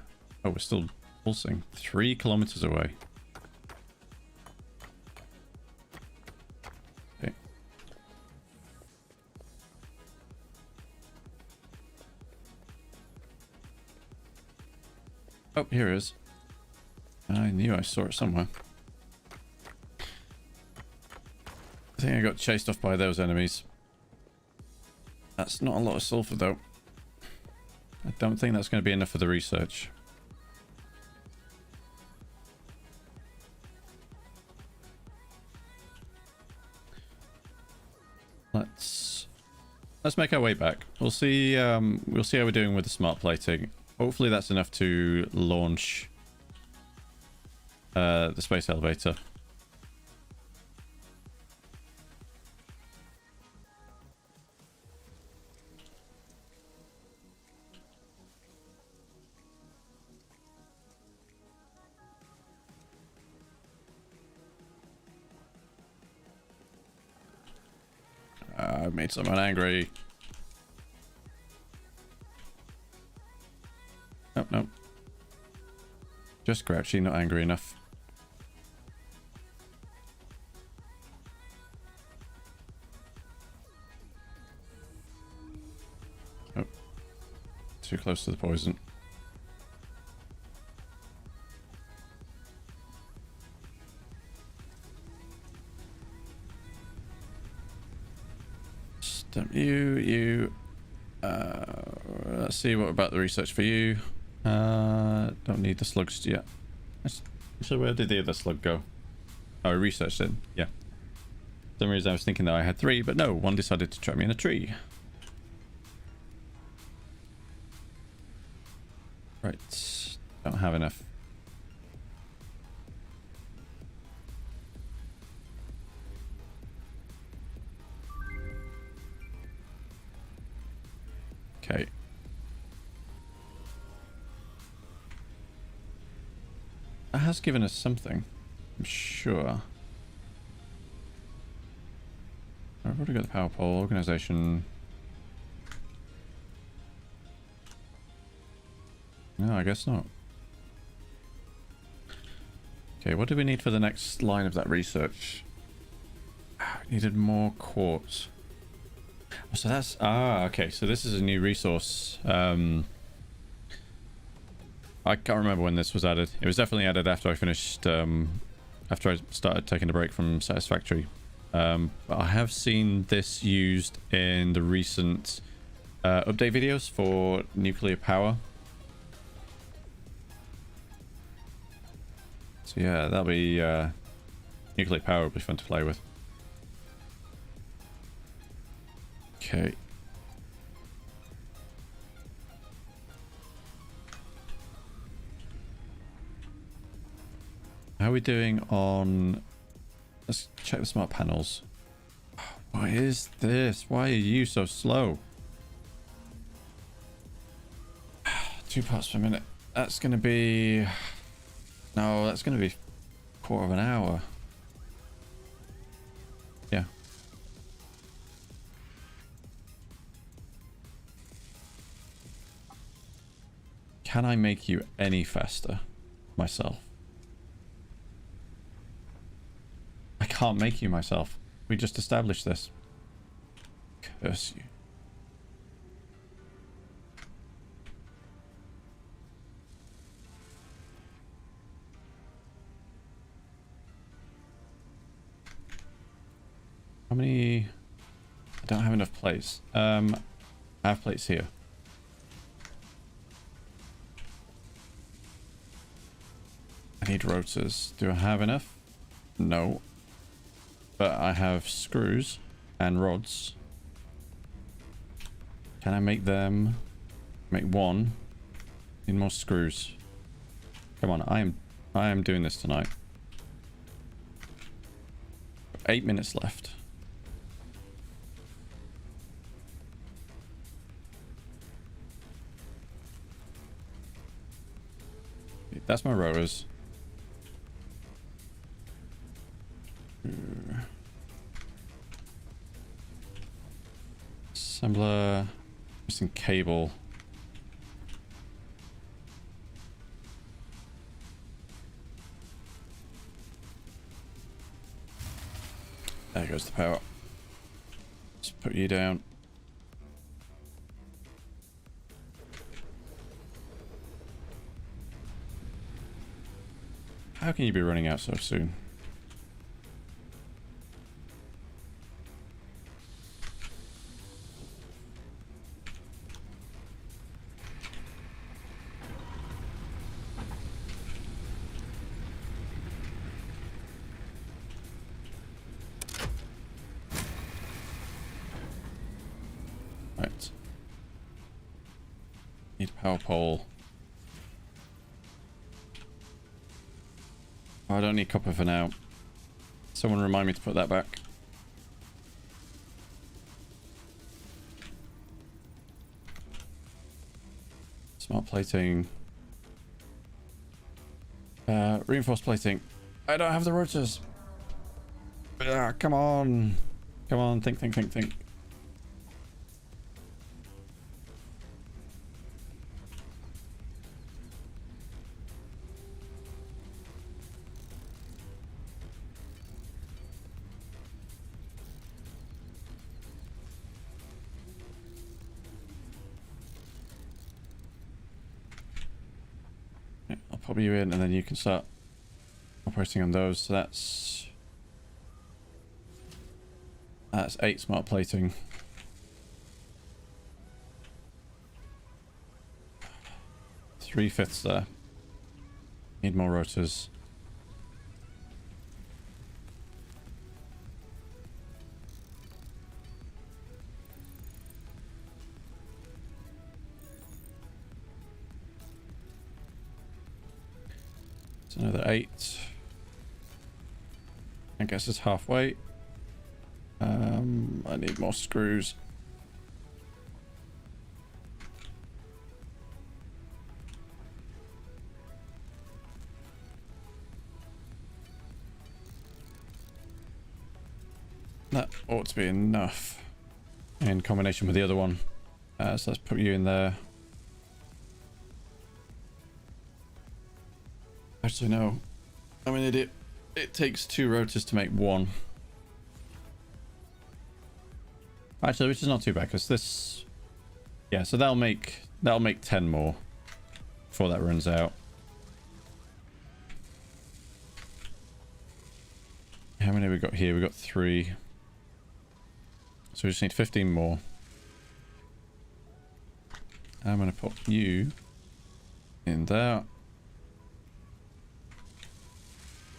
Oh, we're still pulsing 3 kilometers away. Okay. Oh, here it is. I knew I saw it somewhere. I think I got chased off by those enemies. That's not a lot of sulfur though. I don't think that's going to be enough for the research. Let's make our way back. We'll see how we're doing with the smart plating. Hopefully that's enough to launch the space elevator. I've made someone angry. Nope, nope. Just grouchy, not angry enough. Oh. Too close to the poison. You. Let's see what about the research for you. Don't need the slugs yet. So where did the other slug go? Oh, I researched it. Yeah. For some reason I was thinking that I had 3, but no, one decided to trap me in a tree. Right. Don't have enough. Okay. That has given us something, I'm sure. I've already got the power pole, organization. No, I guess not. Okay, what do we need for the next line of that research? Needed more quartz. So that's okay, so this is a new resource. I can't remember when this was added. It was definitely added after I finished after I started taking a break from Satisfactory. But I have seen this used in the recent update videos for nuclear power. So yeah, that'll be nuclear power will be fun to play with. Okay. How are we doing on... Let's check the smart panels. What is this? Why are you so slow? 2 parts per minute. That's going to be... No, that's going to be a quarter of an hour. Yeah. Can I make you any faster myself? I can't make you myself. We just established this. Curse you. How many... I don't have enough plates. I have plates here. I need rotors. Do I have enough? No. But I have screws and rods. Can I make them? Make 1. Need more screws. Come on, I am doing this tonight. 8 minutes left. That's my rotors. Assembler. Missing cable. There goes the power. Let's put you down. How can you be running out so soon? Right. Need power pole. Oh, I don't need copper for now. Someone remind me to put that back. Smart plating. Reinforced plating. I don't have the rotors. Ah, come on. Come on, think. I'll pop you in and then you can start operating on those. So that's 8 smart plating. Three-fifths there. Need more rotors. It's another 8. I guess it's halfway. I need more screws. That ought to be enough in combination with the other one. So let's put you in there. Actually, no. I'm an idiot. It takes 2 rotors to make 1. Actually, which is not too bad because this, yeah. So that'll make 10 more before that runs out. How many have we got here? We got 3. So we just need 15 more. I'm gonna put you in there.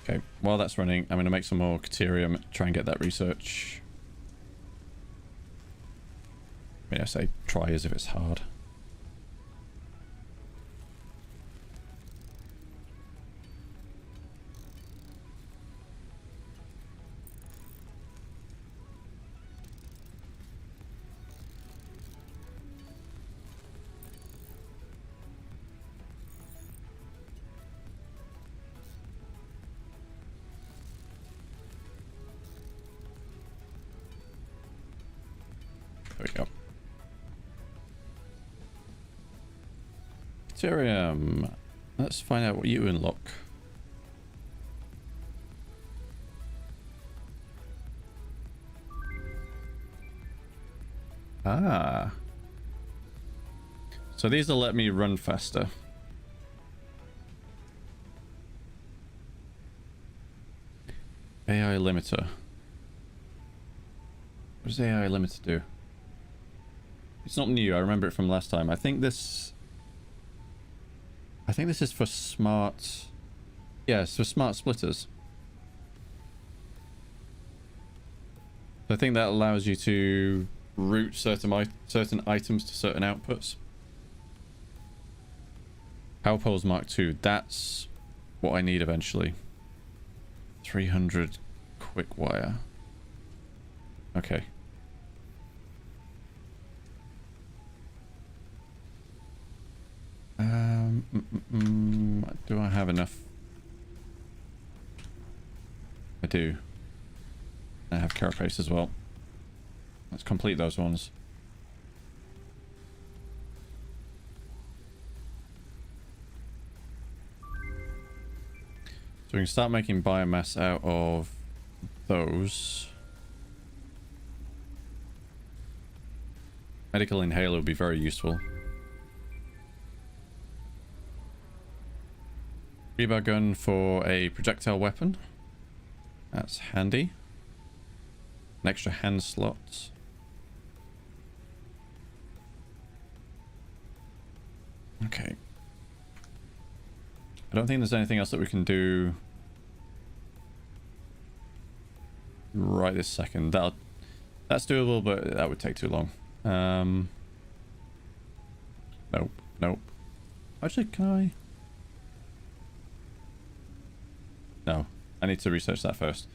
Okay, while that's running, I'm gonna make some more Caterium, try and get that research. I mean, I say try as if it's hard. There we go. Caterium. Let's find out what you unlock. Ah. So these will let me run faster. AI limiter. What does AI limiter do? It's not new, I remember it from last time. I think this is for smart... Yeah, it's for smart splitters. I think that allows you to route certain items to certain outputs. Power poles Mark II. That's what I need eventually. 300 quick wire. Okay. Do I have enough? I do. I have carapace as well. Let's complete those ones. So we can start making biomass out of those. Medical inhaler would be very useful. Rebar gun for a projectile weapon. That's handy. An extra hand slot. Okay. I don't think there's anything else that we can do right this second. That's doable, but that would take too long. Nope, nope. Actually, can I? No, I need to research that first.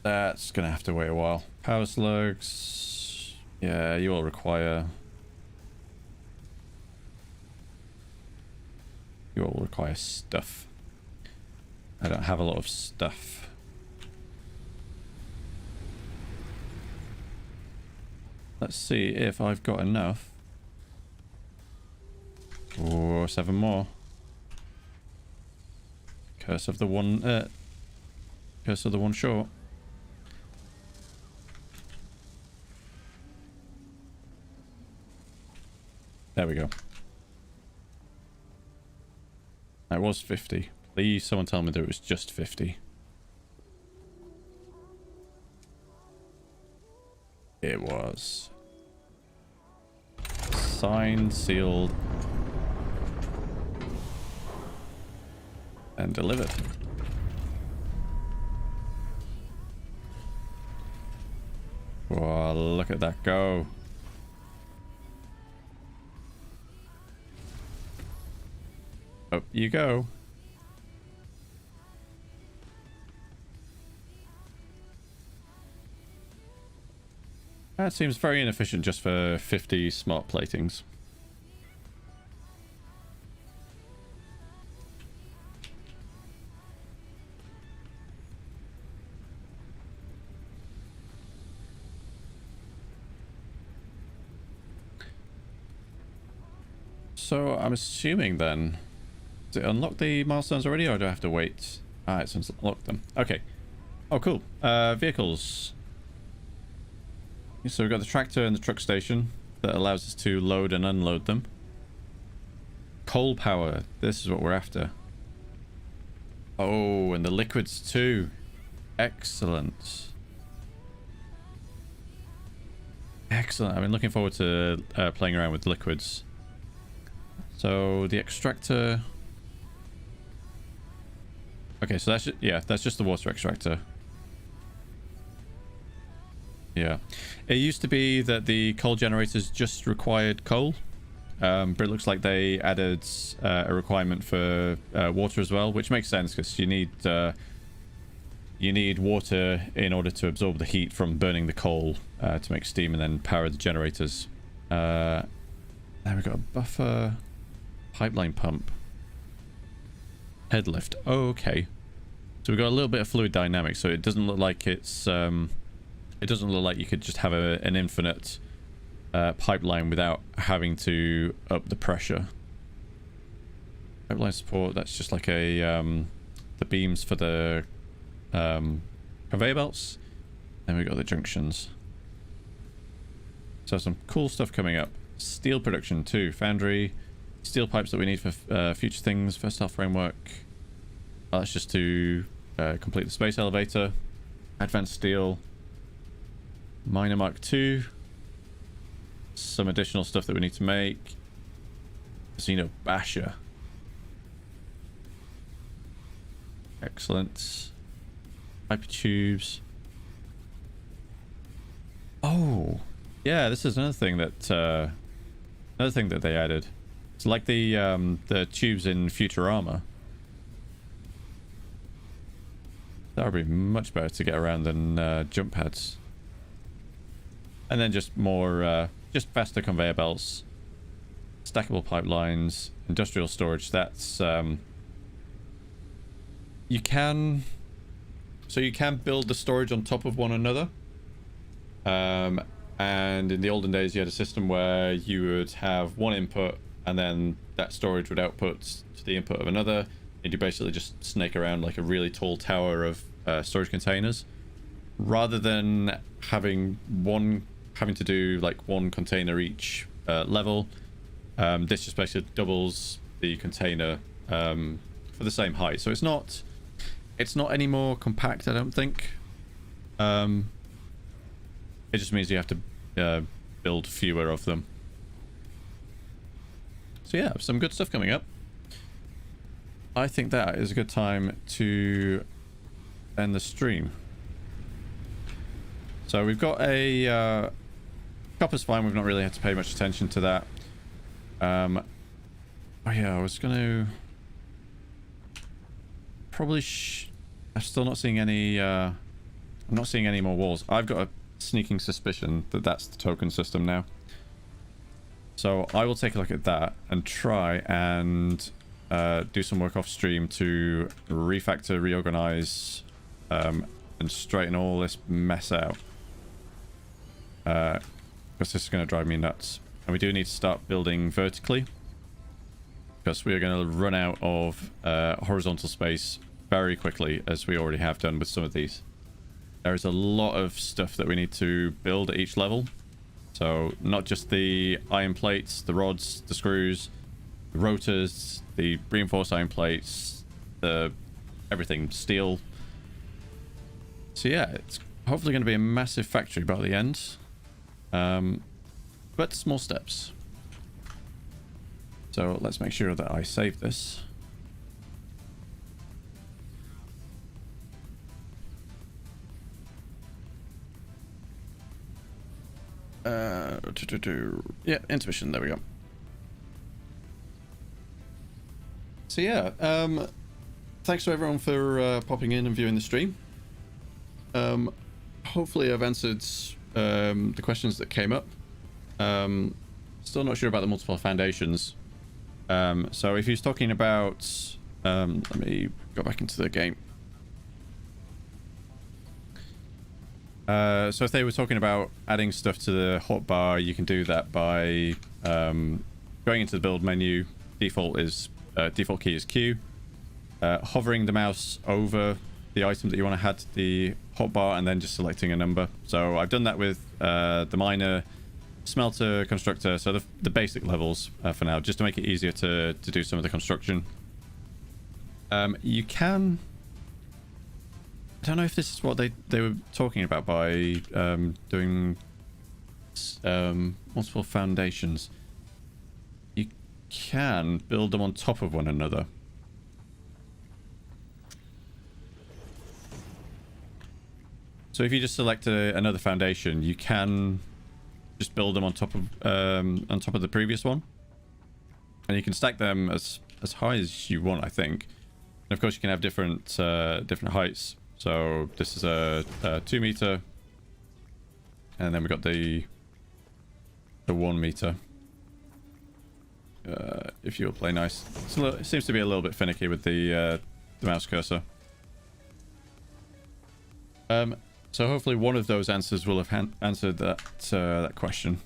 That's gonna have to wait a while. Power slugs. Yeah, you will require... You all require stuff. I don't have a lot of stuff. Let's see if I've got enough. Oh, 7 more. Curse of the one short. There we go. It was 50. Please someone tell me that it was just 50. It was. Signed, sealed, and delivered. Wow, look at that go. Up you go. That seems very inefficient just for 50 smart platings. So I'm assuming then, does it unlock the milestones already, or do I have to wait? Ah, it's unlocked them. Okay. Oh, cool. Vehicles. So we've got the tractor and the truck station that allows us to load and unload them. Coal power. This is what we're after. Oh, and the liquids too. Excellent. Excellent. I've been looking forward to playing around with liquids. So the extractor. Okay, so that's that's just the water extractor. Yeah, it used to be that the coal generators just required coal, but it looks like they added a requirement for water as well, which makes sense because you need water in order to absorb the heat from burning the coal to make steam and then power the generators. Then we've got a buffer, pipeline pump, head lift. Oh, okay. So we've got a little bit of fluid dynamics, so it doesn't look like it's it doesn't look like you could just have an infinite pipeline without having to up the pressure. Pipeline support, that's just like a the beams for the conveyor belts. Then we've got the junctions. So some cool stuff coming up. Steel production too. Foundry. Steel pipes that we need for future things. Versatile framework. That's just to complete the space elevator. Advanced steel. Miner Mark II. Some additional stuff that we need to make. Casino Basher. Excellent. Hyper tubes. Oh, yeah. This is another thing that they added. It's like the tubes in Futurama. That would be much better to get around than jump pads. And then just more, just faster conveyor belts. stackable pipelines, industrial storage. That's you can build the storage on top of one another. And in the olden days, you had a system where you would have one input, and then that storage would output to the input of another, and you basically just snake around like a really tall tower of storage containers, rather than having to do like one container each level. This just basically doubles the container for the same height, so it's not any more compact, I don't think. It just means you have to build fewer of them. So yeah, some good stuff coming up. I think that is a good time to end the stream. So we've got a copper's fine. We've not really had to pay much attention to that. Oh yeah, I was gonna probably. I'm still not seeing any. I'm not seeing any more walls. I've got a sneaking suspicion that that's the token system now. So I will take a look at that and try and do some work off stream to refactor, reorganize, and straighten all this mess out. Because this is going to drive me nuts. And we do need to start building vertically, because we are going to run out of horizontal space very quickly, as we already have done with some of these. There is a lot of stuff that we need to build at each level. So not just the iron plates, the rods, the screws, the rotors, the reinforced iron plates, everything, steel. So yeah, it's hopefully going to be a massive factory by the end. But small steps. So let's make sure that I save this. Yeah, intermission, there we go. So yeah, thanks to everyone for popping in and viewing the stream. Hopefully I've answered the questions that came up. Still not sure about the multiple foundations. So if he's talking about, let me go back into the game. So if they were talking about adding stuff to the hotbar, you can do that by going into the build menu. Default key is Q. Hovering the mouse over the item that you want to add to the hotbar, and then just selecting a number. So I've done that with the miner, smelter, constructor, so the basic levels for now, just to make it easier to do some of the construction. You can... I don't know if this is what they were talking about by doing multiple foundations. You can build them on top of one another. So if you just select another foundation, you can just build them on top of the previous one, and you can stack them as high as you want, I think. And of course, you can have different heights. So this is a 2 meter, and then we got the 1 meter. If you'll play nice, it seems to be a little bit finicky with the mouse cursor. So hopefully one of those answers will have answered that question.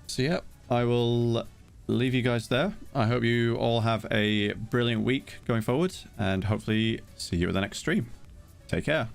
So yeah, I will leave you guys there. I hope you all have a brilliant week going forward, and hopefully see you at the next stream. Take care.